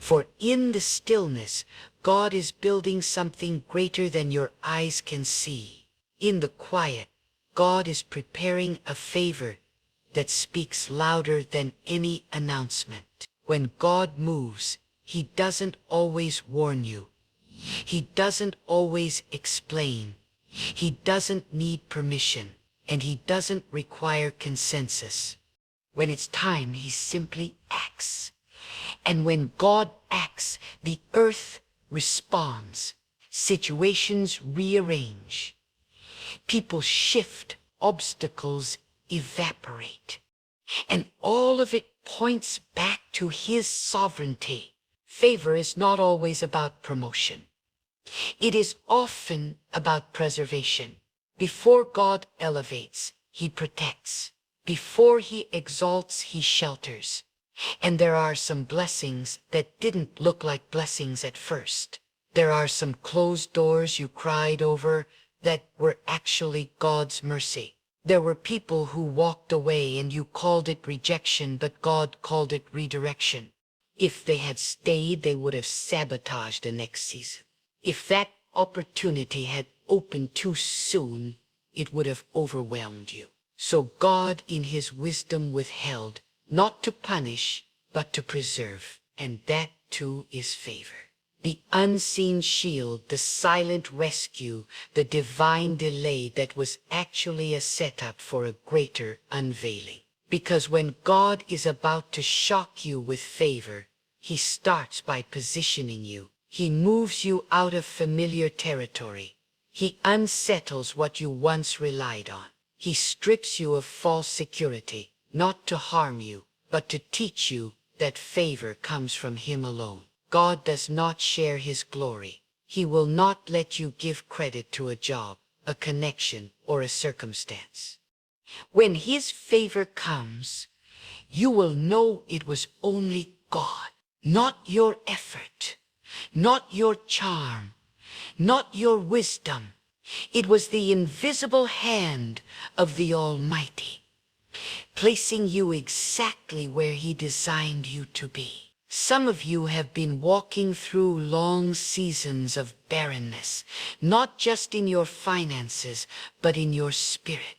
For in the stillness, God is building something greater than your eyes can see. In the quiet, God is preparing a favor that speaks louder than any announcement. When God moves, He doesn't always warn you. He doesn't always explain. He doesn't need permission, and He doesn't require consensus. When it's time, He simply acts. And when God acts, the earth responds. Situations rearrange. People shift, obstacles evaporate. And all of it points back to His sovereignty. Favor is not always about promotion. It is often about preservation. Before God elevates, He protects. Before He exalts, He shelters. And there are some blessings that didn't look like blessings at first. There are some closed doors you cried over that were actually God's mercy. There were people who walked away and you called it rejection, but God called it redirection. If they had stayed, they would have sabotaged the next season. If that opportunity had opened too soon, it would have overwhelmed you. So God in His wisdom withheld, not to punish, but to preserve. And that too is favor. The unseen shield, the silent rescue, the divine delay that was actually a setup for a greater unveiling. Because when God is about to shock you with favor, He starts by positioning you. He moves you out of familiar territory. He unsettles what you once relied on. He strips you of false security, not to harm you, but to teach you that favor comes from Him alone. God does not share His glory. He will not let you give credit to a job, a connection, or a circumstance. When His favor comes, you will know it was only God, not your effort, not your charm, not your wisdom. It was the invisible hand of the Almighty, placing you exactly where He designed you to be. Some of you have been walking through long seasons of barrenness, not just in your finances, but in your spirit.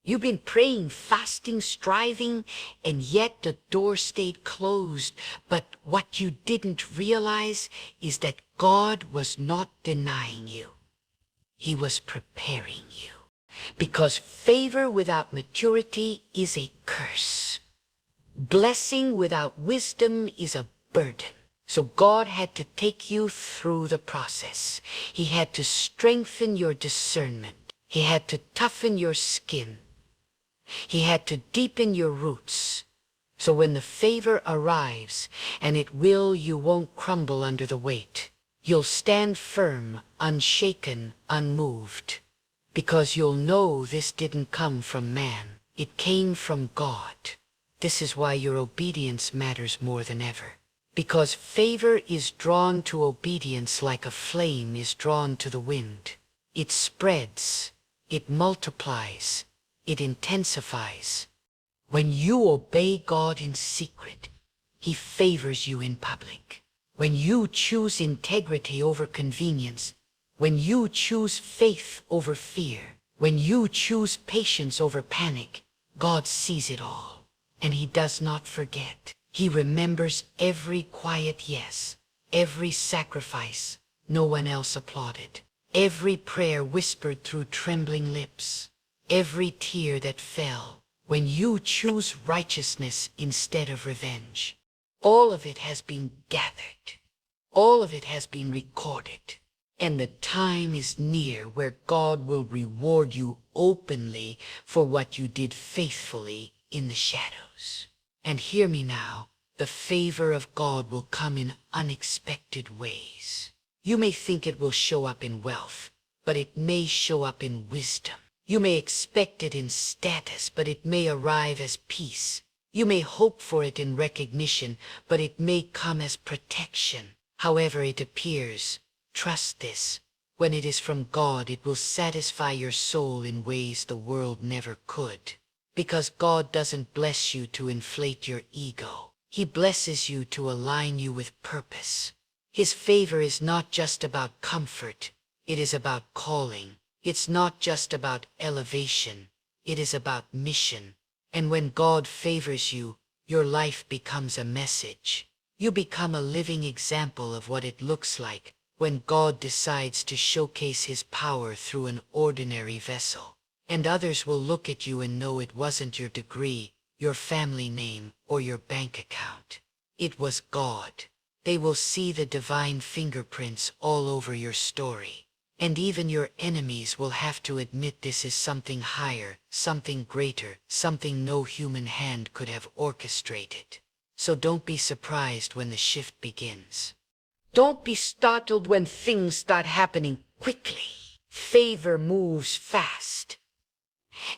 You've been praying, fasting, striving, and yet the door stayed closed. But what you didn't realize is that God was not denying you. He was preparing you. Because favor without maturity is a curse. Blessing without wisdom is a burden. So God had to take you through the process. He had to strengthen your discernment. He had to toughen your skin. He had to deepen your roots. So when the favor arrives, and it will, you won't crumble under the weight. You'll stand firm, unshaken, unmoved. Because you'll know this didn't come from man. It came from God. This is why your obedience matters more than ever. Because favor is drawn to obedience like a flame is drawn to the wind. It spreads, it multiplies, it intensifies. When you obey God in secret, He favors you in public. When you choose integrity over convenience, when you choose faith over fear, when you choose patience over panic, God sees it all, and He does not forget. He remembers every quiet yes, every sacrifice no one else applauded, every prayer whispered through trembling lips, every tear that fell when you choose righteousness instead of revenge. All of it has been gathered. All of it has been recorded. And the time is near where God will reward you openly for what you did faithfully in the shadows. And hear me now, the favor of God will come in unexpected ways. You may think it will show up in wealth, but it may show up in wisdom. You may expect it in status, but it may arrive as peace. You may hope for it in recognition, but it may come as protection. However it appears, trust this. When it is from God, it will satisfy your soul in ways the world never could. Because God doesn't bless you to inflate your ego. He blesses you to align you with purpose. His favor is not just about comfort. It is about calling. It's not just about elevation. It is about mission. And when God favors you, your life becomes a message. You become a living example of what it looks like when God decides to showcase his power through an ordinary vessel. And others will look at you and know it wasn't your degree, your family name, or your bank account. It was God. They will see the divine fingerprints all over your story. And even your enemies will have to admit this is something higher, something greater, something no human hand could have orchestrated. So don't be surprised when the shift begins. Don't be startled when things start happening quickly. Favor moves fast.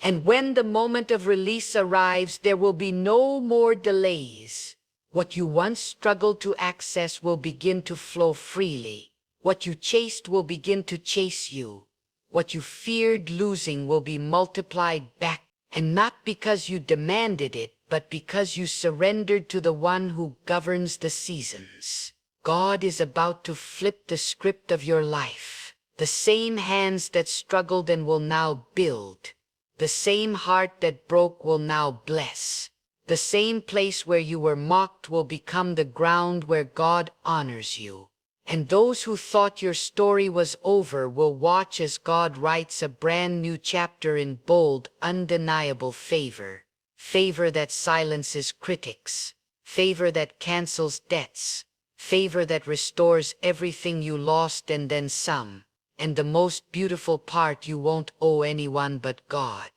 And when the moment of release arrives, there will be no more delays. What you once struggled to access will begin to flow freely. What you chased will begin to chase you. What you feared losing will be multiplied back, and not because you demanded it, but because you surrendered to the one who governs the seasons. God is about to flip the script of your life. The same hands that struggled and will now build. The same heart that broke will now bless. The same place where you were mocked will become the ground where God honors you. And those who thought your story was over will watch as God writes a brand new chapter in bold, undeniable favor. Favor that silences critics. Favor that cancels debts. Favor that restores everything you lost and then some. And the most beautiful part, you won't owe anyone but God.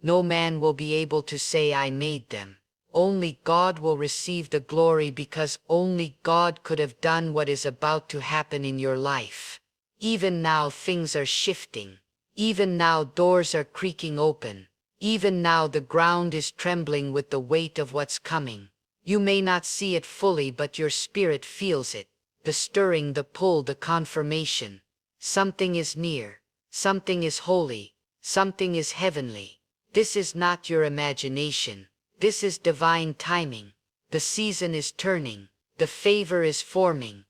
No man will be able to say, I made them. Only God will receive the glory, because only God could have done what is about to happen in your life. Even now things are shifting. Even now doors are creaking open. Even now the ground is trembling with the weight of what's coming. You may not see it fully, but your spirit feels it. The stirring, the pull, the confirmation. Something is near. Something is holy. Something is heavenly. This is not your imagination. This is divine timing. The season is turning. The favor is forming.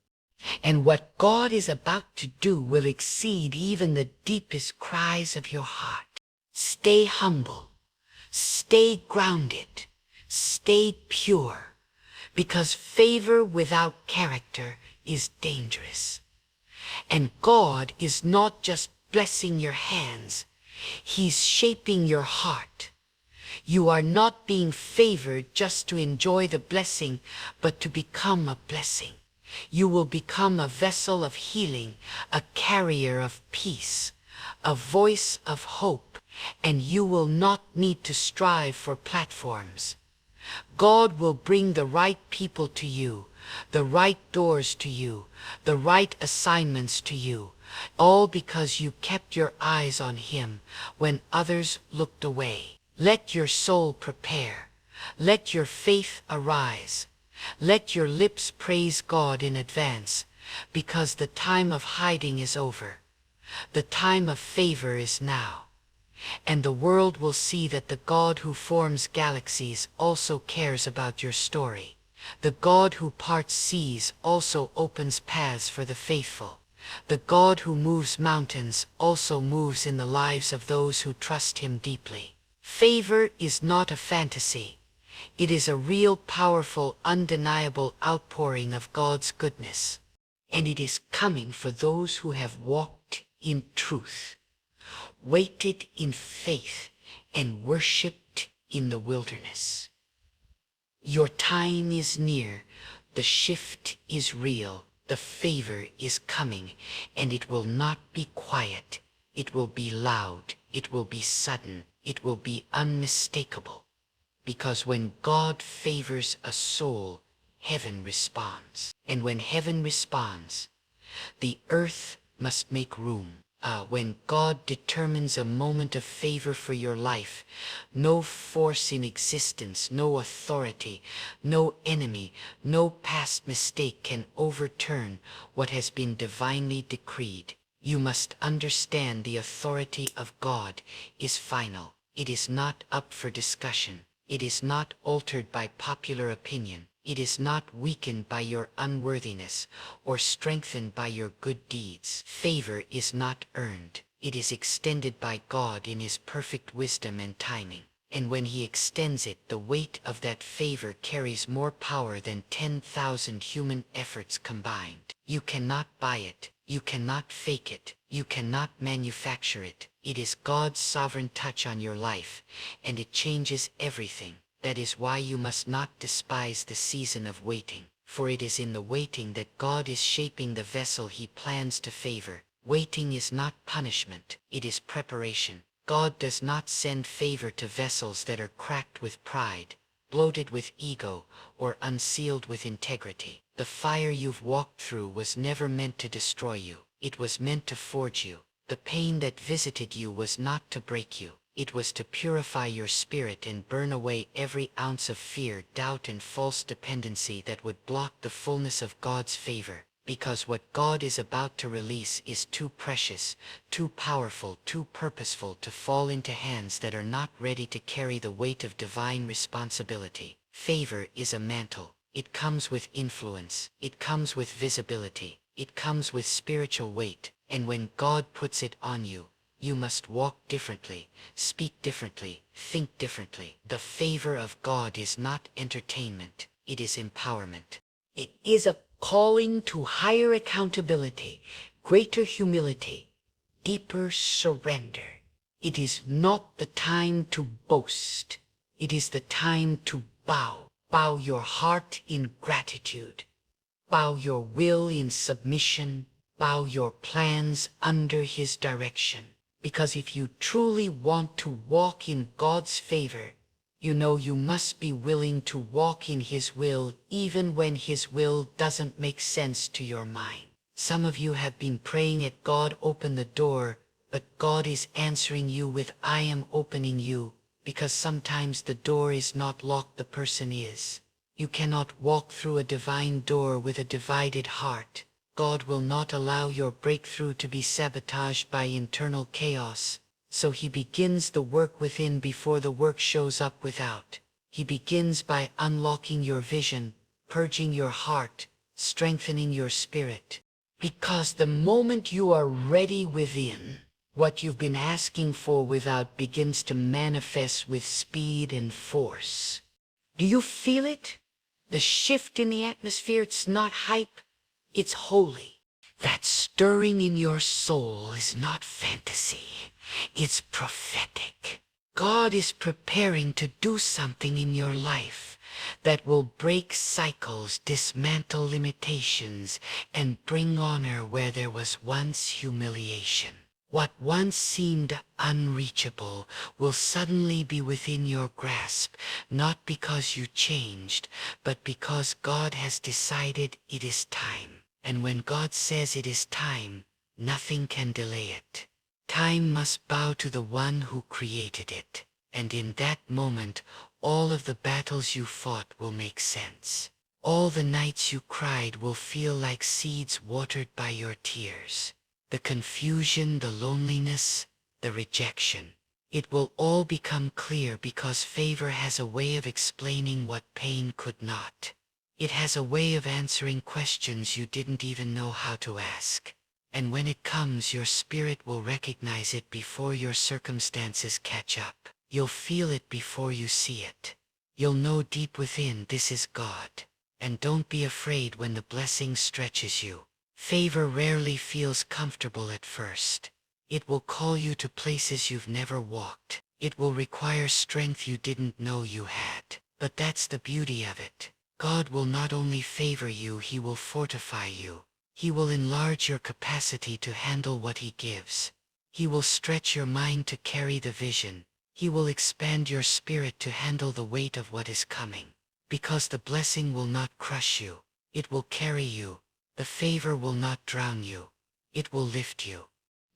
And what God is about to do will exceed even the deepest cries of your heart. Stay humble. Stay grounded. Stay pure. Because favor without character is dangerous. And God is not just blessing your hands. He's shaping your heart. You are not being favored just to enjoy the blessing, but to become a blessing. You will become a vessel of healing, a carrier of peace, a voice of hope, and you will not need to strive for platforms. God will bring the right people to you, the right doors to you, the right assignments to you, all because you kept your eyes on Him when others looked away. Let your soul prepare. Let your faith arise. Let your lips praise God in advance, because the time of hiding is over. The time of favor is now. And the world will see that the God who forms galaxies also cares about your story. The God who parts seas also opens paths for the faithful. The God who moves mountains also moves in the lives of those who trust Him deeply. Favor is not a fantasy. It is a real, powerful, undeniable outpouring of God's goodness. And it is coming for those who have walked in truth, waited in faith, and worshipped in the wilderness. Your time is near. The shift is real. The favor is coming, and it will not be quiet. It will be loud. It will be sudden. It will be unmistakable. Because when God favors a soul, heaven responds. And when heaven responds, the earth must make room. When God determines a moment of favor for your life, no force in existence, no authority, no enemy, no past mistake can overturn what has been divinely decreed. You must understand the authority of God is final. It is not up for discussion. It is not altered by popular opinion. It is not weakened by your unworthiness or strengthened by your good deeds. Favor is not earned. It is extended by God in His perfect wisdom and timing. And when He extends it, the weight of that favor carries more power than 10,000 human efforts combined. You cannot buy it. You cannot fake it. You cannot manufacture it. It is God's sovereign touch on your life, and it changes everything. That is why you must not despise the season of waiting, for it is in the waiting that God is shaping the vessel He plans to favor. Waiting is not punishment, it is preparation. God does not send favor to vessels that are cracked with pride, bloated with ego, or unsealed with integrity. The fire you've walked through was never meant to destroy you. It was meant to forge you. The pain that visited you was not to break you. It was to purify your spirit and burn away every ounce of fear, doubt, and false dependency that would block the fullness of God's favor. Because what God is about to release is too precious, too powerful, too purposeful to fall into hands that are not ready to carry the weight of divine responsibility. Favor is a mantle. It comes with influence. It comes with visibility. It comes with spiritual weight. And when God puts it on you, you must walk differently, speak differently, think differently. The favor of God is not entertainment, it is empowerment. It is a calling to higher accountability, greater humility, deeper surrender. It is not the time to boast. It is the time to bow. Bow your heart in gratitude. Bow your will in submission. Bow your plans under His direction. Because if you truly want to walk in God's favor, you know you must be willing to walk in His will even when His will doesn't make sense to your mind. Some of you have been praying at God open the door, but God is answering you with I am opening you, because sometimes the door is not locked, the person is. You cannot walk through a divine door with a divided heart. God will not allow your breakthrough to be sabotaged by internal chaos, so He begins the work within before the work shows up without. He begins by unlocking your vision, purging your heart, strengthening your spirit. Because the moment you are ready within, what you've been asking for without begins to manifest with speed and force. Do you feel it? The shift in the atmosphere, it's not hype. It's holy. That stirring in your soul is not fantasy. It's prophetic. God is preparing to do something in your life that will break cycles, dismantle limitations, and bring honor where there was once humiliation. What once seemed unreachable will suddenly be within your grasp, not because you changed, but because God has decided it is time. And when God says it is time, nothing can delay it. Time must bow to the one who created it. And in that moment, all of the battles you fought will make sense. All the nights you cried will feel like seeds watered by your tears. The confusion, the loneliness, the rejection. It will all become clear because favor has a way of explaining what pain could not. It has a way of answering questions you didn't even know how to ask. And when it comes, your spirit will recognize it before your circumstances catch up. You'll feel it before you see it. You'll know deep within this is God. And don't be afraid when the blessing stretches you. Favor rarely feels comfortable at first. It will call you to places you've never walked. It will require strength you didn't know you had. But that's the beauty of it. God will not only favor you, He will fortify you. He will enlarge your capacity to handle what He gives. He will stretch your mind to carry the vision. He will expand your spirit to handle the weight of what is coming. Because the blessing will not crush you. It will carry you. The favor will not drown you. It will lift you.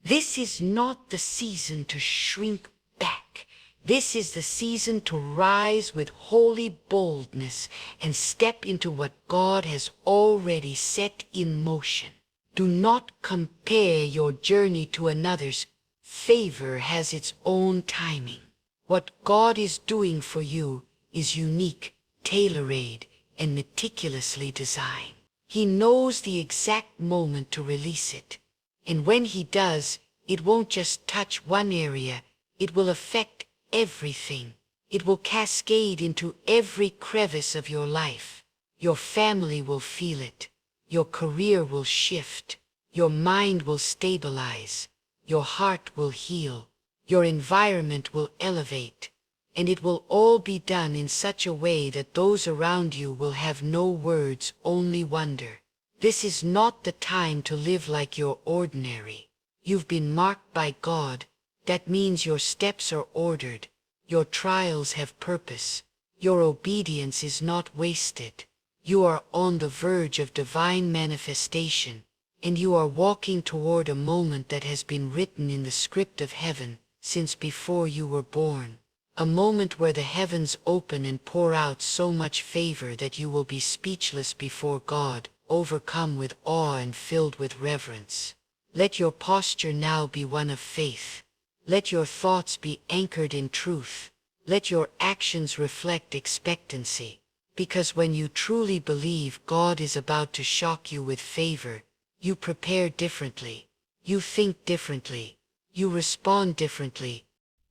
This is not the season to shrink back. This is the season to rise with holy boldness and step into what God has already set in motion. Do not compare your journey to another's. Favor has its own timing. What God is doing for you is unique, tailor-made, and meticulously designed. He knows the exact moment to release it. And when he does, it won't just touch one area, it will affect everything. It will cascade into every crevice of your life. Your family will feel it. Your career will shift. Your mind will stabilize. Your heart will heal. Your environment will elevate. And it will all be done in such a way that those around you will have no words, only wonder. This is not the time to live like you're ordinary. You've been marked by God. That means your steps are ordered. Your trials have purpose. Your obedience is not wasted. You are on the verge of divine manifestation, and you are walking toward a moment that has been written in the script of heaven since before you were born. A moment where the heavens open and pour out so much favor that you will be speechless before God, overcome with awe and filled with reverence. Let your posture now be one of faith. Let your thoughts be anchored in truth. Let your actions reflect expectancy. Because when you truly believe God is about to shock you with favor, you prepare differently. You think differently. You respond differently.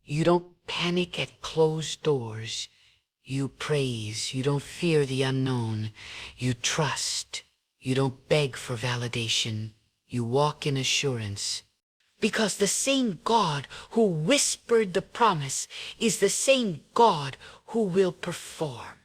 You don't panic at closed doors. You praise. You don't fear the unknown. You trust. You don't beg for validation. You walk in assurance. Because the same God who whispered the promise is the same God who will perform.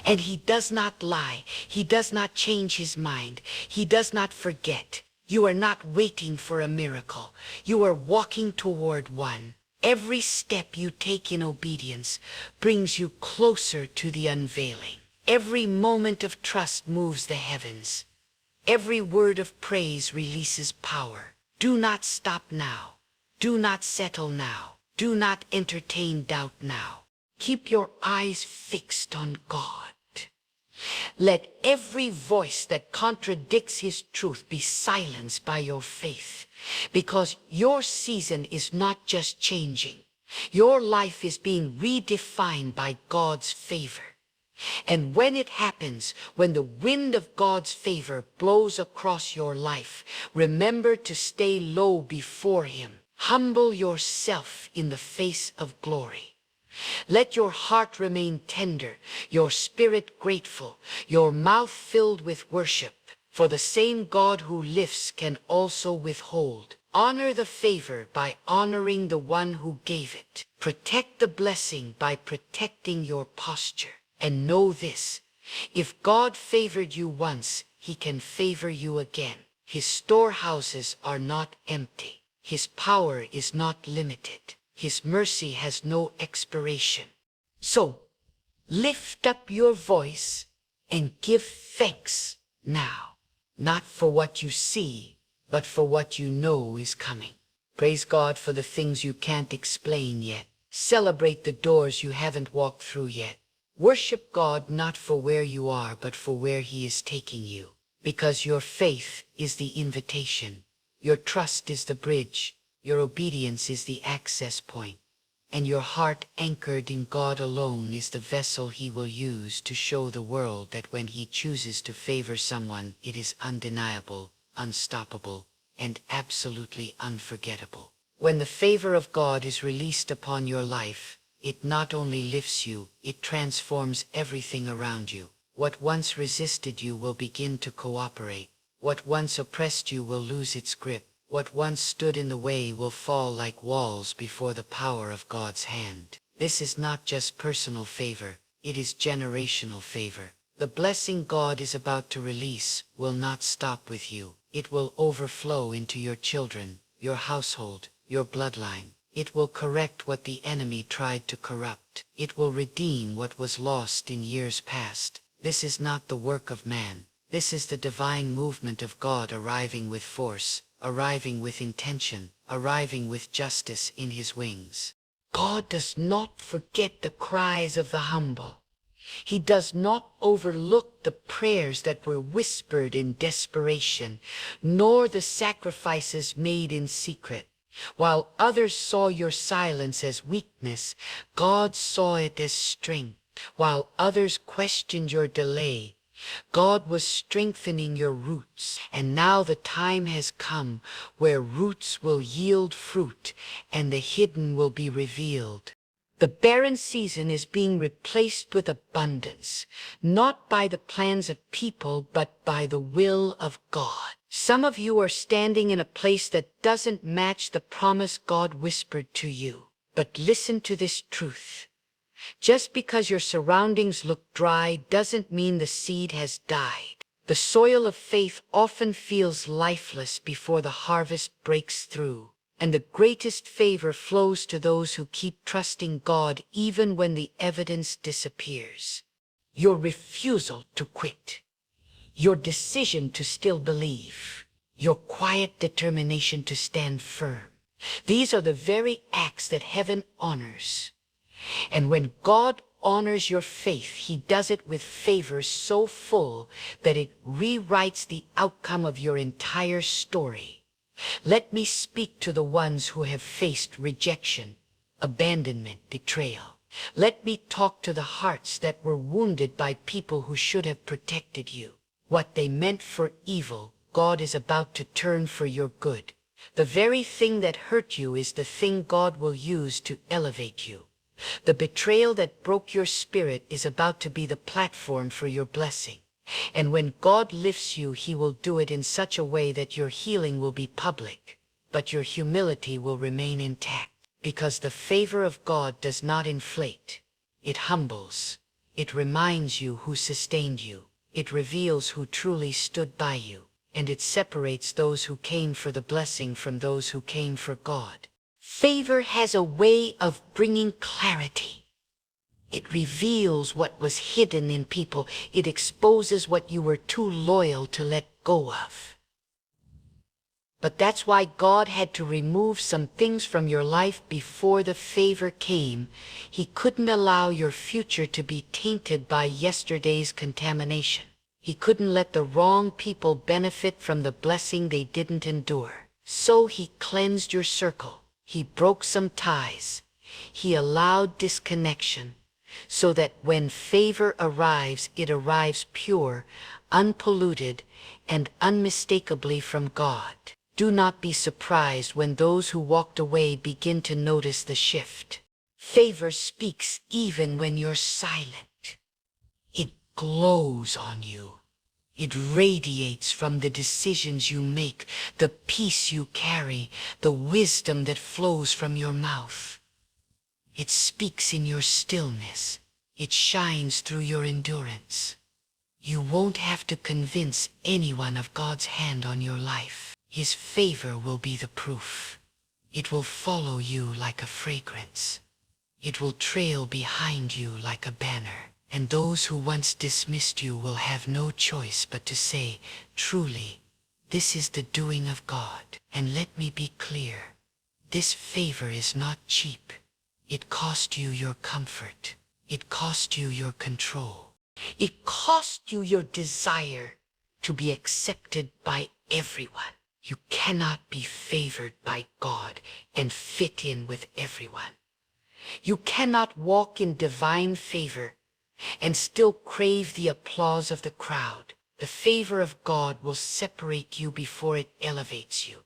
And he does not lie. He does not change his mind. He does not forget. You are not waiting for a miracle. You are walking toward one. Every step you take in obedience brings you closer to the unveiling. Every moment of trust moves the heavens. Every word of praise releases power. Do not stop now. Do not settle now. Do not entertain doubt now. Keep your eyes fixed on God. Let every voice that contradicts his truth be silenced by your faith, because your season is not just changing. Your life is being redefined by God's favor. And when it happens, when the wind of God's favor blows across your life, remember to stay low before him. Humble yourself in the face of glory. Let your heart remain tender, your spirit grateful, your mouth filled with worship. For the same God who lifts can also withhold. Honor the favor by honoring the one who gave it. Protect the blessing by protecting your posture. And know this, if God favored you once, he can favor you again. His storehouses are not empty. His power is not limited. His mercy has no expiration. So, lift up your voice and give thanks now, not for what you see, but for what you know is coming. Praise God for the things you can't explain yet. Celebrate the doors you haven't walked through yet. Worship God not for where you are, but for where he is taking you. Because your faith is the invitation. Your trust is the bridge. Your obedience is the access point, and your heart anchored in God alone is the vessel he will use to show the world that when he chooses to favor someone, it is undeniable, unstoppable, and absolutely unforgettable. When the favor of God is released upon your life, it not only lifts you, it transforms everything around you. What once resisted you will begin to cooperate. What once oppressed you will lose its grip. What once stood in the way will fall like walls before the power of God's hand. This is not just personal favor, it is generational favor. The blessing God is about to release will not stop with you. It will overflow into your children, your household, your bloodline. It will correct what the enemy tried to corrupt. It will redeem what was lost in years past. This is not the work of man. This is the divine movement of God arriving with force, arriving with intention, arriving with justice in his wings. God does not forget the cries of the humble. He does not overlook the prayers that were whispered in desperation, nor the sacrifices made in secret. While others saw your silence as weakness, God saw it as strength. While others questioned your delay, God was strengthening your roots. And now the time has come where roots will yield fruit and the hidden will be revealed. The barren season is being replaced with abundance, not by the plans of people, but by the will of God. Some of you are standing in a place that doesn't match the promise God whispered to you. But listen to this truth. Just because your surroundings look dry doesn't mean the seed has died. The soil of faith often feels lifeless before the harvest breaks through. And the greatest favor flows to those who keep trusting God even when the evidence disappears. Your refusal to quit, your decision to still believe, your quiet determination to stand firm. These are the very acts that heaven honors. And when God honors your faith, he does it with favor so full that it rewrites the outcome of your entire story. Let me speak to the ones who have faced rejection, abandonment, betrayal. Let me talk to the hearts that were wounded by people who should have protected you. What they meant for evil, God is about to turn for your good. The very thing that hurt you is the thing God will use to elevate you. The betrayal that broke your spirit is about to be the platform for your blessing. And when God lifts you, he will do it in such a way that your healing will be public, but your humility will remain intact. Because the favor of God does not inflate. It humbles. It reminds you who sustained you. It reveals who truly stood by you. And it separates those who came for the blessing from those who came for God. Favor has a way of bringing clarity. It reveals what was hidden in people. It exposes what you were too loyal to let go of. But that's why God had to remove some things from your life before the favor came. He couldn't allow your future to be tainted by yesterday's contamination. He couldn't let the wrong people benefit from the blessing they didn't endure. So he cleansed your circle. He broke some ties. He allowed disconnection, so that when favor arrives, it arrives pure, unpolluted, and unmistakably from God. Do not be surprised when those who walked away begin to notice the shift. Favor speaks even when you're silent. It glows on you. It radiates from the decisions you make, the peace you carry, the wisdom that flows from your mouth. It speaks in your stillness. It shines through your endurance. You won't have to convince anyone of God's hand on your life. His favor will be the proof. It will follow you like a fragrance. It will trail behind you like a banner. And those who once dismissed you will have no choice but to say, truly, this is the doing of God. And let me be clear, this favor is not cheap. It cost you your comfort. It cost you your control. It cost you your desire to be accepted by everyone. You cannot be favored by God and fit in with everyone. You cannot walk in divine favor and still crave the applause of the crowd. The favor of God will separate you before it elevates you.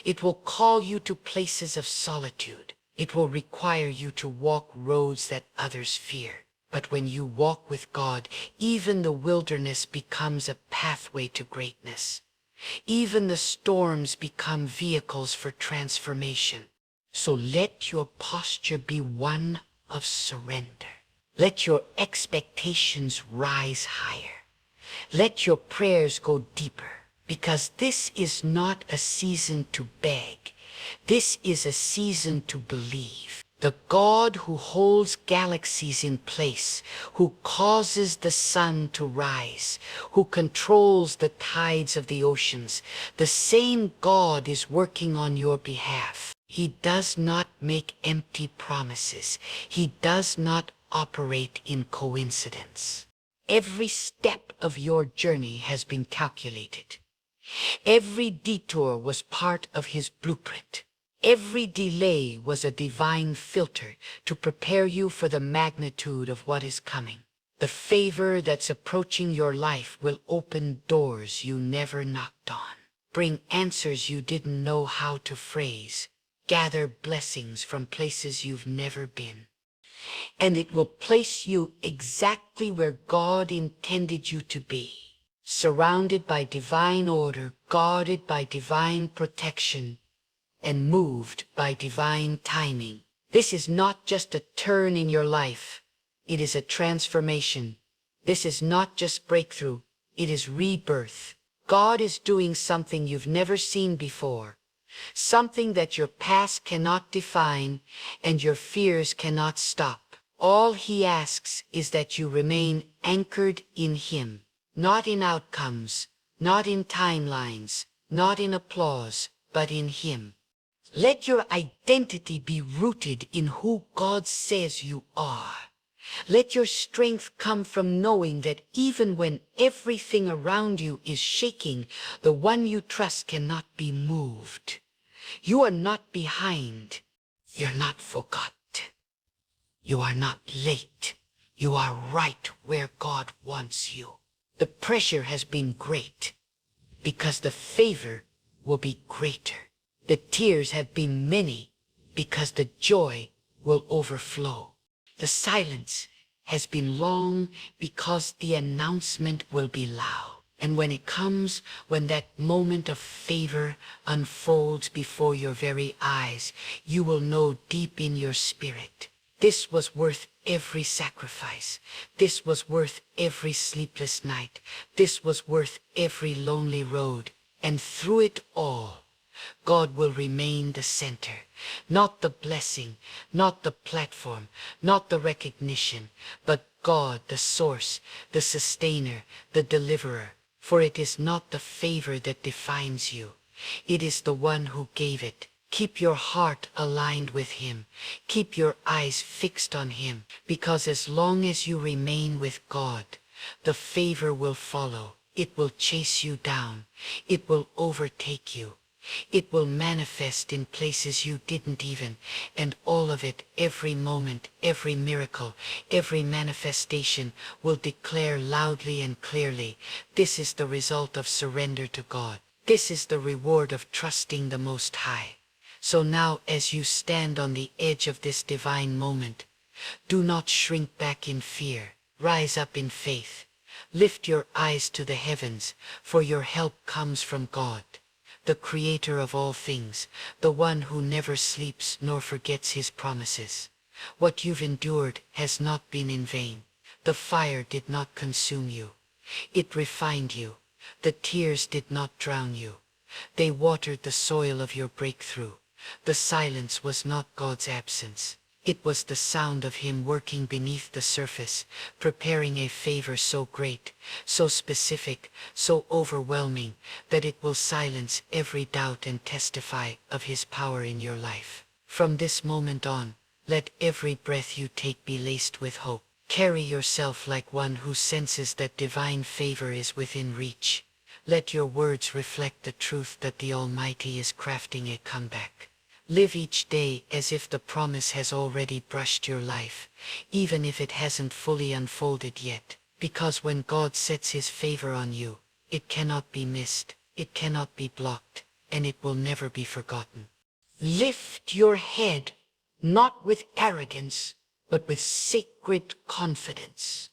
It will call you to places of solitude. It will require you to walk roads that others fear. But when you walk with God, even the wilderness becomes a pathway to greatness. Even the storms become vehicles for transformation. So let your posture be one of surrender. Let your expectations rise higher. Let your prayers go deeper, because this is not a season to beg. This is a season to believe. The God who holds galaxies in place, who causes the sun to rise, who controls the tides of the oceans, the same God is working on your behalf. He does not make empty promises. He does not operate in coincidence. Every step of your journey has been calculated. Every detour was part of his blueprint. Every delay was a divine filter to prepare you for the magnitude of what is coming. The favor that's approaching your life will open doors you never knocked on, bring answers you didn't know how to phrase, gather blessings from places you've never been. And it will place you exactly where God intended you to be, surrounded by divine order, guarded by divine protection, and moved by divine timing. This is not just a turn in your life. It is a transformation. This is not just breakthrough. It is rebirth. God is doing something you've never seen before, something that your past cannot define and your fears cannot stop. All he asks is that you remain anchored in him, not in outcomes, not in timelines, not in applause, but in him. Let your identity be rooted in who God says you are. Let your strength come from knowing that even when everything around you is shaking, the one you trust cannot be moved. You are not behind. You're not forgotten. You are not late. You are right where God wants you. The pressure has been great because the favor will be greater. The tears have been many because the joy will overflow. The silence has been long because the announcement will be loud. And when it comes, when that moment of favor unfolds before your very eyes, you will know deep in your spirit, this was worth every sacrifice. This was worth every sleepless night. This was worth every lonely road. And through it all, God will remain the center, not the blessing, not the platform, not the recognition, but God, the source, the sustainer, the deliverer. For it is not the favor that defines you. It is the one who gave it. Keep your heart aligned with him. Keep your eyes fixed on him, because as long as you remain with God, the favor will follow. It will chase you down. It will overtake you. It will manifest in places you didn't even, and all of it, every moment, every miracle, every manifestation will declare loudly and clearly, this is the result of surrender to God. This is the reward of trusting the Most High. So now, as you stand on the edge of this divine moment, do not shrink back in fear. Rise up in faith. Lift your eyes to the heavens, for your help comes from God, the creator of all things, the one who never sleeps nor forgets his promises. What you've endured has not been in vain. The fire did not consume you. It refined you. The tears did not drown you. They watered the soil of your breakthrough. The silence was not God's absence. It was the sound of him working beneath the surface, preparing a favor so great, so specific, so overwhelming, that it will silence every doubt and testify of his power in your life. From this moment on, let every breath you take be laced with hope. Carry yourself like one who senses that divine favor is within reach. Let your words reflect the truth that the Almighty is crafting a comeback. Live each day as if the promise has already brushed your life, even if it hasn't fully unfolded yet. Because when God sets his favor on you, it cannot be missed, it cannot be blocked, and it will never be forgotten. Lift your head, not with arrogance, but with sacred confidence.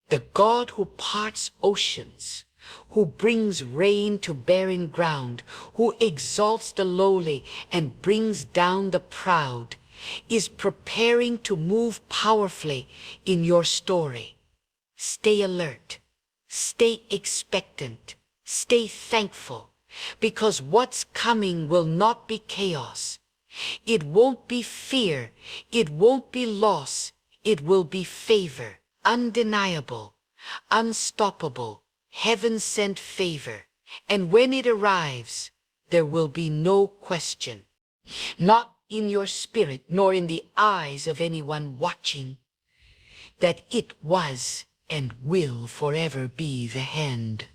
The God who parts oceans, who brings rain to barren ground, who exalts the lowly and brings down the proud, is preparing to move powerfully in your story. Stay alert, stay expectant, stay thankful, because what's coming will not be chaos. It won't be fear. It won't be loss. It will be favor. Undeniable. Unstoppable. Heaven-sent favor. And when it arrives, there will be no question. Not in your spirit, nor in the eyes of anyone watching, that it was and will forever be the hand